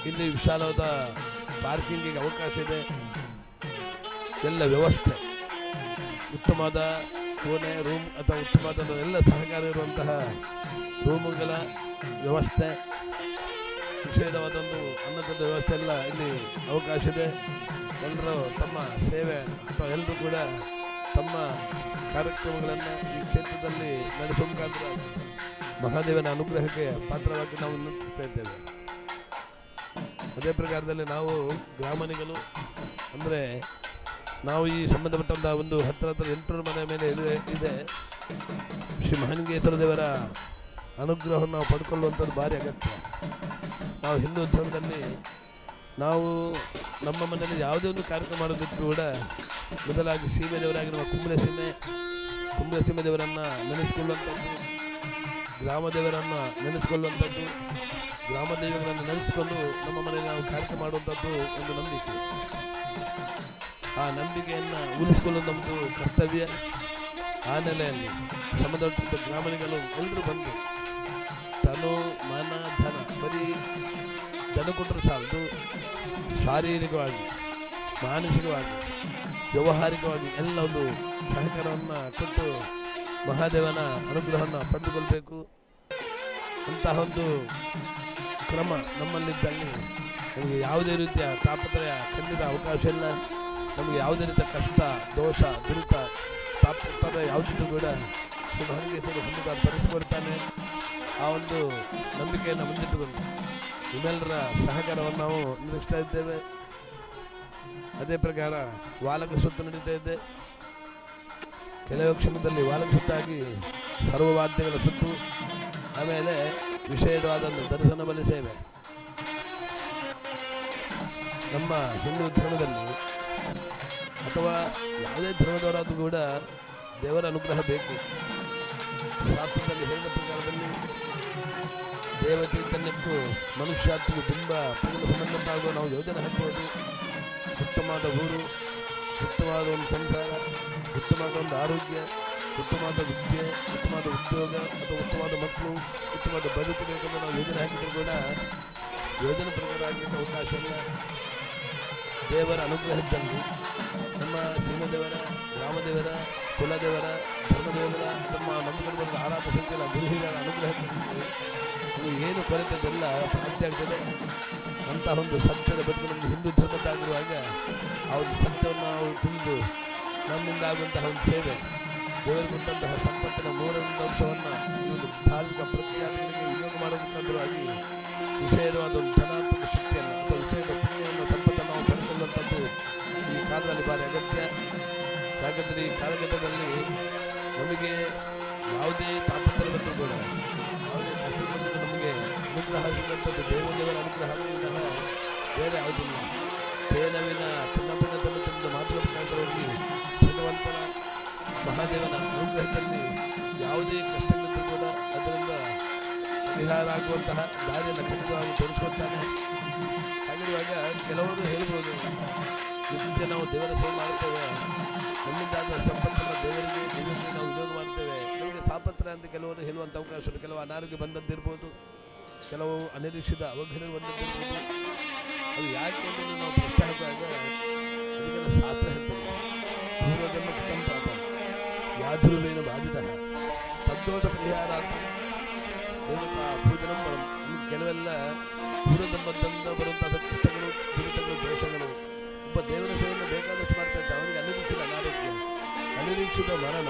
ಇಲ್ಲಿ ವಿಶಾಲವಾದ ಪಾರ್ಕಿಂಗಿಗೆ ಅವಕಾಶ ಇದೆ. ಎಲ್ಲ ವ್ಯವಸ್ಥೆ ಉತ್ತಮವಾದ ಕೋಣೆ ರೂಮ್ ಅಥವಾ ಉತ್ತಮವಾದ ಎಲ್ಲ ಸಹಕಾರ ಇರುವಂತಹ ರೂಮುಗಳ ವ್ಯವಸ್ಥೆ, ವಿಶೇಷವಾದೊಂದು ಅನ್ನದ ವ್ಯವಸ್ಥೆ ಎಲ್ಲ ಇಲ್ಲಿ ಅವಕಾಶ ಇದೆ. ಎಲ್ಲರೂ ತಮ್ಮ ಸೇವೆ ಅಥವಾ ಎಲ್ಲರೂ ಕೂಡ ತಮ್ಮ ಕಾರ್ಯಕ್ರಮಗಳನ್ನು ಈ ಕ್ಷೇತ್ರದಲ್ಲಿ ನಡೆಸುವ ಮುಖಾಂತರ ಮಹಾದೇವನ ಅನುಗ್ರಹಕ್ಕೆ ಪಾತ್ರವಾಗಿ ನಾವು ನಿಂತಿಸ್ತಾ ಇದ್ದೇವೆ. ಅದೇ ಪ್ರಕಾರದಲ್ಲಿ ನಾವು ಗ್ರಾಮಣಿಗಳು ಅಂದರೆ ನಾವು ಈ ಸಂಬಂಧಪಟ್ಟಂಥ ಒಂದು ಹತ್ತಿರ 800 ಮನೆ ಮೇಲೆ ಇದೆ. ಶ್ರೀ ಮಹಾಲಿಂಗೇಶ್ವರ ದೇವರ ಅನುಗ್ರಹವನ್ನು ನಾವು ಪಡ್ಕೊಳ್ಳುವಂಥದ್ದು ಭಾರಿ ಅಗತ್ಯ. ನಾವು ಹಿಂದೂ ಧರ್ಮದಲ್ಲಿ ನಾವು ನಮ್ಮ ಮನೆಯಲ್ಲಿ ಯಾವುದೇ ಒಂದು ಕಾರ್ಯಕ್ರಮ ಮಾಡೋದಕ್ಕೂ ಕೂಡ ಮೊದಲಾಗಿ ಸೀಮೆ ದೇವರಾಗಿ ನಮ್ಮ ಕುಂಬಳೆ ಸೀಮೆ ದೇವರನ್ನು ನೆನೆಸಿಕೊಳ್ಳುವಂಥದ್ದು, ಗ್ರಾಮ ದೇವರನ್ನು ನೆನೆಸಿಕೊಳ್ಳುವಂಥದ್ದು, ಗ್ರಾಮ ದೇವಗಳನ್ನು ನೆನೆಸಿಕೊಂಡು ನಮ್ಮ ಮನೆಯಲ್ಲಿ ನಾವು ಕಾರ್ಯಕ್ರಮ ಮಾಡುವಂಥದ್ದು ಒಂದು ನಂಬಿಕೆ. ಆ ನಂಬಿಕೆಯನ್ನು ಉಳಿಸಿಕೊಳ್ಳುವುದು ನಮ್ಮದು ಕರ್ತವ್ಯ. ಆ ನೆಲೆಯಲ್ಲಿ ಸಂಬಂಧಪಟ್ಟ ಗ್ರಾಮಣಿಗಳು ಎಲ್ಲರೂ ಬಂದು ತನು ಮನ ಧನ, ಬರೀ ಧನ ಕೊಟ್ಟರು ಸಾಲದು, ಶಾರೀರಿಕವಾಗಿ ಮಾನಸಿಕವಾಗಿ ವ್ಯವಹಾರಿಕವಾಗಿ ಎಲ್ಲ ಒಂದು ಸಹಕಾರವನ್ನು ಕೊಟ್ಟು ಮಹಾದೇವನ ಅನುಗ್ರಹವನ್ನು ಪಡೆದುಕೊಳ್ಬೇಕು. ಅಂತಹ ಒಂದು ಕ್ರಮ ನಮ್ಮಲ್ಲಿದ್ದಲ್ಲಿ ನಮಗೆ ಯಾವುದೇ ರೀತಿಯ ತಾಪತ್ರಯ ಖಂಡಿತ ಅವಕಾಶ ಇಲ್ಲ. ನಮಗೆ ಯಾವುದೇ ರೀತಿಯ ಕಷ್ಟ, ದೋಷ, ದುರಿತ, ತಾಪತ್ರಯ ಯಾವುದಿದ್ದು ಕೂಡ ಶ್ರೀ ಮಹಾಲಿಂಗೇಶ್ವರ ಖಂಡಿತ ತರಿಸಿಕೊಡ್ತಾನೆ. ಆ ಒಂದು ನಂಬಿಕೆಯನ್ನು ಮುಂದಿಟ್ಟುಕೊಂಡು ನಿಮ್ಮೆಲ್ಲರ ಸಹಕಾರವನ್ನು ನಾವು ನಿರೀಕ್ಷಿಸ್ತಾ ಇದ್ದೇವೆ. ಅದೇ ಪ್ರಕಾರ ವಾಲಕ ಸುತ್ತು ನಡೀತಾ ಇದೆ. ಕೆಲವು ಕ್ಷಣದಲ್ಲಿ ವಾಲಕ ಸುತ್ತಾಗಿ ಸರ್ವವಾದ್ಯಗಳ ಸುತ್ತು, ಆಮೇಲೆ ವಿಶೇಷವಾದ ದರ್ಶನ ಬಲಿ ಸೇವೆ. ನಮ್ಮ ಹಿಂದೂ ಧರ್ಮದಲ್ಲಿ ಅಥವಾ ಯಾವುದೇ ಧರ್ಮದವರಾದರೂ ಕೂಡ ದೇವರ ಅನುಗ್ರಹ ಬೇಕು. ಶಾಸ್ತ್ರದಲ್ಲಿ ಹೇಳಿದ ಪ್ರಕಾರದಲ್ಲಿ ದೇವಚೈತನ್ಯಕ್ಕೂ ಮನುಷ್ಯಾತ್ಮಗೂ ತುಂಬ ಸಂಬಂಧವಾಗುವ ನಾವು ಯೋಜನೆ ಹಾಕ್ಬೋದು. ಉತ್ತಮವಾದ ಊರು, ಉತ್ತಮವಾದ ಒಂದು ಸಂಸಾರ, ಉತ್ತಮವಾದ ಒಂದು ಆರೋಗ್ಯ, ಉತ್ತಮವಾದ ವಿದ್ಯೆ, ಉತ್ತಮವಾದ ಉದ್ಯೋಗ ಅಥವಾ ಉತ್ತಮವಾದ ಮಕ್ಕಳು, ಉತ್ತಮವಾದ ಬದುಕು ಬೇಕಂದ್ರೆ ನಾವು ಯೋಜನೆ ಹಾಕಿದರೂ ಕೂಡ ಯೋಜನೆ ಪ್ರಕಾರ ಆಗಲಿಕ್ಕೆ ಅವಕಾಶ ಇಲ್ಲ. ದೇವರ ಅನುಗ್ರಹದಲ್ಲಿ ನಮ್ಮ ಸೀಮದೇವರ, ಗ್ರಾಮದೇವರ, ಕುಲದೇವರ, ಧರ್ಮದೇವರ, ನಮ್ಮ ನಂಬಿಕೆಗಳ ಆರಾಧ ಸಂಖ್ಯೆಯ ಗುರುಹಿರಿಯರ ಅನುಗ್ರಹದಲ್ಲಿ ಏನು ಕೊರತೆ ಅದೆಲ್ಲ ಪ್ರಾಪ್ತಿ ಆಗ್ತದೆ. ಅಂತಹ ಒಂದು ಸತ್ಯದ ಬದುಕು ನಮಗೆ ಹಿಂದೂ ಧರ್ಮದ್ದಾಗಿರುವಾಗ ಆ ಒಂದು ಸತ್ಯವನ್ನು ನಾವು ತಿಳಿದು ನಮ್ಮಿಂದ ಆಗುವಂತಹ ಒಂದು ಸೇವೆ, ದೇವರು ಕೊಟ್ಟಂತಹ ಸಂಪತ್ತಿನ 3ನೇ ಅಂಶವನ್ನು ಈ ಒಂದು ಧಾರ್ಮಿಕ ಪ್ರತ್ಯಾದಿಗಳಿಗೆ ವಿನಿಯೋಗ ಮಾಡೋದಕ್ಕಾಗಿ ವಿಷಯವಾದ ಒಂದು ಧನಾತ್ಮಕ ಶಕ್ತಿಯನ್ನು ಅಥವಾ ವಿಷಯದ ಪುಣ್ಯವನ್ನು ಸಂಪತ್ತನ್ನು ನಾವು ಪಡೆದುಕೊಳ್ಳುವಂಥದ್ದು ಈ ಕಾಲದಲ್ಲಿ ಭಾರಿ ಅಗತ್ಯ. ಯಾಕಂದರೆ ಈ ಕಾಲಘಟ್ಟದಲ್ಲಿ ನಮಗೆ ಯಾವುದೇ ತಾಪತ್ರೆ ಬಂದರೂ ಕೂಡ ಯಾವುದೇ ಕಷ್ಟ ಬಂದರೂ ನಮಗೆ ಅನುಗ್ರಹ ಆಗಿರುವಂಥದ್ದು ದೇವರ ಅನುಗ್ರಹವೇ ವಿನಃ ಬೇರೆ ಯಾವುದಿಲ್ಲ. ತೇನವಿನ ತಿನ್ನಪಿನ ತನ್ನ ಮಾತುಗಳ ಮುಖಾಂತರವಾಗಿ ಭಗವಂತನ ಮಹಾದೇವನ ಅನುಗ್ರಹದಲ್ಲಿ ಯಾವುದೇ ಕಷ್ಟಗಳಿದ್ದರೂ ಕೂಡ ಅದರಿಂದ ಪರಿಹಾರ ಆಗುವಂತಹ ದಾರಿಯನ್ನು ಖಂಡಿತವಾಗಿ ತೋರಿಸ್ಕೊಳ್ತಾನೆ. ಹಾಗಿರುವಾಗ ಕೆಲವರು ಹೇಳ್ಬೋದು, ನಿತ್ಯ ನಾವು ದೇವರ ಸೇವೆ ಮಾಡ್ತೇವೆ, ನಮ್ಮಿಂದಾದ ಸಂಪತ್ತನ್ನು ದೇವರಿಗೆ ನಾವು ವಿನಿಯೋಗ ಮಾಡ್ತೇವೆ, ನಮಗೆ ತಾಪತ್ರ ಅಂತ ಕೆಲವರು ಹೇಳುವಂಥ ಅವಕಾಶ, ಕೆಲವು ಅನಾರೋಗ್ಯ ಬಂದದ್ದಿರ್ಬೋದು, ಕೆಲವು ಅನಿರೀಕ್ಷಿತ ಅವಘಡ ಬಂದದ್ದಿರ್ಬೋದು. ಅದು ಯಾಕೆ ಅಂದರೆ ನಾವು ಪ್ರಶ್ನೆ ಹಾಕುವಾಗ ಅದಕ್ಕೆಲ್ಲ ಶಾಸ್ತ್ರ ಹೇಳ್ತೇವೆ. ಪೂರ್ವಜನ್ಮ ಕೃತಂ ಪಾಪ ಯಾಧುರ್ವೇನ ಬಾಧಿತ ತದ್ದೋಟ ಪರಿಹಾರ ದೇವತಾ ಪೂಜನಂ ಬರಂ. ಕೆಲವೆಲ್ಲ ಪೂರ್ವಜನ್ಮದಿಂದ ಬರುವಂತಹ ಕೃತಗಳು, ದುರಿತಗಳು, ದೋಷಗಳು. ಒಬ್ಬ ದೇವರ ಸೇವೆಯನ್ನು ಬೇಕಾದಷ್ಟು ಮಾಡ್ತಾ ಇದ್ದ, ಅವನಿಗೆ ಅನಿರೀಕ್ಷಿತ ಅನಾರೋಗ್ಯ, ಅನಿರೀಕ್ಷಿತ ಮರಣ,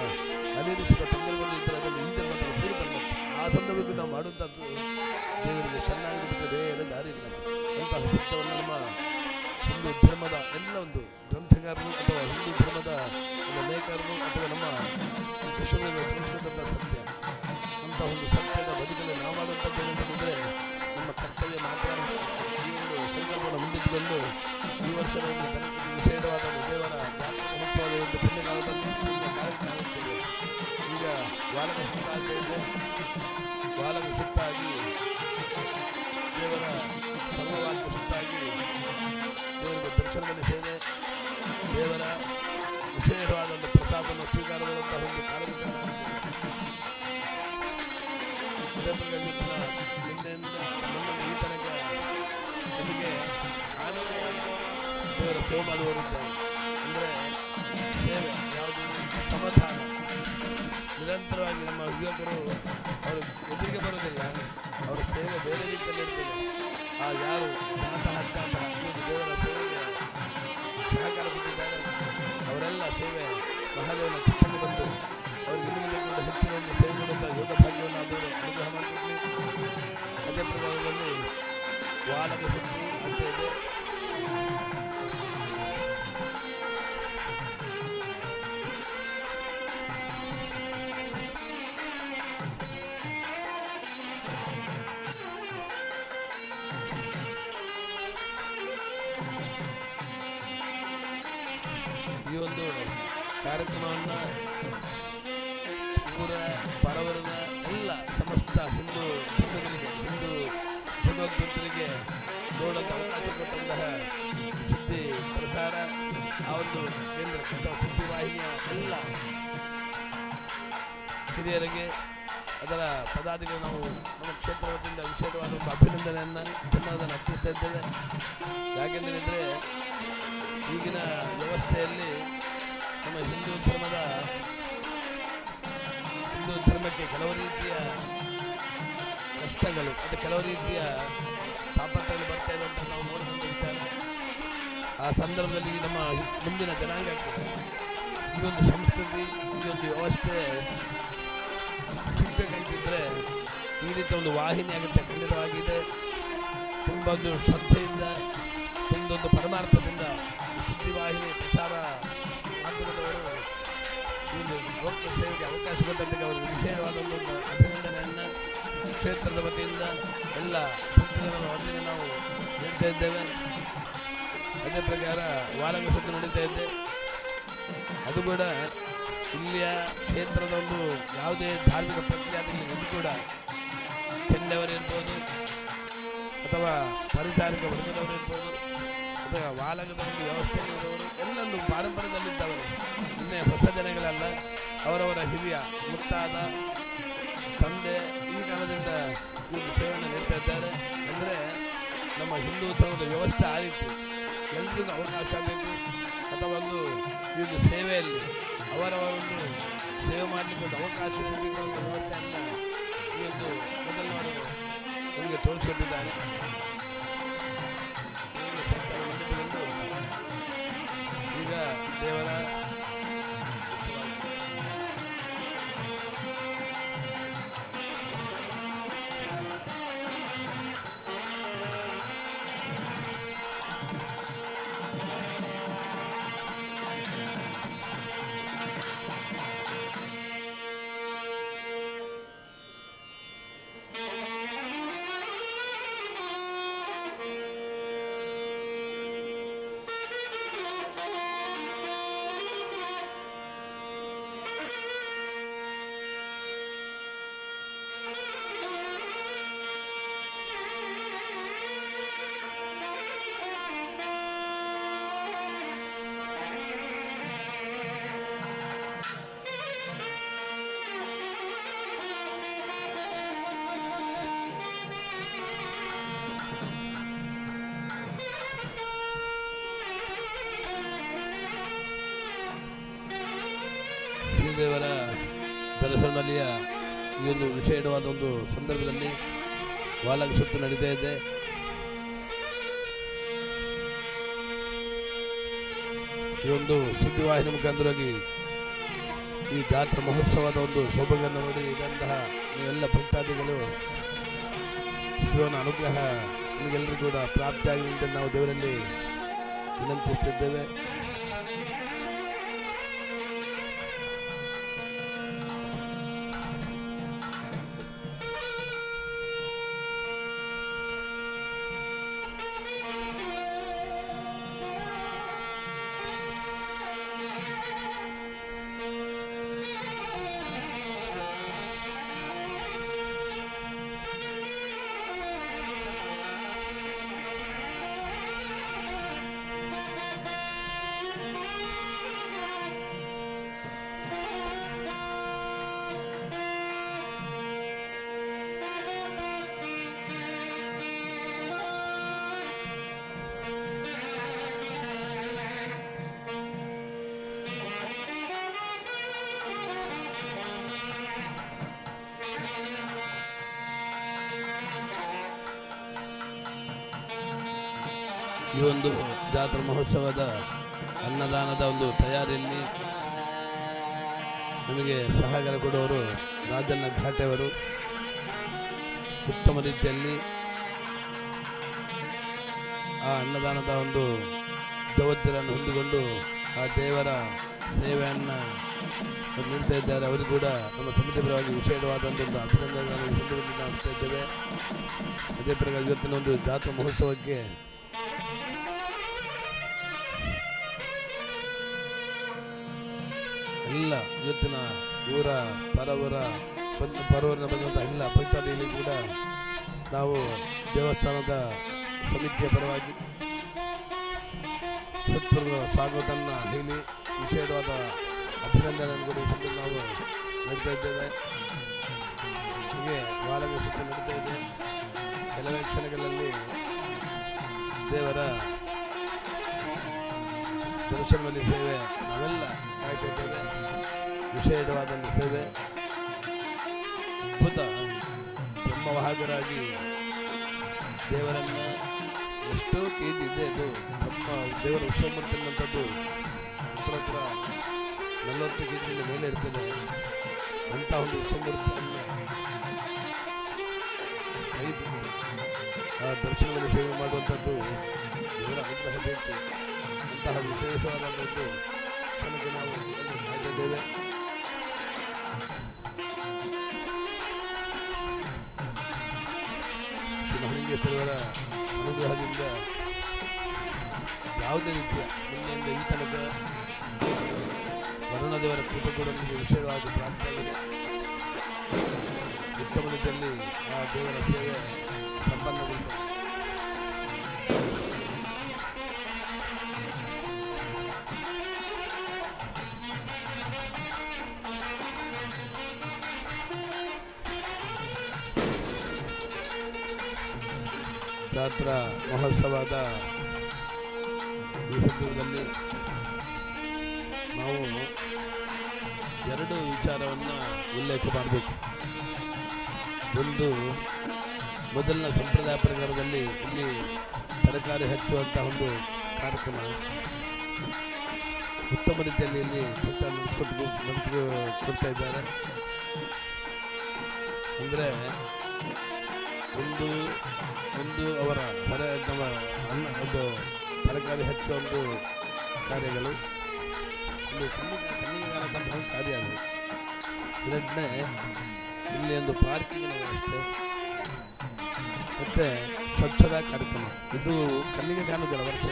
ಅನಿರೀಕ್ಷಿತ ಸಂದರ್ಭದಲ್ಲಿ ಇದ್ದರೆ ಅದನ್ನು ಈ ಧರ್ಮದಲ್ಲಿ ಪೂರ್ವ ಆ ಸಂದರ್ಭಕ್ಕೆ ನಾವು ಮಾಡುವಂಥದ್ದು ದೇವರಿಗೆ ಚೆನ್ನಾಗಿ ಬಿಟ್ಟರೆ ಬೇರೆ ದಾರಿ ಇಲ್ಲ. ಅಂತಹ ಸತ್ಯವನ್ನು ನಮ್ಮ ಹಿಂದೂ ಧರ್ಮದ ಎಲ್ಲ ಒಂದು ಗ್ರಂಥಕಾರರು ಅಥವಾ ಹಿಂದೂ ಧರ್ಮದ ಲೇಖಕರು ಅಥವಾ ನಮ್ಮ ವಿಶ್ವದಲ್ಲಿ ತಿಳಿಸಿದಂಥ ಸತ್ಯ, ಅಂಥ ಒಂದು ಸತ್ಯದ ಬದುಕಲ್ಲಿ ನಾವು ಮಾಡುವಂಥದ್ದು ಏನಂತಂದರೆ ನಮ್ಮ ಕರ್ತವ್ಯ ಮಾತ್ರ. ಈ ಒಂದು ಸಂಕಲ್ಪವನ್ನು ಮುಂದಿಟ್ಟುಕೊಂಡು ಈ ವರ್ಷದ ಒಂದು ವಿಶೇಷವಾದ ದೇವರ ಮಹತ್ವದ ಒಂದು ಪುಣ್ಯಕಾಲದಲ್ಲಿ ಕಾರ್ಯಕ್ರಮ ಆಗುತ್ತದೆ. ಈಗ ವಾಲಕ ಸುತ್ತ ಆಗ್ತಾಯಿದೆ. ವಾಲಕ ಸುತ್ತಾಗಿ ದೇವರ ಸರ್ವವಾದ ಸುತ್ತಾಗಿ ದೇವರಿಗೆ ದರ್ಶನದಲ್ಲಿ ಸೇವೆ, ದೇವರ ವಿಶೇಷವಾದ ಒಂದು ಪ್ರಸಾದವನ್ನು ಸ್ವೀಕಾರ ಮಾಡುವಂತಹ ಒಂದು ಕಾರ್ಯಕ್ರಮ. ನಿನ್ನೆಯಿಂದ ನಮ್ಮಲ್ಲಿ ಈ ತನಕ ನಮಗೆ ದೇವರ ಸೇವೆ ಮಾಡುವವರಿದ್ದಾರೆ. ಅಂದರೆ ಸೇವೆ ಯಾವುದು ಸಮಾಧಾನ ನಿರಂತರವಾಗಿ ನಮ್ಮ ಯುವಕರು ಅವರು ಎದುರಿಗೆ ಬರೋದಿಲ್ಲ, ಅವರ ಸೇವೆ ಬೇರೆ ರೀತಿಯಲ್ಲಿ ಇರ್ತದೆ. ಆ ಯಾರು ದಾತ ಹತ್ತಾತ ದೇವರ ಸೇವೆಗೆ ಸಹಕಾರ ಕೊಟ್ಟಿದ್ದಾರೆ ಅವರೆಲ್ಲ ಸೇವೆ ಮಹಾದೇವನ ಚಿತ್ತಕ್ಕೆ ಬಂದು ಅವರಿಗೆ ಇನ್ನೂ ಕೂಡ ಹೆಚ್ಚಿನ ಒಂದು ಸೇವೆ ಕೊಡುವಂಥ ಯೋಗ ಭಾಗ್ಯವನ್ನು ಆದವರು ಅನುಗ್ರಹ ಮಾಡಿಕೊಡಲಿ. ಅದೇ ಪ್ರಭಾವದಲ್ಲಿ ವಾಲಕ ಸುತ್ತು ಅಂತ ಇದೆ. ಈ ಒಂದು ಕಾರ್ಯಕ್ರಮವನ್ನು ಊರ ಪರವರನ ಎಲ್ಲ ಸಮಸ್ತ ಹಿಂದೂ ಧರ್ಮಗಳಿಗೆ ಹಿಂದೂ ಭಗವದ್ಭಕ್ತರಿಗೆ ನೋಡಲು ಅವಕಾಶ ಕೊಟ್ಟಂತಹ ಸುದ್ದಿ ಪ್ರಸಾರ ಆ ಒಂದು ಕೇಂದ್ರಕ್ಕೆ ಅಥವಾ ಸುದ್ದಿವಾಹಿನಿಯ ಎಲ್ಲ ಹಿರಿಯರಿಗೆ ಅದರ ಪದಾಧಿಕಾರಿ ನಾವು ನಮ್ಮ ಕ್ಷೇತ್ರ ವತಿಯಿಂದ ವಿಶೇಷವಾದ ಒಂದು ಅಭಿನಂದನೆಯನ್ನು ಧನ್ಯವಾದ ಅರ್ಪಿಸ್ತಾ ಇದ್ದೇವೆ. ಯಾಕೆಂದರೆ ಈಗಿನ ವ್ಯವಸ್ಥೆಯಲ್ಲಿ ನಮ್ಮ ಹಿಂದೂ ಧರ್ಮಕ್ಕೆ ಕೆಲವು ರೀತಿಯ ಕಷ್ಟಗಳು ಮತ್ತು ಕೆಲವು ರೀತಿಯ ತಾಪತ್ರಗಳು ಬರ್ತಾ ಇದೆ ಅಂತ ನಾವು ನೋಡಿಕೊಂಡಿರ್ತೇವೆ. ಆ ಸಂದರ್ಭದಲ್ಲಿ ನಮ್ಮ ಮುಂದಿನ ಜನಾಂಗಕ್ಕೆ ಈ ಒಂದು ಸಂಸ್ಕೃತಿ ಈ ಒಂದು ವ್ಯವಸ್ಥೆ ಸಿಗಬೇಕಂತಿದ್ರೆ ಈ ರೀತಿ ಒಂದು ವಾಹಿನಿ ಆಗುತ್ತೆ. ಖಂಡಿತವಾಗಿದೆ ತುಂಬ ಒಂದು ಶ್ರದ್ಧೆಯಿಂದ ತುಂಬೊಂದು ಪರಮಾರ್ಥದಿಂದ ಸುದ್ದಿವಾಹಿನಿ ಪ್ರಚಾರ ಮಾಧ್ಯಮದವರು ಈ ಒಂದು ಲೋಕ ಸೇವೆಗೆ ಅವಕಾಶ ಕೊಟ್ಟಂತೆ ಅವರಿಗೆ ವಿಶೇಷವಾದ ಒಂದು ಅಭಿನಂದನೆಯನ್ನು ಕ್ಷೇತ್ರದ ವತಿಯಿಂದ ಎಲ್ಲ ಭಕ್ತಜನರ ವತಿಯಿಂದ ನಾವು ನೀಡ್ತಾ ಇದ್ದೇವೆ. ಅದೇ ಪ್ರಕಾರ ವಾಲಕ ಸುತ್ತು ನಡೀತಾ ಇದ್ದೆ. ಅದು ಕೂಡ ಇಲ್ಲಿಯ ಕ್ಷೇತ್ರದ ಒಂದು ಯಾವುದೇ ಧಾರ್ಮಿಕ ಪ್ರಕ್ರಿಯೆ ಆಗಲಿ ಇದು ಕೂಡ ಕೆಂಡವರಿರ್ಬೋದು ಅಥವಾ ಪರಿಚಾರಿಕ ವರ್ಗದವರು ಇರ್ಬೋದು ಅಥವಾ ವಾಲಕದ ಒಂದು ವ್ಯವಸ್ಥೆಯಲ್ಲಿರುವವರು ಎಲ್ಲೊಂದು ಪಾರಂಪರ್ಯದಲ್ಲಿದ್ದವರು, ಇನ್ನೇ ಹೊಸ ಜನಗಳಲ್ಲ, ಅವರವರ ಹಿರಿಯ ಮುತ್ತಾದ ತಂದೆ ಈ ಕಾಲದಿಂದ ಈ ಸೇವೆಯನ್ನು ನೀಡ್ತಾ ಇದ್ದಾರೆ. ಅಂದರೆ ನಮ್ಮ ಹಿಂದೂ ಧರ್ಮದ ವ್ಯವಸ್ಥೆ ಆ ರೀತಿ ಎಲ್ರಿಗೂ ಅವಕಾಶ ಬೇಕು ಅಥವಾ ಒಂದು ಈ ಒಂದು ಸೇವೆಯಲ್ಲಿ ಅವರವರೊಂದು ಸೇವೆ ಮಾಡಲಿಕ್ಕೆ ಒಂದು ಅವಕಾಶ ಸಿಗಬೇಕು ಅನ್ನೋ ವ್ಯವಸ್ಥೆಯನ್ನು ಈ ಒಂದು ಮೊದಲನವರು ನಮಗೆ ತೋರಿಸಿಕೊಟ್ಟಿದ್ದಾರೆ. ಈಗ ದೇವರ ದೇವರ ದರ್ಶನದಲ್ಲಿಯ ಈ ಒಂದು ವಿಶೇಷವಾದ ಒಂದು ಸಂದರ್ಭದಲ್ಲಿ ವಾಲಕ ಸುತ್ತು ನಡೀತಾ ಇದೆ. ಈ ಒಂದು ಸುದ್ದಿವಾಹಿನಿ ಮುಖಾಂತರವಾಗಿ ಈ ಜಾತ್ರಾ ಮಹೋತ್ಸವದ ಒಂದು ಸೌಭಾಗ್ಯವನ್ನು ನೋಡಿ ಇದಂತಹ ನೀವೆಲ್ಲ ಭಕ್ತಾದಿಗಳು ಶಿವನ ಅನುಗ್ರಹ ನಿಮಗೆಲ್ಲರೂ ಕೂಡ ಪ್ರಾಪ್ತಿಯಾಗಲಿ ಅಂತ ನಾವು ದೇವರಲ್ಲಿ ವಿನಂತಿಸುತ್ತಿದ್ದೇವೆ. ಈ ಒಂದು ಜಾತ್ರಾ ಮಹೋತ್ಸವದ ಅನ್ನದಾನದ ಒಂದು ತಯಾರಿಯಲ್ಲಿ ನಮಗೆ ಸಹಕಾರ ಕೊಡುವವರು ರಾಜಣ್ಣ ಘಾಟೆಯವರು ಉತ್ತಮ ರೀತಿಯಲ್ಲಿ ಆ ಅನ್ನದಾನದ ಒಂದು ಜವಾಬ್ದಾರಿಯನ್ನು ಹೊಂದಿಕೊಂಡು ಆ ದೇವರ ಸೇವೆಯನ್ನು ನೀಡ್ತಾ ಇದ್ದಾರೆ. ಅವರಿಗೂ ಕೂಡ ನಮ್ಮ ಸಮಿತಿ ಪರವಾಗಿ ವಿಶೇಷವಾದಂಥ ಒಂದು ಅಭಿನಂದನೆಗಳನ್ನು ಸಂದರ್ಭದಲ್ಲಿ ಮಾಡ್ತಾ ಇದ್ದೇವೆ. ಅದೇ ಪ್ರಕಾರ ಇವತ್ತಿನ ಒಂದು ಜಾತ್ರಾ ಮಹೋತ್ಸವಕ್ಕೆ ಎಲ್ಲ ಇವತ್ತಿನ ಊರ ಪರವೂರಿನ ಬಂದಂಥ ಎಲ್ಲ ಭಕ್ತಾದಿಗಳು ಕೂಡ ನಾವು ದೇವಸ್ಥಾನದ ಸಮಿತಿಯ ಪರವಾಗಿ ಸತ್ಪುರದ ಸ್ವಾಗತವನ್ನು ಹೇಳಿ ವಿಶೇಷವಾದ ಅಭಿನಂದನೆಯನ್ನು ಕೂಡ ನಾವು ನೀಡ್ತಾ ಇದ್ದೇವೆ. ಹೀಗೆ ವಾರದ ಸುತ್ತ ನಡೀತಾ ಇದೆ. ಕೆಲವೇ ಕ್ಷಣಗಳಲ್ಲಿ ದೇವರ ದರ್ಶನದಲ್ಲಿ ಸೇವೆ ನಾವೆಲ್ಲ ಕಾಯ್ತಾ ಇದ್ದೇವೆ. ವಿಶೇಷವಾದಂಥ ಸೇವೆ ಅದ್ಭುತ ಬ್ರಹ್ಮವಾಹಕರಾಗಿ ದೇವರನ್ನು ಎಷ್ಟೋ ಕೆಜಿ ಇದೆ. ಅದು ನಮ್ಮ ದೇವರ ಉತ್ಸವ ಮಾಡ್ತಿರುವಂಥದ್ದು ಹತ್ರ 40 ಕೆಜಿಯಿಂದ ಮೇಲೆ ಇರ್ತದೆ. ಅಂಥ ಒಂದು ಉತ್ಸವ ಮೂರ್ತಿಯನ್ನು ಆ ದರ್ಶನದಲ್ಲಿ ಸೇವೆ ಮಾಡುವಂಥದ್ದು ದೇವರ ಅನುಗ್ರಹ ಬೇಕು. ಅಂತಹ ವಿಶೇಷವಾದಂಥದ್ದು ಕ್ಷಣಕ್ಕೆ ನಾವು ಕಾಯ್ದಿದ್ದೇವೆ. ಮಹಲಿಂಗೇಶ್ವರರ ಅನುಗ್ರಹದಿಂದ ಯಾವುದೇ ರೀತಿಯ ನಿನ್ನೆಯಿಂದ ಈ ತನಕ ವರುಣದೇವರ ಕೃಪೆ ಕೂಡ ನಮಗೆ ವಿಶೇಷವಾಗಿ ಪ್ರಾಪ್ತಿಯಾಗಿದೆ. ಉತ್ತಮ ರೀತಿಯಲ್ಲಿ ಆ ದೇವರ ಸೇವೆ ಸಂಪನ್ನಗೊಳ್ಳುತ್ತದೆ. ಜಾತ್ರಾ ಮಹೋತ್ಸವದ ಈ ಸಂದರ್ಭದಲ್ಲಿ ನಾವು 2 ವಿಚಾರವನ್ನು ಉಲ್ಲೇಖ ಮಾಡಬೇಕು. ಒಂದು, ಮೊದಲಿನ ಸಂಪ್ರದಾಯ ಪ್ರಕಾರದಲ್ಲಿ ಇಲ್ಲಿ ತರಕಾರಿ ಹಚ್ಚುವಂಥ ಒಂದು ಕಾರ್ಯಕ್ರಮ ಉತ್ತಮ ರೀತಿಯಲ್ಲಿ ಇಲ್ಲಿ ನಡೆಸಿಕೊಡ್ತಾ ಇದ್ದಾರೆ. ಅಂದರೆ ಒಂದು ಅವರ ನಮ್ಮ ಒಂದು ತರಕಾರಿ ಹಚ್ಚುವ ಒಂದು ಕಾರ್ಯಗಳು, ಇಲ್ಲಿ ಕಣ್ಣಿಗೆ ಕಾರ್ಯ ಆಗುವುದು. ಎರಡನೇ, ಇಲ್ಲಿ ಒಂದು ಪಾರ್ಕಿಂಗ್ ವ್ಯವಸ್ಥೆ ಮತ್ತು ಸ್ವಚ್ಛತಾ ಕಾರ್ಯಕ್ರಮ. ಇದು ಕಣ್ಣಿಗೆ ಕಾಣುವುದಿಲ್ಲ ವರ್ಷ.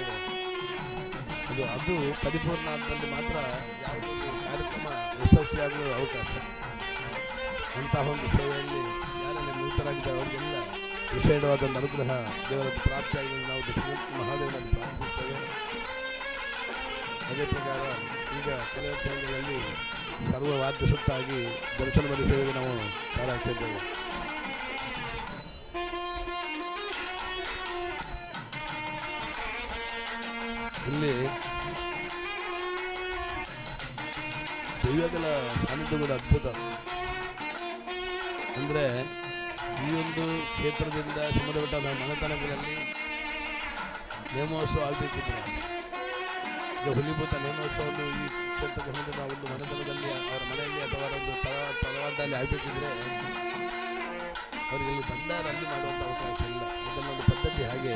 ಅದು ಪರಿಪೂರ್ಣ ಹಂತದಲ್ಲಿ ಮಾತ್ರ ಯಾವುದೋ ಒಂದು ಕಾರ್ಯಕ್ರಮ ಯಶಸ್ವಿಯಾಗಲು ಅವಕಾಶ. ಅಂತಹ ಒಂದು ಸೇವೆಯಲ್ಲಿ ಯಾರೆಲ್ಲ ನಿರತರಾಗಿದ್ದಾರೆ ಅವರಿಗೆಲ್ಲ ವಿಶೇಷವಾದ ಅನುಗ್ರಹ ದೇವರ ಪ್ರಾಪ್ತಿಯಾಗಿ ನಾವು ಮಹಾದೇವನನ್ನು ಪ್ರಾರ್ಥಿಸುತ್ತೇವೆ. ಅದೇ ಪ್ರಕಾರ ಈಗ ಕೆಲವು ಕ್ಷೇತ್ರಗಳಲ್ಲಿ ಸರ್ವವಾದ್ಯ ಸುತ್ತಾಗಿ ದರ್ಶನ ಮಾಡಿ ಸೇವೆಗೆ ನಾವು ತಯಾರಾಗ್ತಿದ್ದೇವೆ. ಇಲ್ಲಿ ದೈವಗಳ ಸಾನ್ನಿಧ್ಯ ಕೂಡ ಅದ್ಭುತ. ಅಂದರೆ ಈ ಒಂದು ಕ್ಷೇತ್ರದಿಂದ ಸಂಬಂಧಪಟ್ಟ ಮನೆತನಗಳಲ್ಲಿ ನೇಮೋತ್ಸವ ಆಗಬೇಕಿದ್ರೆ, ಈಗ ಹುಲಿಭೂತ ನೇಮೋತ್ಸವವನ್ನು ಈ ಕ್ಷೇತ್ರಕ್ಕೆ ಹೊಂದಿದ ಒಂದು ಮನೆತನದಲ್ಲಿ ಅವರ ಮನೆಯಲ್ಲಿ ಅಥವಾ ಒಂದು ತಳವಾಡದಲ್ಲಿ ಆಗಬೇಕಿದ್ರೆ ಅವರಿಗೆ ಭಂಡಾರ ಅಲ್ಲಿ ಮಾಡುವಂಥ ಅವಕಾಶ ಇಲ್ಲ. ಅದನ್ನೊಂದು ಪದ್ಧತಿ. ಹಾಗೆ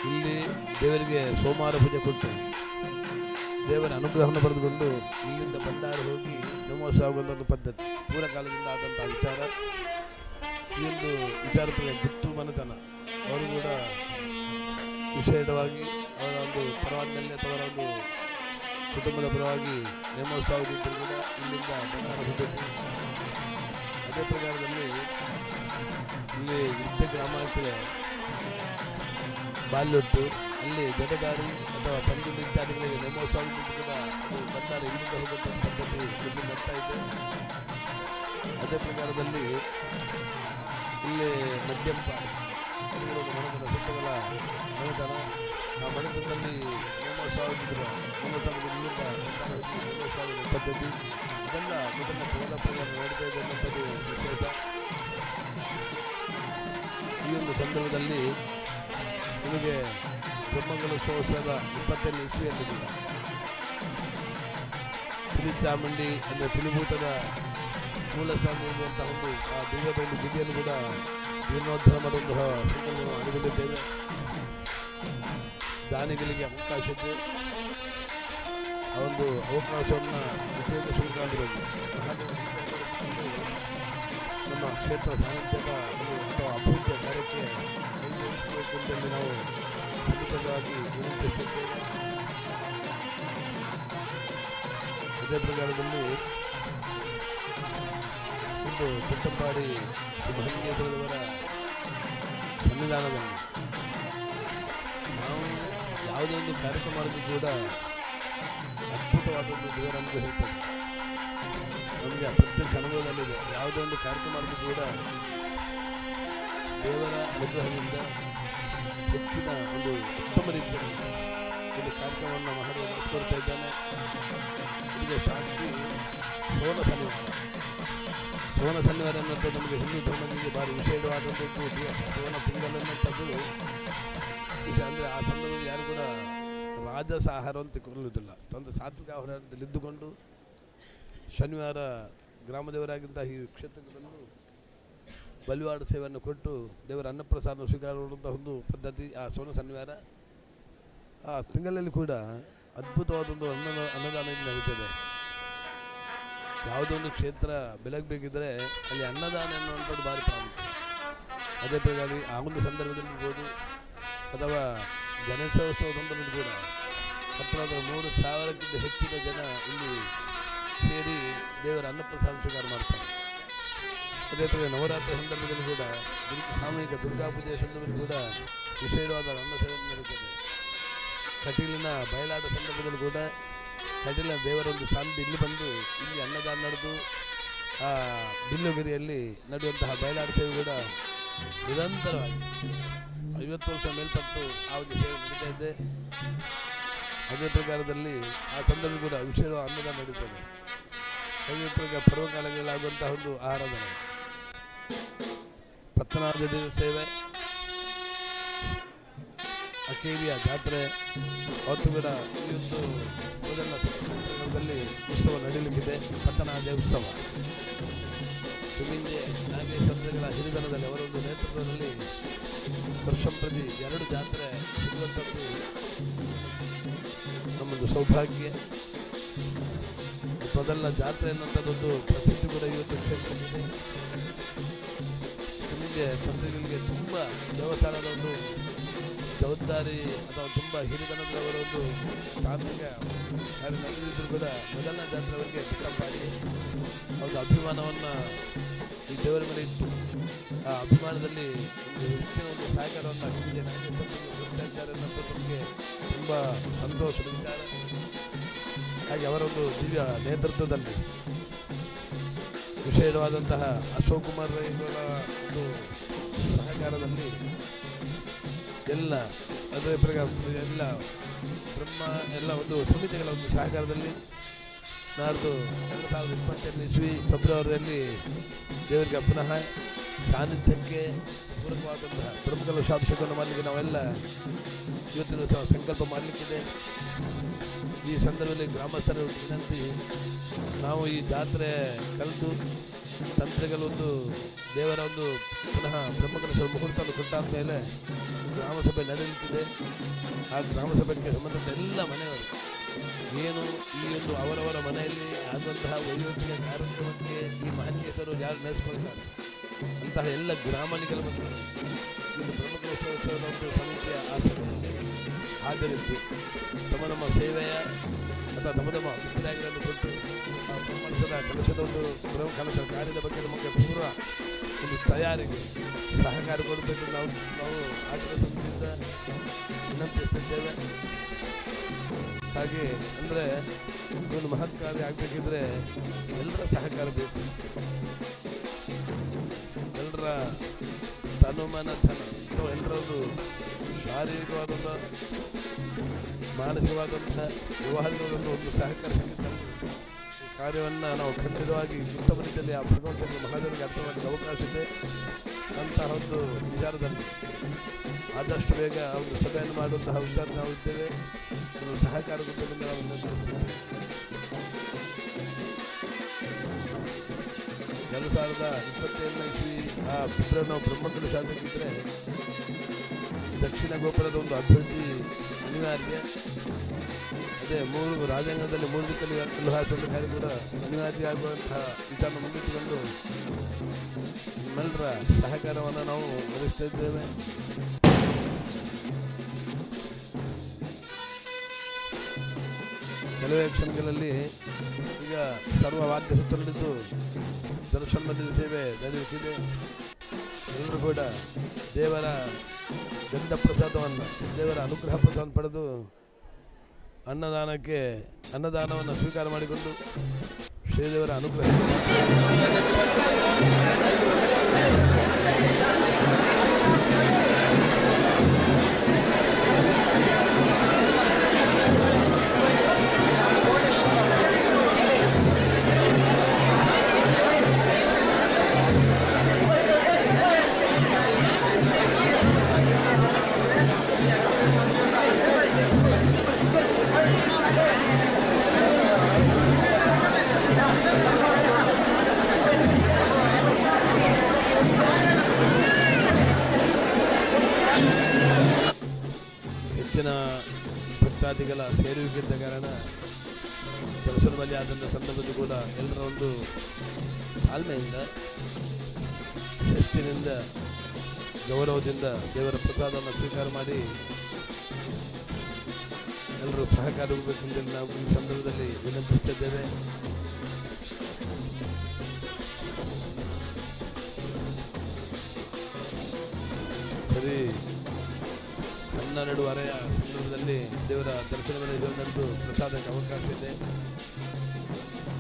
ಇಲ್ಲಿ ದೇವರಿಗೆ ಸೋಮವಾರ ಪೂಜೆ ಕೊಟ್ಟು ದೇವರ ಅನುಗ್ರಹವನ್ನು ಪಡೆದುಕೊಂಡು ಇಲ್ಲಿಂದ ಭಂಡಾರ ಹೋಗಿ ನೇಮೋತ್ಸವ ಆಗುವಂಥ ಒಂದು ಪದ್ಧತಿ ಪೂರ್ವಕಾಲದಿಂದ ಆದಂಥ ವಿಚಾರ. ಈ ಒಂದು ವಿಚಾರಕ್ಕೆ ಗುತ್ತು ಮನೆತನ ಅವರು ಕೂಡ ವಿಶೇಷವಾಗಿ ಅವರ ಒಂದು ಪರವಾದಲ್ಲಿ ಅಥವಾ ಒಂದು ಕುಟುಂಬದ ಪರವಾಗಿ ನೇಮೋತ್ಸವದಿದ್ದರೂ ಕೂಡ ಇಲ್ಲಿಂದ ಭಂಡಾರ ಹೋಗಬೇಕು. ಅದೇ ಪ್ರಕಾರದಲ್ಲಿ ಇಲ್ಲಿ ವಿದ್ಯೆ ಗ್ರಾಮಾಂತರ ಬಾಲ್ಯೊಟ್ಟು ಅಲ್ಲಿ ಜೊತೆದಾರಿ ಅಥವಾ ಬಂಧು ಇತ್ಯಾದಿಗಳಿಗೆ ನೇಮೋತ್ಸವದಿದ್ದು ಕೂಡ ಅದು ಭಂಡಾರ ಇಲ್ಲಿಂದ ಹೋಗುವಂಥ ಪದ್ಧತಿ ಇಲ್ಲಿ ಬರ್ತಾ ಇದೆ. ಅದೇ ಪ್ರಕಾರದಲ್ಲಿ ಇಲ್ಲಿ ಮಧ್ಯಂಪ ಮನೆತನ ಸುತ್ತಗಳ ಮನೆತನ ಆ ಮನೆತನದಲ್ಲಿ ನೇಮೋತ್ಸವದಿದ್ದರು ನೇಮೋತ್ಸವದಿಂದ ಪದ್ಧತಿ ಇದೆಲ್ಲ ಮೊದಲ ಕೇವಲ ಪ್ರಕಾರ ನೋಡ್ತಾ ಇದೆ ಅನ್ನೋದು ವಿಶೇಷ. ಈ ಒಂದು ಸಂದರ್ಭದಲ್ಲಿ ನಿಮಗೆ ಬ್ರಹ್ಮಕಲಶೋತ್ಸವದ 20ನೇ ಇಸ್ವಿಯಲ್ಲಿ ಕೂಡ ತಿರುಚಾಮುಂಡಿ ಅಂದರೆ ತಿರುಭೂತದ ಮೂಲಸ್ಥಾನ ಇರುವಂತಹ ಒಂದು ಆ ದಿವ್ಯದ ಒಂದು ಗುಡಿಯನ್ನು ಕೂಡ ಜೀರ್ಣೋದ್ಧಾರ ಮಾಡುವಂತಹ ಸಂಕಲ್ಪವನ್ನು ಮಾಡಿಕೊಂಡಿದ್ದೇವೆ. ದಾನಿಗಳಿಗೆ ಅವಕಾಶ ಇದ್ದು ಆ ಒಂದು ಅವಕಾಶವನ್ನು ಉಪಯೋಗಿಸಿಕೊಳ್ಳಬೇಕು. ನಮ್ಮ ಕ್ಷೇತ್ರ ಸಾನ್ನಿಧ್ಯದ ಒಂದು ಅಥವಾ ಅಭಿವೃದ್ಧಿಯ ಕಾರ್ಯಕ್ಕೆ ಕೈಗೊಳಿಸಬೇಕು ಅಂತೇಳಿ ನಾವು ಖಂಡಿತವಾಗಿ ವಿನಂತಿಸುತ್ತೇವೆ. ಅದೇ ಪ್ರಕಾರದಲ್ಲಿ ಇಂದು ಬೆಟ್ಟಂಪಾಡಿ ಸುಬ್ರಹ್ಮಣ್ಯೇಶ್ವರದವರ ಸನ್ನಿಧಾನದಲ್ಲಿ ನಾವು ಯಾವುದೇ ಒಂದು ಕಾರ್ಯಕ್ರಮ ಮಾಡಿದ್ರು ಕೂಡ ಅದ್ಭುತವಾದ ಒಂದು ದೇವರ ಅನುಗ್ರಹ ಇರ್ತದೆ. ನಮಗೆ ಪ್ರತ್ಯೇಕ ಅನುಭವದಲ್ಲಿದೆ. ಯಾವುದೇ ಒಂದು ಕಾರ್ಯಕ್ರಮ ಮಾಡಿದ್ರು ಕೂಡ ದೇವರ ಅನುಗ್ರಹದಿಂದ ಹೆಚ್ಚಿನ ಒಂದು ಉತ್ತಮ ರೀತಿಯಲ್ಲಿ ಒಂದು ಕಾರ್ಯಕ್ರಮವನ್ನು ಮಹಾದೇವ ನಡೆಸಿಕೊಡ್ತಾ ಇದ್ದಾನೆ. ಇದಕ್ಕೆ ಸಾಕ್ಷಿ ಸೋನ ಶನಿವಾರ ಅನ್ನೋದು ನಮಗೆ ಹಿಂದೂ ಧರ್ಮದಲ್ಲಿ ಭಾರಿ ವಿಶೇಷವಾದದ್ದು. ಸೋನ ತಿಂಗಳನ್ನಂಥದ್ದು ವಿಷಯ ಅಂದರೆ ಆ ಸಂದರ್ಭದಲ್ಲಿ ಯಾರು ಕೂಡ ರಾಜಸ ಆಹಾರವನ್ನು ತೆಗೆದುಕೊಳ್ಳುವುದಿಲ್ಲ. ತಂದು ಸಾತ್ವಿಕ ಆಹಾರದಲ್ಲಿ ಇದ್ದುಕೊಂಡು ಶನಿವಾರ ಗ್ರಾಮದೇವರಾಗಿದ್ದ ಈ ಕ್ಷೇತ್ರಗಳನ್ನು ಬಲಿವಾಡ ಸೇವೆಯನ್ನು ಕೊಟ್ಟು ದೇವರ ಅನ್ನಪ್ರಸಾದ ಸ್ವೀಕಾರ ಮಾಡುವಂಥ ಒಂದು ಪದ್ಧತಿ ಆ ಸೋನ ಶನಿವಾರ. ಆ ತಿಂಗಳಲ್ಲಿ ಕೂಡ ಅದ್ಭುತವಾದೊಂದು ಅನ್ನದಾನದಿಂದ ನಡೀತದೆ. ಯಾವುದೋ ಒಂದು ಕ್ಷೇತ್ರ ಬೆಳಗಬೇಕಿದ್ರೆ ಅಲ್ಲಿ ಅನ್ನದಾನ ಅನ್ನುವಂಥದ್ದು ಭಾರಿ ಪ್ರಾಮುಖ್ಯ. ಅದೇ ಪ್ರಕಾರ ಆ ಒಂದು ಸಂದರ್ಭದಲ್ಲಿ ಇರ್ಬೋದು ಅಥವಾ ಗಣೇಶೋತ್ಸವ ಸಂದರ್ಭದಲ್ಲಿ ಕೂಡ ಹತ್ತಿರ 3,000ಕ್ಕಿಂತ ಹೆಚ್ಚಿನ ಜನ ಇಲ್ಲಿ ಸೇರಿ ದೇವರ ಅನ್ನಪ್ರಸಾದ ಸ್ವೀಕಾರ ಮಾಡ್ತಾರೆ. ಅದೇ ಪ್ರಕಾರ ನವರಾತ್ರಿ ಸಂದರ್ಭದಲ್ಲಿ ಕೂಡ ಸಾಮೂಹಿಕ ದುರ್ಗಾ ಪೂಜೆಯ ಸಂದರ್ಭದಲ್ಲಿ ಕೂಡ ವಿಶೇಷವಾದ ಅನ್ನ ಸೇವೆ ನಡೀತದೆ. ಕಟೀಲಿನ ಬಯಲಾಟ ಸಂದರ್ಭದಲ್ಲಿ ಕೂಡ ಕಟೀಲಿನ ದೇವರೊಂದು ಸಾನ್ನಿಧ್ಯ ಇಲ್ಲಿ ಬಂದು ಇಲ್ಲಿ ಅನ್ನದಾನ ನಡೆದು ಆ ಬಿಲ್ಲುಗಿರಿಯಲ್ಲಿ ನಡೆಯುವಂತಹ ಬಯಲಾಟ ಸೇವೆ ಕೂಡ ನಿರಂತರವಾಗಿ 50 ವರ್ಷ ಮೇಲ್ಪಟ್ಟು ಆ ಒಂದು ಸೇವೆ ನಡೀತಾ ಇದೆ. ಅದೇ ಪ್ರಕಾರದಲ್ಲಿ ಆ ಸಂದರ್ಭ ಕೂಡ ವಿಶೇಷ ಅನ್ನದಾನ ನಡೀತದೆ. ಅದೇ ಪ್ರಕಾರ ಪರ್ವಕಾಲಗಳಾಗುವಂತಹ ಒಂದು ಆರಾಧನೆ, ಪತ್ತನಾದ ದೇವ ಸೇವೆ, ಅಕೇರಿಯ ಜಾತ್ರೆ ಅವತ್ತು ಕೂಡ ಈ ಒಂದು ಮೊದಲ ಸಂದರ್ಭದಲ್ಲಿ ಉತ್ಸವ ನಡೆಯಲಿಕ್ಕಿದೆ. ಪತ್ತನಾದ ಉತ್ಸವ ಸುಮಿಂಜೆ ನಾಗೇಶ್ವರಗಳ ಹಿರಿತನದಲ್ಲಿ ಅವರೊಂದು ನೇತೃತ್ವದಲ್ಲಿ ವರ್ಷಂಪ್ರತಿ 2 ಜಾತ್ರೆ ಸಿಗುವಂಥದ್ದು ನಮ್ಮದು ಸೌಭಾಗ್ಯ. ಮೊದಲ ಜಾತ್ರೆ ಅನ್ನೋಂಥದ್ದೊಂದು ಪ್ರಸಿದ್ಧಿ ಕೂಡ ಇವತ್ತು ಕ್ಷೇತ್ರವಿದೆ. ಸುಮಿಂಜೆ ತಂತ್ರಿಗಳಿಗೆ ತುಂಬ ದೇವಸ್ಥಾನದ ಒಂದು ಜವಾಬ್ದಾರಿ ಅಥವಾ ತುಂಬ ಹಿರಿತನದವರ ಒಂದು ತಾಂತ್ರಿಕ ಕಾರ್ಯ ನಡೆದಿದ್ದರೂ ಕೂಡ ಮೊದಲನೇ ಜಾತ್ರೆವರೆಗೆ ಬೆಟ್ಟಂಪಾಡಿ ಒಂದು ಅಭಿಮಾನವನ್ನು ಈ ದೇವರ ಮೇಲೆ ಇಟ್ಟು ಆ ಅಭಿಮಾನದಲ್ಲಿ ಒಂದು ಹೆಚ್ಚಿನ ಒಂದು ಸಹಕಾರವನ್ನು ಹಿಂದೆ ಕೊಡ್ತಾ ಇದ್ದಾರೆ ಅನ್ನೋದು ನಮಗೆ ತುಂಬ ಸಂತೋಷವಿದ್ದಾರೆ. ಹಾಗೆ ಅವರ ಒಂದು ದಿವ್ಯ ನೇತೃತ್ವದಲ್ಲಿ ವಿಶೇಷವಾದಂತಹ ಅಶೋಕ್ ಕುಮಾರ್ ರೈಗಳ ಒಂದು ಸಹಕಾರದಲ್ಲಿ ಎಲ್ಲ ಅದೇ ಪ್ರಕಾರ ಎಲ್ಲ ಬ್ರಹ್ಮ ಎಲ್ಲ ಒಂದು ಸಮಿತಿಗಳ ಒಂದು ಸಹಕಾರದಲ್ಲಿ ನಾಡ್ದು 2022 ಇಸ್ವಿ ಫೆಬ್ರವರಿಯಲ್ಲಿ ದೇವರಿಗೆ ಪುನಃ ಸಾನ್ನಿಧ್ಯಕ್ಕೆ ಪೂರಕವಾದಂತಹ ಬ್ರಹ್ಮಕಲಶಾಭಿಷೇಕವನ್ನು ಮಾಡಲಿಕ್ಕೆ ನಾವೆಲ್ಲ ಇವತ್ತಿನ ದಿವಸ ಸಂಕಲ್ಪ ಮಾಡಲಿಕ್ಕಿದೆ. ಈ ಸಂದರ್ಭದಲ್ಲಿ ಗ್ರಾಮಸ್ಥರ ವಿನಂತಿ, ನಾವು ಈ ಜಾತ್ರೆ ಕಲಿತು ತಂತ್ರಿಗಳೊಂದು ದೇವರ ಒಂದು ಪುನಃ ಬ್ರಹ್ಮಕಲಶ ಮುಹೂರ್ತವನ್ನು ಕೊಟ್ಟಾದ ಮೇಲೆ ಗ್ರಾಮಸಭೆ ನಡೆಯಲಿಕ್ಕಿದೆ. ಆ ಗ್ರಾಮಸಭೆಗೆ ಸಂಬಂಧಿಸಿದ ಎಲ್ಲ ಮನೆಯವರು ಏನು ಈ ಒಂದು ಅವರವರ ಮನೆಯಲ್ಲಿ ಆಗುವಂತಹ ವೈಯಕ್ತಿಕ ಕಾರ್ಯಕ್ರಮಕ್ಕೆ ಈ ಮಹನೀಯರು ಯಾರು ನಡೆಸಿಕೊಳ್ತಾರೆ ಅಂತಹ ಎಲ್ಲ ಗ್ರಾಮನಿಗಳ ಬಂದು ಇದು ಬ್ರಹ್ಮಕಲಶೋತ್ಸವದ ಒಂದು ಸಮಿತಿಯ ಆ ಸಭೆಯಲ್ಲಿ ಹಾಜರಿದ್ದು ತಮ್ಮ ನಮ್ಮ ಸೇವೆಯ ಅಥವಾ ತಮ್ಮ ತಮ್ಮ ಅಭಿಪ್ರಾಯಗಳನ್ನು ಕೊಟ್ಟು ಆ ಬ್ರಹ್ಮಕಲಶದ ಕಲಶದ ಒಂದು ಬ್ರಹ್ಮಕಲಶ ಕಾರ್ಯದ ಬಗ್ಗೆ ನಮಗೆ ಪೂರ್ವ ಒಂದು ತಯಾರಿಗೆ ಸಹಕಾರ ಕೊಡಬೇಕು ನಾವು ಆಚರಣೆ ಸಮಿತಿಯಿಂದ ವಿನಂತಿಸುತ್ತಿದ್ದೇವೆ. ಹಾಗೆ ಅಂದರೆ ಒಂದು ಮಹತ್ ಕಾರ್ಯ ಆಗಬೇಕಿದ್ರೆ ಎಲ್ಲರ ಸಹಕಾರ ಬೇಕು. ಎಲ್ಲರ ತನುಮನ ಧನ ಅಥವಾ ಎಲ್ಲರದ್ದು ಶಾರೀರಿಕವಾದಂಥ ಮಾನಸಿಕವಾದಂಥ ವ್ಯವಹಾರಗಳನ್ನು ಒಂದು ಸಹಕಾರ ಕಾರ್ಯವನ್ನು ನಾವು ಖಂಡಿತವಾಗಿ ಉತ್ತಮ ರೀತಿಯಲ್ಲಿ ಆ ಭಗವಂತನಿಗೆ ಮಹಾದೇವನಿಗೆ ಅರ್ಥ ಮಾಡಲಿಕ್ಕೆ ಅವಕಾಶ ಇದೆ. ಅಂತಹ ಒಂದು ವಿಚಾರದಲ್ಲಿ ಆದಷ್ಟು ಬೇಗ ಒಂದು ಸಭೆಯನ್ನು ಮಾಡುವಂತಹ ವಿಚಾರ ನಾವು ಇದ್ದೇವೆ. ಒಂದು ಸಹಕಾರ ರೂಪದಿಂದ ನಾವು ನಿರ್ಧರಿಸ್ತೇವೆ. 2027ನೇ ಇಸ್ವಿ ಆ ಫೆಬ್ರವರಿ ನಾವು ಬ್ರಹ್ಮಕುಲ ಶಾಸಕಿದ್ರೆ ದಕ್ಷಿಣ ಗೋಪುರದ ಒಂದು ಅಭಿವೃದ್ಧಿ ಅನಿವಾರ್ಯ. ಅದೇ 3 ರಾಜ್ಯಾಂಗದಲ್ಲಿ 3 ದಿಕ್ಕಲ್ಲಿ ಕಲ್ಲು ಹಾಸುವಂಥ ಕಾರ್ಯ ಕೂಡ ಅನಿವಾರ್ಯ ಆಗುವಂತಹ ವಿಚಾರ ಮುಂದಿಟ್ಟುಕೊಂಡು ನಿಮ್ಮೆಲ್ಲರ ಸಹಕಾರವನ್ನು ನಾವು ಬಯಸ್ತಾ ಇದ್ದೇವೆ. ಕೆಲವೇ ಕ್ಷಣಗಳಲ್ಲಿ ಈಗ ಸರ್ವ ವಾದ್ಯ ಸುತ್ತಲಿದ್ದು ದರ್ಶನ ಮಂದಿರ ಸೇವೆ ನಡೆಯುತ್ತಿದೆ. ಎಲ್ಲರೂ ಕೂಡ ದೇವರ ಗಂಧ ಪ್ರಸಾದವನ್ನು, ದೇವರ ಅನುಗ್ರಹ ಪ್ರಸಾದವನ್ನು ಪಡೆದು ಅನ್ನದಾನವನ್ನು ಸ್ವೀಕಾರ ಮಾಡಿಕೊಂಡು ಶ್ರೀದೇವರ ಅನುಗ್ರಹ ಹೆಚ್ಚಿನ ಭಕ್ತಾದಿಗಳ ಸೇರುವಿಕೆದ್ದ ಕಾರಣ ದರ್ಶನ ಬಲಿ ಆದಂಥ ಸಂದರ್ಭದಲ್ಲೂ ಕೂಡ ಎಲ್ಲರ ಒಂದು ತಾಳ್ಮೆಯಿಂದ, ಶಿಸ್ತಿನಿಂದ, ಗೌರವದಿಂದ ದೇವರ ಪ್ರಸಾದವನ್ನು ಸ್ವೀಕಾರ ಮಾಡಿ ಎಲ್ಲರೂ ಸಹಕಾರ ಹೋಗಬೇಕೆಂದು ನಾವು ಈ ಸಂದರ್ಭದಲ್ಲಿ ವಿನಂತಿಸುತ್ತಿದ್ದೇವೆ. ಸರಿ 12:30 ಸಂದರ್ಭದಲ್ಲಿ ದೇವರ ದರ್ಶನವನ್ನು ಪ್ರಸಾದಕ್ಕೆ ಅವಕಾಶ ಇದೆ.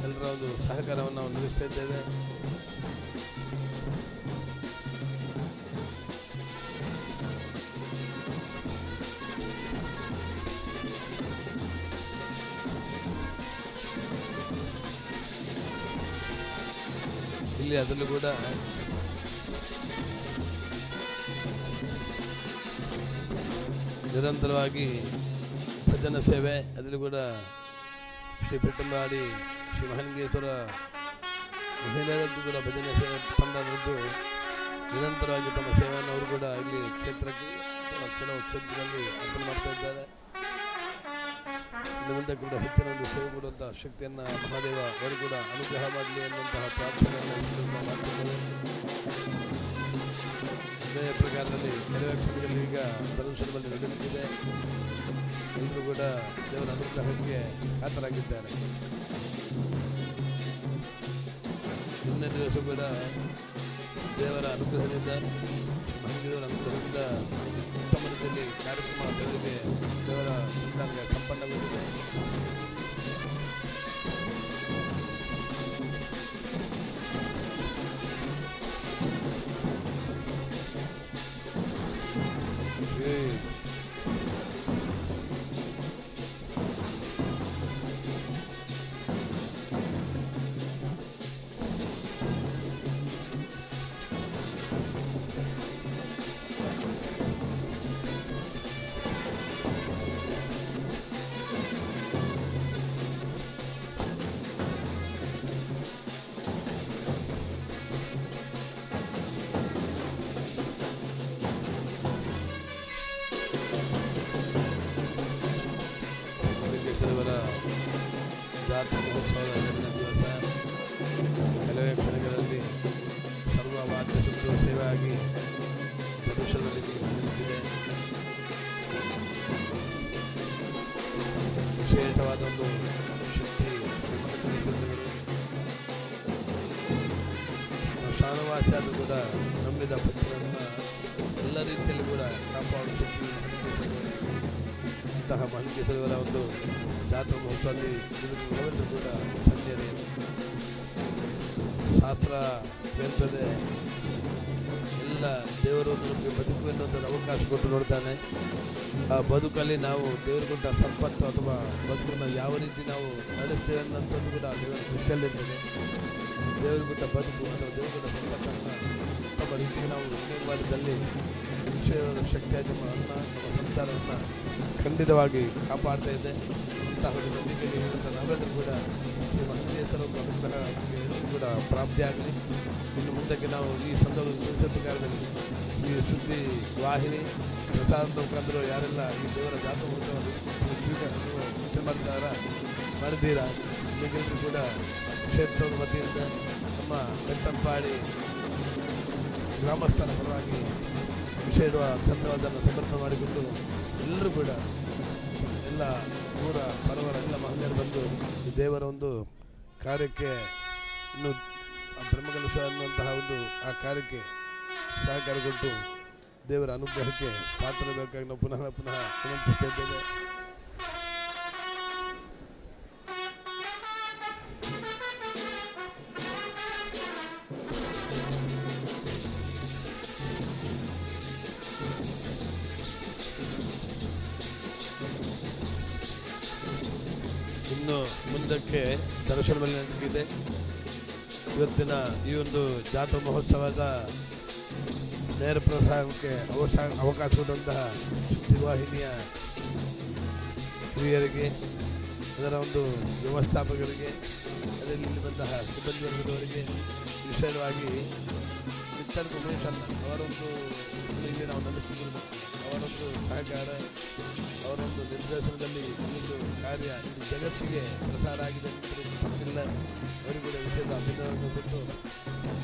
ಎಲ್ಲರ ಒಂದು ಸಹಕಾರವನ್ನು ನಾವು ನಿಲ್ಲಿಸ್ತಾ ಇದ್ದೇವೆ. ಇಲ್ಲಿ ಅದರಲ್ಲೂ ಕೂಡ ನಿರಂತರವಾಗಿ ಭಜನ ಸೇವೆ, ಅದರಲ್ಲೂ ಕೂಡ ಶ್ರೀ ಪೆಟ್ಟಂಬಾಡಿ ಶ್ರೀ ಮಹಲಿಂಗೇಶ್ವರ ಮಹಿಳೆಯರದ್ದು ಕೂಡ ಭಜನೆ ಸೇವೆ ತಂಡದ್ದು ನಿರಂತರವಾಗಿ ತಮ್ಮ ಸೇವೆಯನ್ನು ಅವರು ಕೂಡ ಇಲ್ಲಿ ಕ್ಷೇತ್ರಕ್ಕೆ ಕೆಲವು ಕ್ಷೇತ್ರದಲ್ಲಿ ಅರ್ಪಣೆ ಮಾಡ್ತಾ ಇದ್ದಾರೆ. ಇನ್ನು ಮುಂದೆ ಕೂಡ ಹೆಚ್ಚಿನ ಒಂದು ಸೇವೆ ಕೊಡುವಂಥ ಶಕ್ತಿಯನ್ನು ಮಹಾದೇವ ಅವರು ಕೂಡ ಅನುಗ್ರಹ ಮಾಡಲಿ ಎನ್ನುವಂತಹ ಪ್ರಾರ್ಥನೆಯನ್ನು ಮಾಡ್ತಿದ್ದೇವೆ. ಅದೇ ಪ್ರಕಾರದಲ್ಲಿ ಕೆಲವೇ ಕ್ಷಣಗಳಲ್ಲಿ ಈಗ ಧರ್ಮಸ್ಥಳದಲ್ಲಿ ನಡೆಯುತ್ತಿದೆ. ಎಲ್ಲರೂ ಕೂಡ ದೇವರ ಅನುಗ್ರಹಕ್ಕೆ ಕಾತರಾಗಿದ್ದಾರೆ. ಮುಂದಿನ ದಿವಸ ಕೂಡ ದೇವರ ಅನುಗ್ರಹದಿಂದ, ಮಹದೇವರ ಅನುಗ್ರಹದಿಂದ ಉತ್ತಮ ರೀತಿಯಲ್ಲಿ ಕಾರ್ಯಕ್ರಮ ದೇವರ ಸಂಧಾನಕ್ಕೆ ಸಂಪನ್ನಗೊಂಡಿದೆ. ಜಾತ್ರಾ ಮಹೋತ್ಸವದ ಎರಡನೇ ದಿವಸ ಕೆಲವೇ ಕ್ಷಣಗಳಲ್ಲಿ ಸರ್ವ ವಾದ್ಯ ಸುತ್ತು ಸೇವೆಯಾಗಿ ಧನುಷದಲ್ಲಿ ನಿಂತಿದೆ. ವಿಶೇಷವಾದ ಒಂದು ಶಕ್ತಿ ಶಾನವಾಸಿ ಆದರೂ ಕೂಡ ನಂಬಿದ ಭಕ್ತರನ್ನು ಎಲ್ಲ ರೀತಿಯಲ್ಲಿ ಕೂಡ ಕಾಪಾಡು ಶಕ್ತಿ ಇಂತಹ ಮಹಲಿಂಗೇಶ್ವರ ಒಂದು ಜಾತ್ರಾ ಮಹೋತ್ಸವದಲ್ಲಿ ನಾವೆಲ್ಲರೂ ಕೂಡ ಧನ್ಯರೇ. ಶಾಸ್ತ್ರ ಹೇಳ್ತದೆ, ಎಲ್ಲ ಎಲ್ಲ ದೇವರು ನಮಗೆ ಬದುಕು ಎನ್ನುವಂಥದ್ದು ಅವಕಾಶ ಕೊಟ್ಟು ನೋಡ್ತಾನೆ. ಆ ಬದುಕಲ್ಲಿ ನಾವು ದೇವರು ಕೊಟ್ಟ ಸಂಪತ್ತು ಅಥವಾ ಬದುಕನ್ನು ಯಾವ ರೀತಿ ನಾವು ನಡೆಸ್ತೇವೆ ಅನ್ನೋಂಥದ್ದು ಕೂಡ ದೇವರ ದೃಷ್ಟಿಯಲ್ಲಿರ್ತದೆ. ದೇವರು ಕೊಟ್ಟ ಬದುಕು ಅಥವಾ ದೇವರು ಕೊಟ್ಟ ಸಂಪತ್ತನ್ನು ಉತ್ತಮ ರೀತಿಗೆ ನಾವು ವಿನಿಯೋಗ ಮಾಡಿದಲ್ಲಿ ವಿಷಯದ ಶಕ್ತಿಯಾಗಿ ನಮ್ಮ ಸಂಸಾರವನ್ನು ಖಂಡಿತವಾಗಿ ಕಾಪಾಡ್ತಾ ಇದೆ. ಅಂತಹ ಒಂದು ನಂಬಿಕೆಯಲ್ಲಿ ನಾವೆಲ್ಲರೂ ಕೂಡ ಈ ಮಹೇಶ್ವರ ಅನುಗ್ರಹ ಕೂಡ ಪ್ರಾಪ್ತಿಯಾಗಲಿ. ಇನ್ನು ಮುಂದಕ್ಕೆ ನಾವು ಈ ಸಂದರ್ಭದಲ್ಲಿ ಈ ಸುದ್ದಿ ವಾಹಿನಿ ಪ್ರಸಾರದ ಮುಖಾಂತರ ಯಾರೆಲ್ಲ ಈ ದೇವರ ಜಾತ ಮಾಡಿದ್ದೀರಾ ನಿಮಗೆಲ್ಲರೂ ಕೂಡ ಕ್ಷೇತ್ರದ ವತಿಯಿಂದ ನಮ್ಮ ಬೆಟ್ಟಂಪಾಡಿ ಗ್ರಾಮಸ್ಥರ ಪರವಾಗಿ ವಿಶೇಷ ಧನ್ಯವಾದವನ್ನು ಸಮರ್ಪಣೆ ಮಾಡಿಕೊಂಡು ಎಲ್ಲರೂ ಕೂಡ ಎಲ್ಲ ಊರ ಪರವರ ಎಲ್ಲ ಮಹಿಳೆಯರು ಬಂದು ಈ ದೇವರ ಒಂದು ಕಾರ್ಯಕ್ಕೆ ಇನ್ನು ಬ್ರಹ್ಮಕಲಶ ಅನ್ನುವಂತಹ ಒಂದು ಆ ಕಾರ್ಯಕ್ಕೆ ಸಹಕಾರ ಕೊಟ್ಟು ದೇವರ ಅನುಗ್ರಹಕ್ಕೆ ಪಾತ್ರಬೇಕಾಗಿ ನಾವು ಪುನಃ ವಿನಂತಿಸ್ತಾ ಇದ್ದೇವೆ. ಇನ್ನು ಮುಂದಕ್ಕೆ ದರ್ಶನ ಮೇಲೆ ನಡೆದಿದೆ. ಇವತ್ತಿನ ಈ ಒಂದು ಜಾತ್ರಾ ಮಹೋತ್ಸವದ ನೇರ ಪ್ರಸಾರಕ್ಕೆ ಅವಕಾಶ ಕೊಟ್ಟಂತಹ ಸುದ್ದಿವಾಹಿನಿಯ ಹಿರಿಯರಿಗೆ, ಅದರ ಒಂದು ವ್ಯವಸ್ಥಾಪಕರಿಗೆ, ಅದರಲ್ಲಿ ಬಂತಹ ಸಿಬ್ಬಂದಿ ವರ್ಗದವರಿಗೆ, ವಿಶೇಷವಾಗಿ ಮಿತ್ತರ್ ಉಮೇಶ್ ಅಣ್ಣ ಅವರೊಂದು ಇಲ್ಲಿ ನಾವು ನಡೆಸಿದ್ರು ಅವರೊಂದು ಸಹಕಾರ, ಅವರೊಂದು ನಿರ್ದೇಶನದಲ್ಲಿ ಒಂದು ಕಾರ್ಯ ಇದು ಜಗತ್ತಿಗೆ ಪ್ರಸಾರ ಆಗಿದೆ ಗೊತ್ತಿಲ್ಲ. ಅವರಿಗೂ ಕೂಡ ವಿಶೇಷ ಅಭಿನಂದನೆ ಕೊಟ್ಟು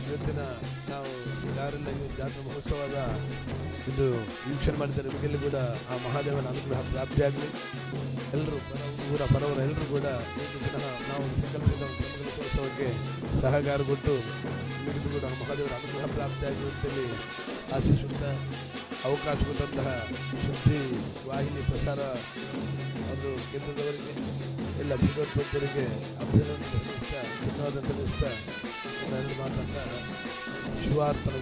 ಇವತ್ತಿನ ನಾವು ಯಾರೆಲ್ಲ ಈ ಜಾತ್ರಾ ಮಹೋತ್ಸವದ ಇದು ವೀಕ್ಷಣೆ ಮಾಡಿದ್ದಾರೆ ನಿಮಗೆಲ್ಲೂ ಕೂಡ ಆ ಮಹಾದೇವನ ಅನುಗ್ರಹ ಪ್ರಾಪ್ತಿಯಾಗಲಿ. ಎಲ್ಲರೂ ಊರ ಪರವರ ಎಲ್ಲರೂ ಕೂಡ ಇದು ಪುನಃ ನಾವು ಸಂಕಲ್ಪಿಸಿದ ಮಹೋತ್ಸವಕ್ಕೆ ಸಹಕಾರ ಕೊಟ್ಟು ನಿಮಗೂ ಕೂಡ ಮಹಾದೇವರ ಅನುಗ್ರಹ ಪ್ರಾಪ್ತಿಯಾಗಿರುತ್ತಲ್ಲಿ ಆಶಿಸುತ್ತಾ ಅವಕಾಶ ಕೊಟ್ಟಂತಹ ಸುದ್ದಿ ವಾಹಿನಿ ಪ್ರಸಾರ ಅದು ಕೇಂದ್ರದವರಿಗೆ ಎಲ್ಲ ಭಗವದ್ಭಕ್ತರಿಗೆ ಅಭಿನಂದನೆ ಸಲ್ಲಿಸ್ತಾ ಧನ್ಯವಾದ ಸಲ್ಲಿಸ್ತಾ ಎರಡು ಮಾತನ್ನ ಶಿವಾರ್ಪಣೆ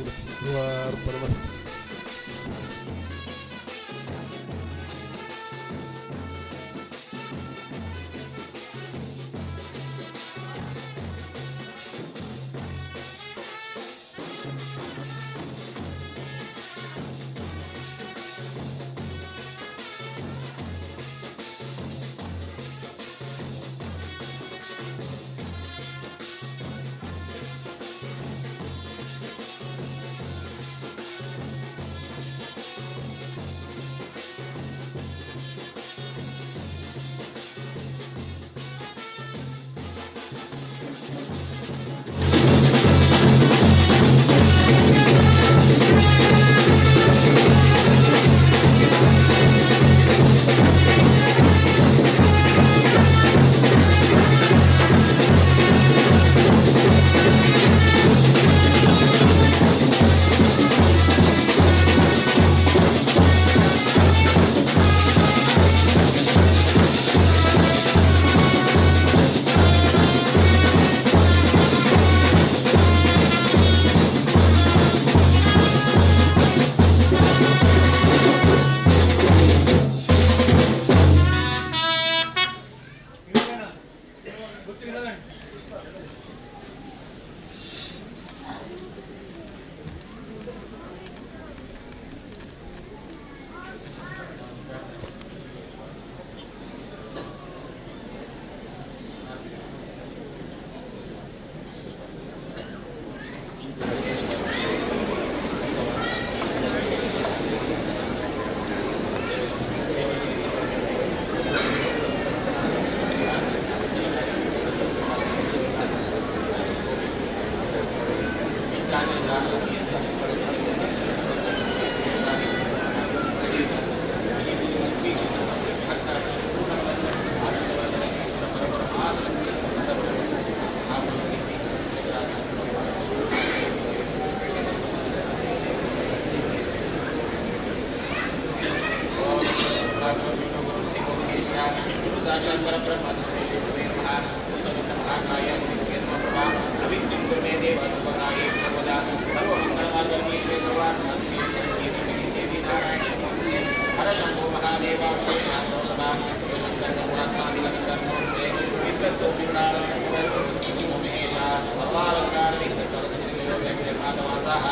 सह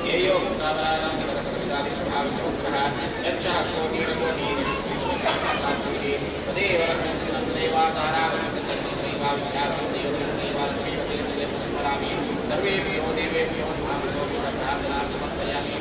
येयो भक्तावराणां निकटसकविदादिप्रभावितवग्रः यक्षः कोटिरकोटिः तदेव रक्षन्तं देवातारामि सर्वेभ्यो देवेभ्यो महामनोभिः समर्पयामि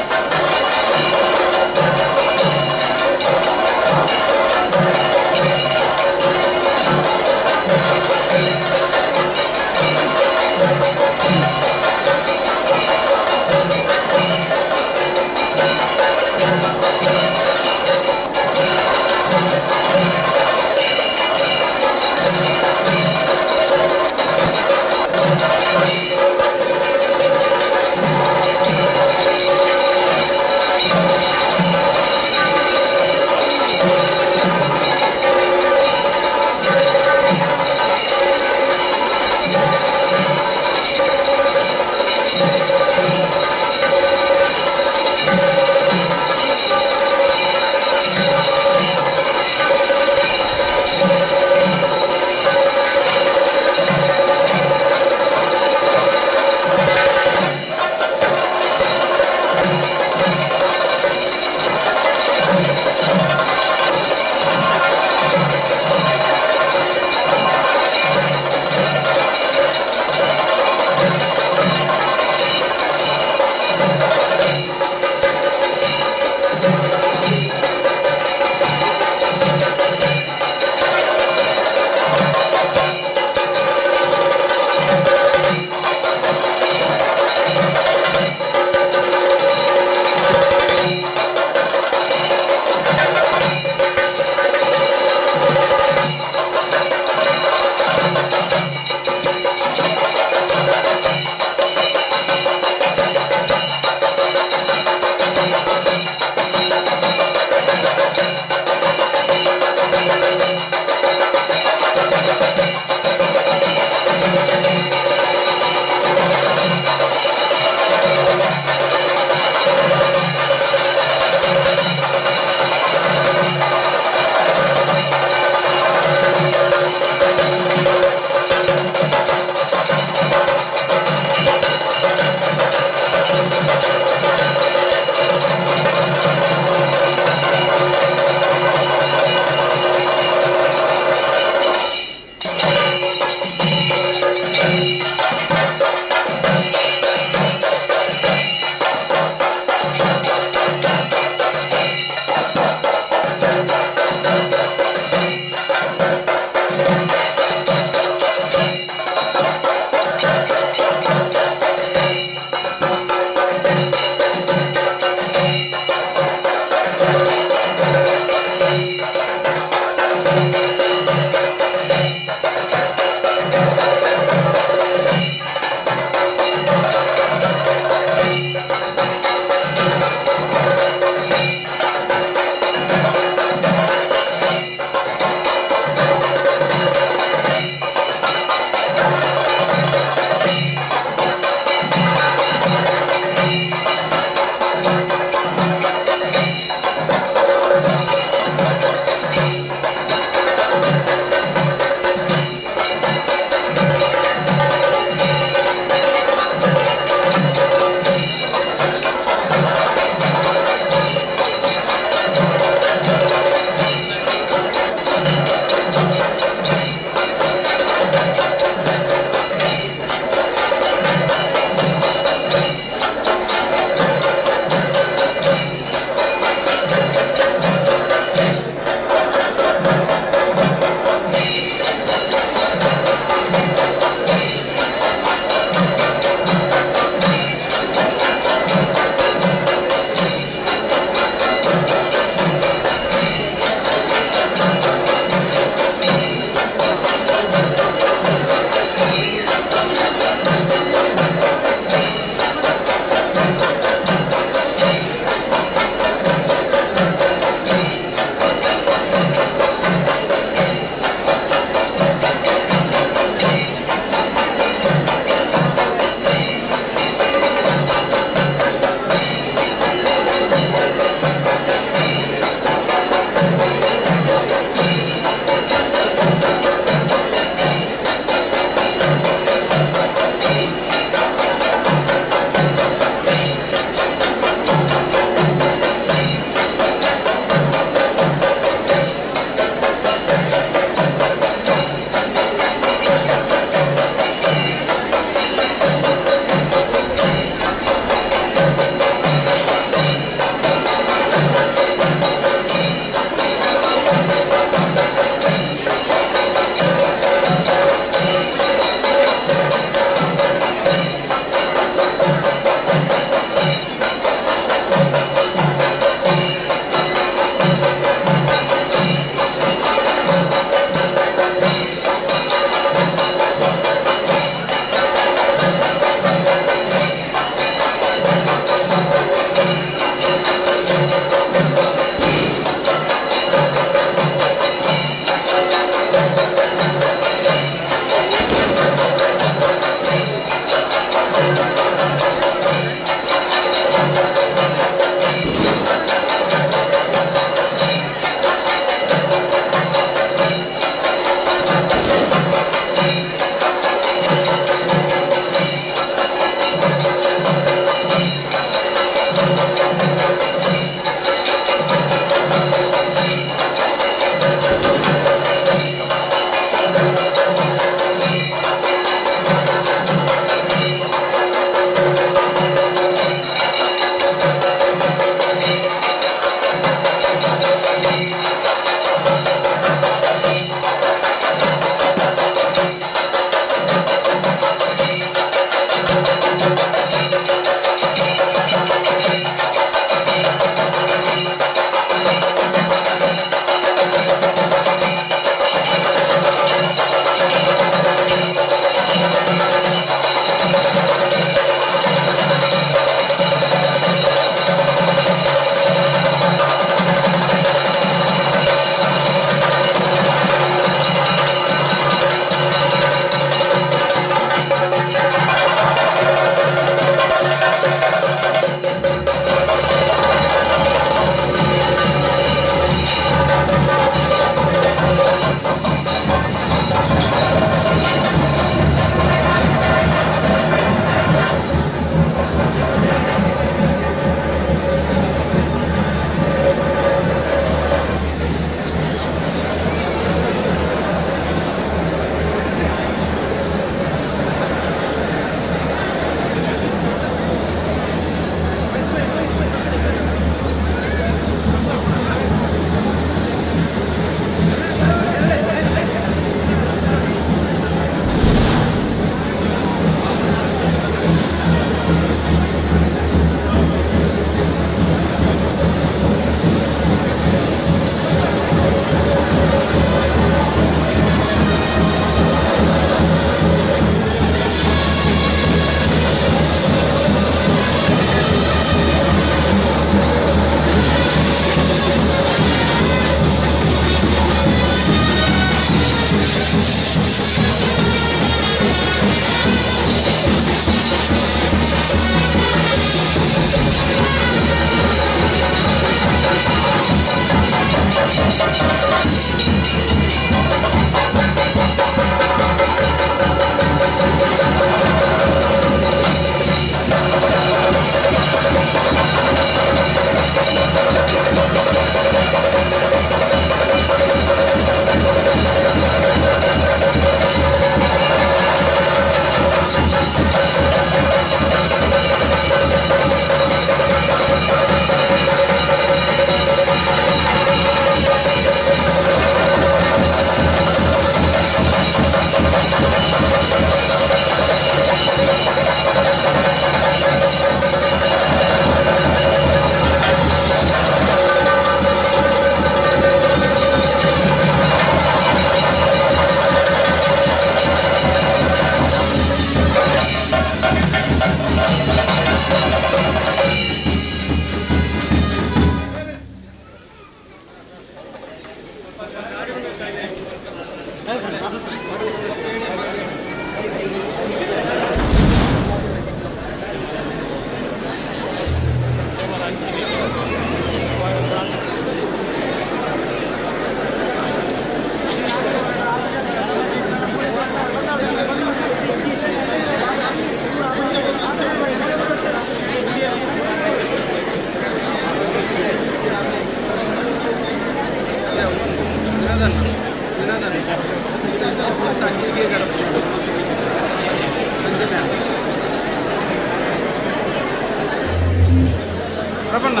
ಪ್ರಬಣ್ಣ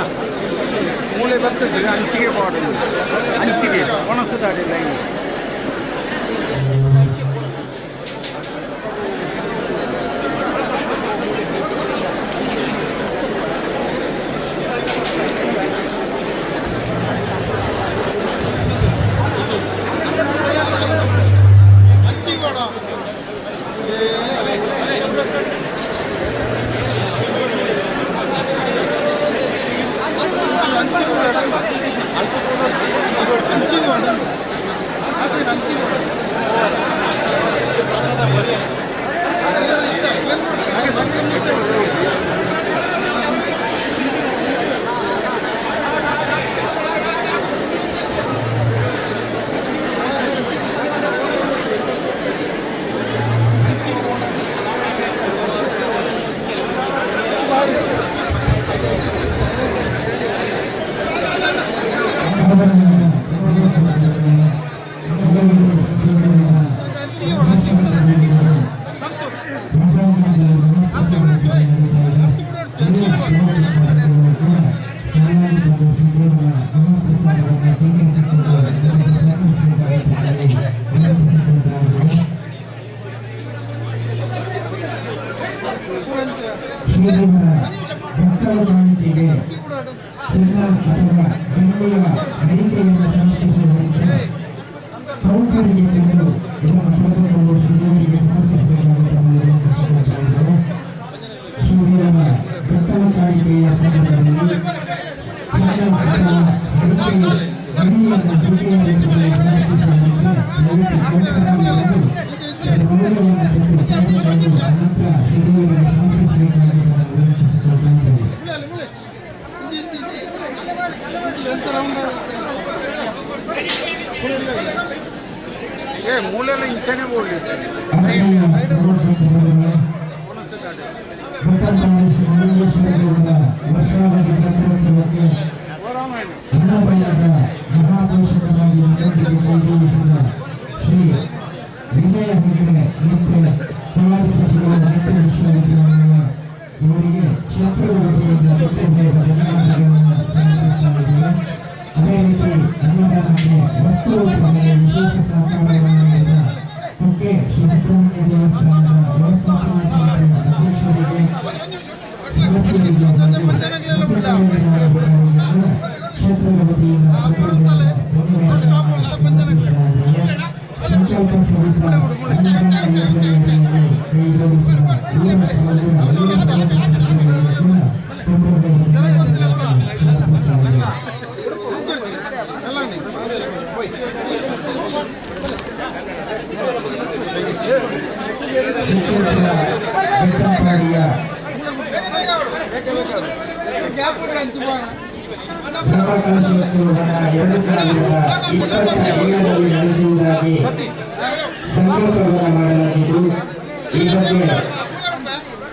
ಮೂಳೆ ಬರ್ತದೆ ಅಂಚಿಗೆ ಬಾರ್ಡರ್ ಅಂಚಿಗೆ ಒಣಸುತ್ತಾಡಿಲ್ಲ ಇಲ್ಲಿ ಮೂಲೆಲ್ಲ ಇಂಚನೆ ಬೋರ್ಡ್ ಶ್ರೀ ವಿಜಯ ಹೆಗಡೆ ಇವರಿಗೆ ಕ್ಷೇತ್ರದ ವತಿಯಿಂದ ಅದೇ ರೀತಿ ಅನ್ನದಾನಕ್ಕೆ ವಸ್ತು ವಿಶೇಷ ಸಹಕಾರವನ್ನು ನೀಡಿದ ಕುಕ್ಕೆ ಶ್ರೀ ಸುಬ್ರಹ್ಮಣ್ಯ ದೇವಸ್ಥಾನದ ವ್ಯವಸ್ಥಾಪನಾ ಸಮಿತಿಯ ಅಧ್ಯಕ್ಷರಿಗೆ ಕ್ಷೇತ್ರದ ವತಿಯಿಂದ ಸಂಕಲ್ಪ ಸಹಿತ ಅನ್ನದಾನ ಯೋಜನೆಯಲ್ಲಿ ಬ್ರಹ್ಮಕಲಶೋತ್ಸವವನ್ನು 2027ರಲ್ಲಿ ನಡೆಸುವುದಾಗಿ ಸಂಕಲ್ಪವನ್ನು ಮಾಡಲಾಗಿದ್ದು ಈ ಬಗ್ಗೆ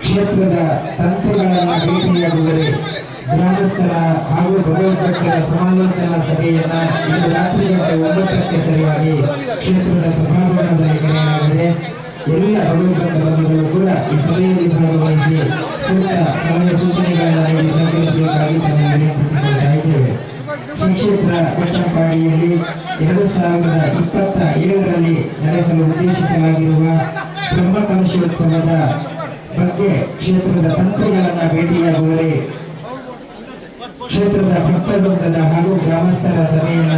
ಕ್ಷೇತ್ರದ ತಂತ್ರಿಗಳನ್ನು ಭೇಟಿಯಾಗುವರೆ ಗ್ರಾಮಸ್ಥರ ಹಾಗೂ ಭಗವದ್ಭಕ್ತರ ಸಮಾಲೋಚನಾ ಸಭೆಯನ್ನ ಇಂದು ರಾತ್ರಿ 9ಕ್ಕೆ ಸರಿಯಾಗಿ ಕ್ಷೇತ್ರದ ಸಭಾಭವನದಲ್ಲಿ ಕರೆಯಲಾಗಿದೆ. ಎಲ್ಲ ಭಗವದ್ಭಕ್ತ ಬಂಧುಗಳು ಕೂಡ ಈ ಸಭೆಯಲ್ಲಿ ಭಾಗವಹಿಸಿ ಸೂಕ್ತ ಸಲಹೆ ಸೂಚನೆಗಳನ್ನು ನೀಡಿ ಸಹಕರಿಸಬೇಕಾಗಿ ವಿನಂತಿಸಿಕೊಳ್ತಾ ಇದ್ದೇವೆ. ಶ್ರೀ ಕ್ಷೇತ್ರ ಕೊಟ್ಟಂಪಾಡಿಯಲ್ಲಿ 2027ರಲ್ಲಿ ನಡೆಸಲು ಉದ್ದೇಶಿಸಲಾಗಿರುವ ಬ್ರಹ್ಮಕಲಶೋತ್ಸವದ ಬಗ್ಗೆ ಕ್ಷೇತ್ರದ ತಂತ್ರಿಗಳನ್ನ ಭೇಟಿಯಾಗುವರೆ ಕ್ಷೇತ್ರದ ಭಕ್ತವೃಂದದ ಹಾಗೂ ಗ್ರಾಮಸ್ಥರ ಸಭೆಯನ್ನ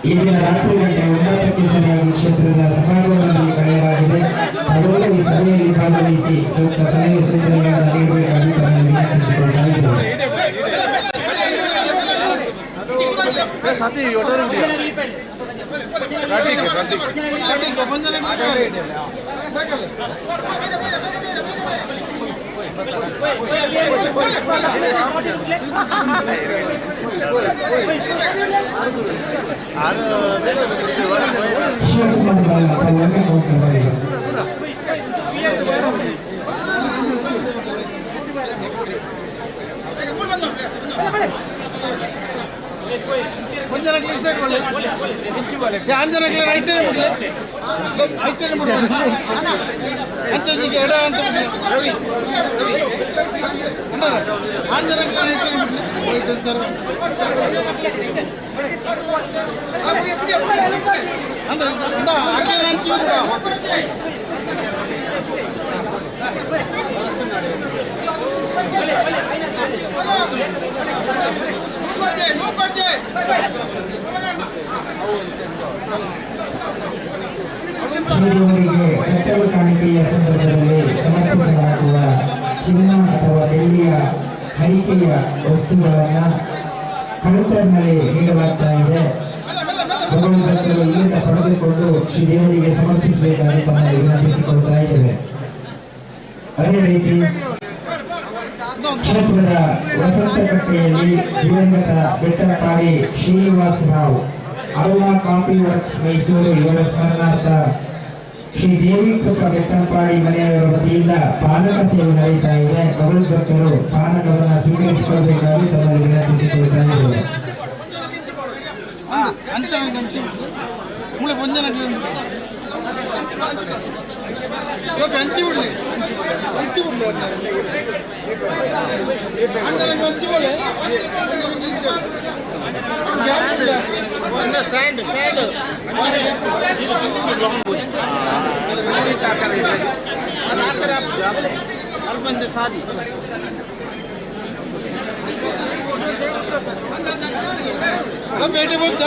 ಈ ದಿನ ರಾತ್ರಿ 9ಕ್ಕೆ ಸರಿಯಾಗಿ ಕ್ಷೇತ್ರದ ಸಭಾಭವನದಲ್ಲಿ ಕರೆಯಲಾಗಿದೆ. ಅದರಲ್ಲೂ ಈ ಸಭೆಯಲ್ಲಿ ಭಾಗವಹಿಸಿ ಸೂಕ್ತ ಸಲಹೆ ಸೂಚನೆಗಳನ್ನು ನೀಡಬೇಕಾಗಿ ತಮ್ಮಲ್ಲಿ ವಿನಂತಿಸಿಕೊಳ್ತಾ ಇದ್ದೇವೆ. সাথে ಶಿವಕುಮಾರ್ ಒಳ್ಳೆ ಹೋಗ್ತಾರೆ. ಅಂಜನಕ್ಕೆ ರೈಟ್ ಎಡ ಅಂತ ರವಿ ಅಂಜನಕ್ಕೆ ಸರ್ ಹಂಚಿ ಹಿರಿಯವರಿಗೆ ಕಟ್ಟಲು ಕಾಣಿಕೆಯ ಸಂದರ್ಭದಲ್ಲಿ ಸಮರ್ಪಿಸಲಾಗುವ ಚಿನ್ನ ಅಥವಾ ಬೆಳ್ಳಿಯ ಹರಿಕೆಯ ವಸ್ತುಗಳನ್ನು ಕೌಂಟರ್ನಲ್ಲಿ ನೀಡಲಾಗ್ತಾ ಇದೆ. ಭಗವಂತರು ಇಲ್ಲಿಂದ ಪಡೆದುಕೊಂಡು ಶ್ರೀ ದೇವರಿಗೆ ಸಮರ್ಪಿಸಬೇಕಾಗಿ ತಮ್ಮಲ್ಲಿ ವಿನಂತಿಸಿಕೊಳ್ತಾ ಇದ್ದೇವೆ. ಅದೇ ರೀತಿ ಕ್ಷೇತ್ರದ ವಸಂತಕಟ್ಟೆಯಲ್ಲಿ ದಿವಂಗತ ಬೆಟ್ಟಪಾಡಿ ಶ್ರೀನಿವಾಸ ರಾವ್ ಅರುಣಾ ಕಾಫಿ ವರ್ಕ್ಸ್ ಮೈಸೂರು ಇವರ ಸ್ಮರಣಾರ್ಥ ಶ್ರೀ ದೇವಿ ಕೃಪಾ ಬೆಟ್ಟಂಪಾಡಿ ಮನೆಯವರ ವತಿಯಿಂದ ಪಾನಕ ಸೇವೆ ನಡೀತಾ ಇದೆ. ಭಗವಂತರು ಪಾನಕವನ್ನು ಸ್ವೀಕರಿಸಿಕೊಳ್ಳಬೇಕಾಗಿ ತಮ್ಮಲ್ಲಿ ವಿನಂತಿಸಿಕೊಳ್ತಾ ಇದ್ದೇವೆ. ಹಂಚಿ ಬಿಡ್ಲಿ ಸಾದಿ ಬೇಟೆ ಹೋಗ್ತಾ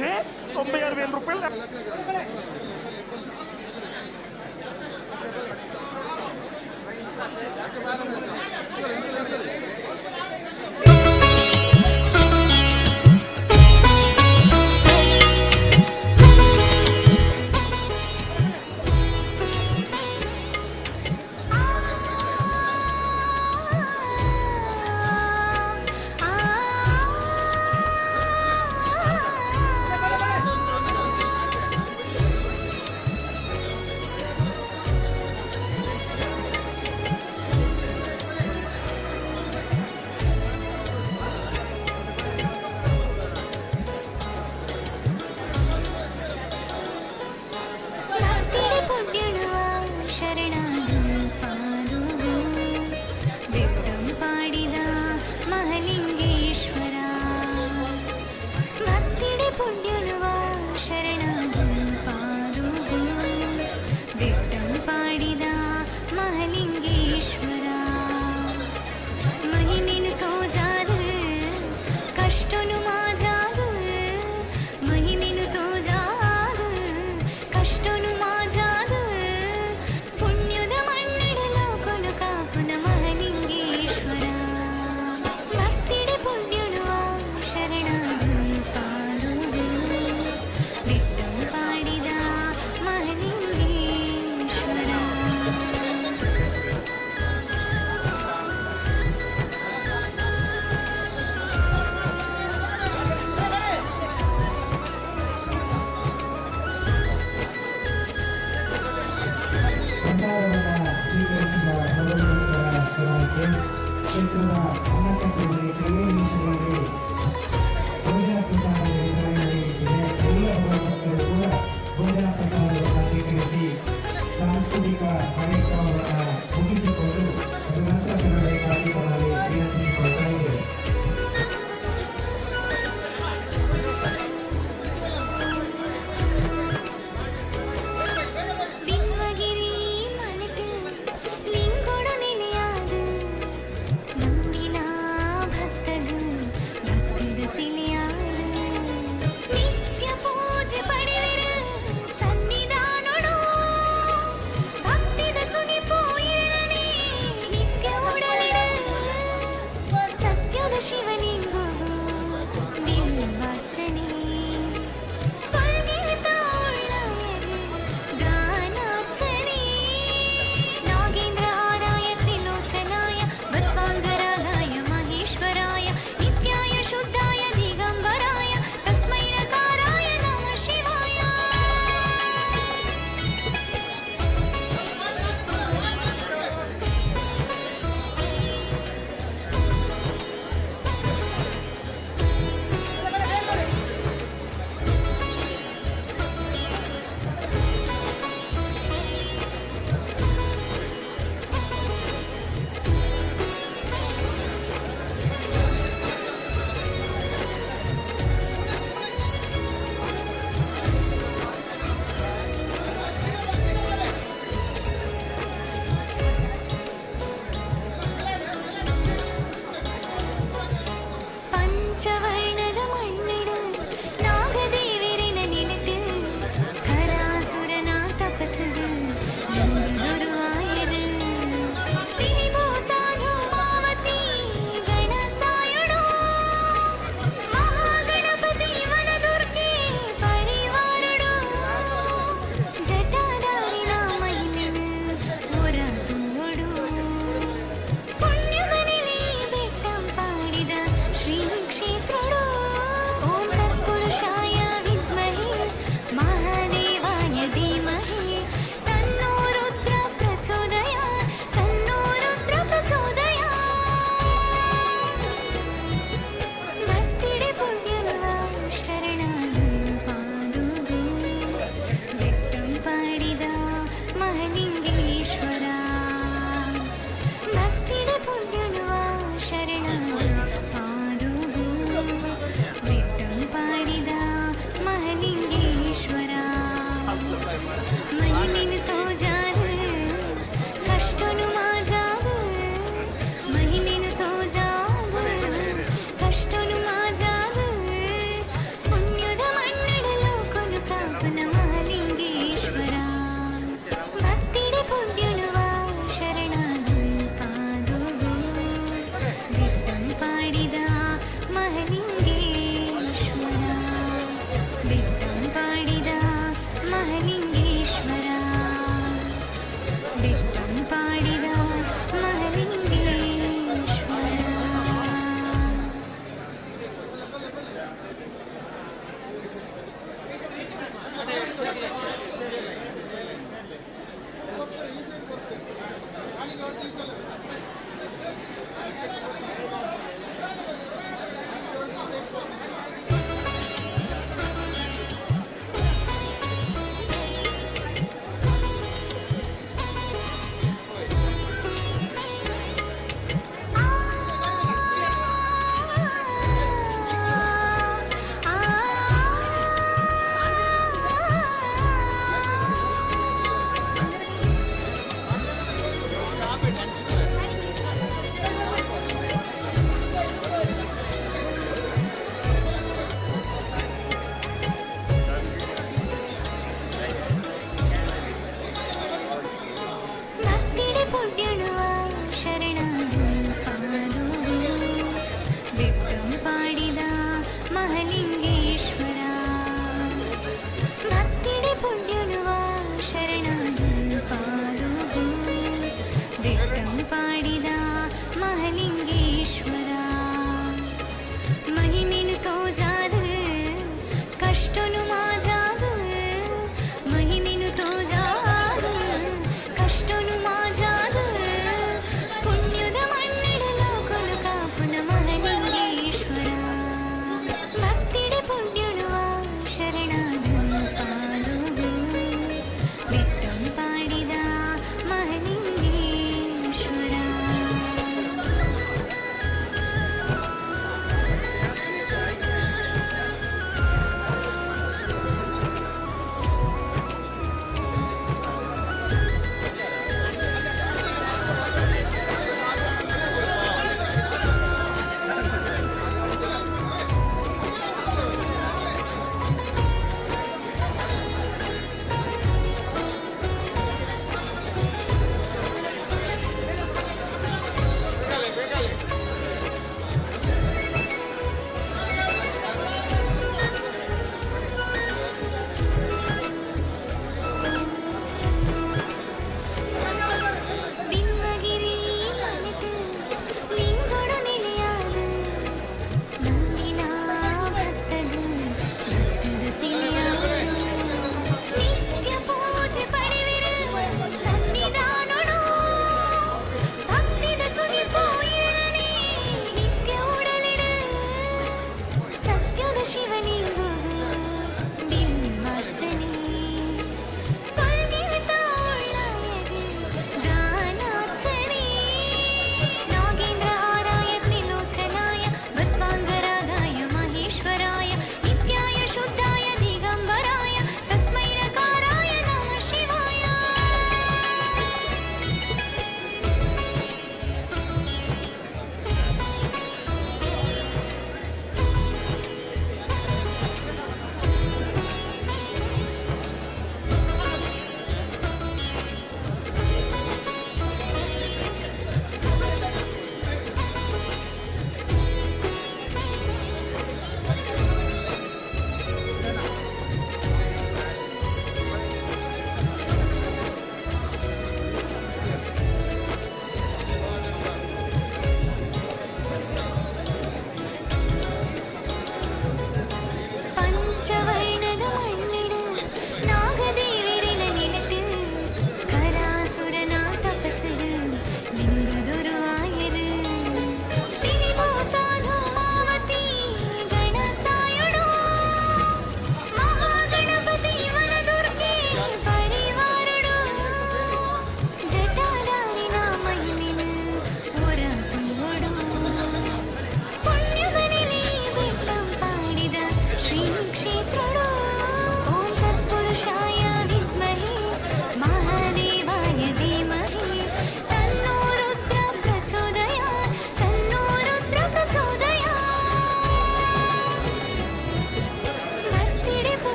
అంటే 96,000 రూపాయలు.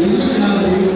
Ini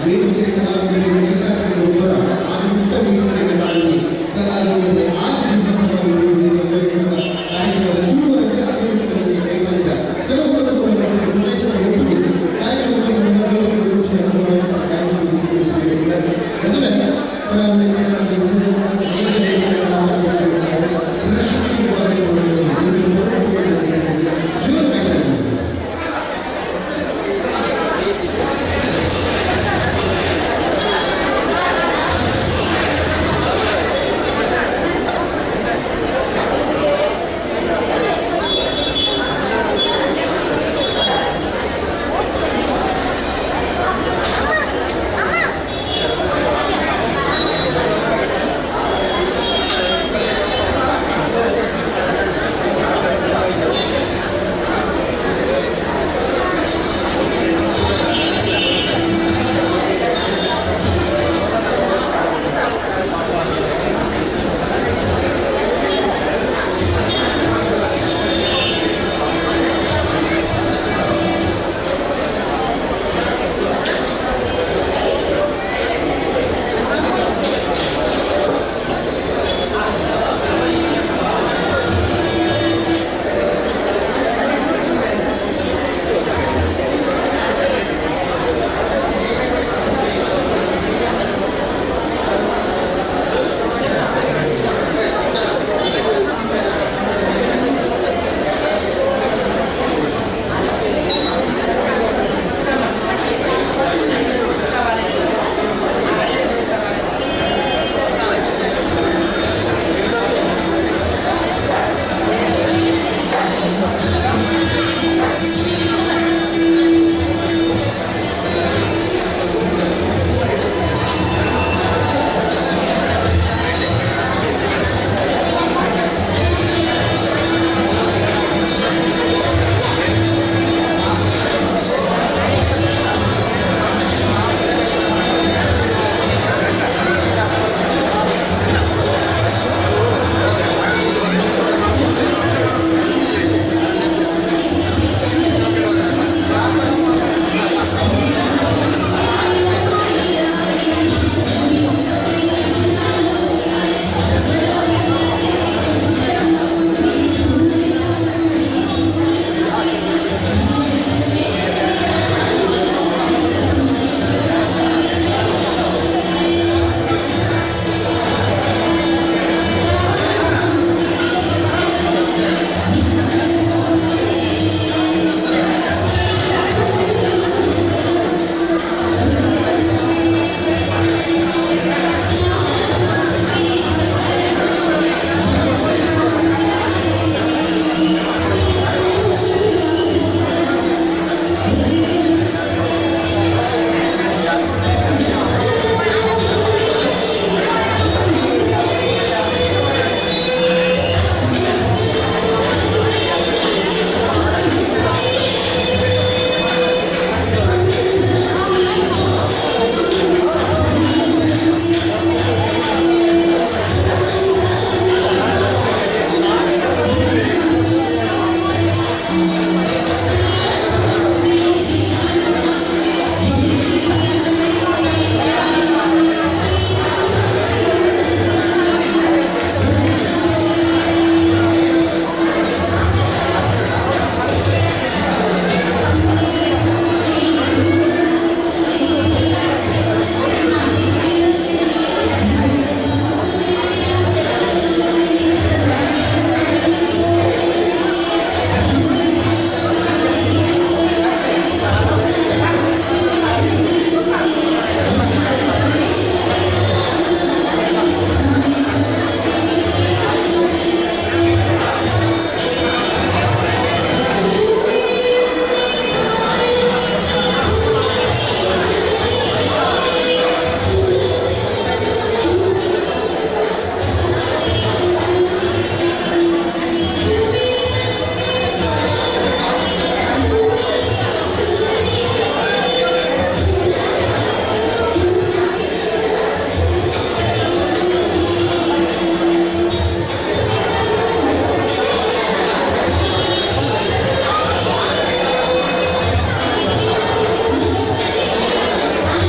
ವೇದಿಕೆ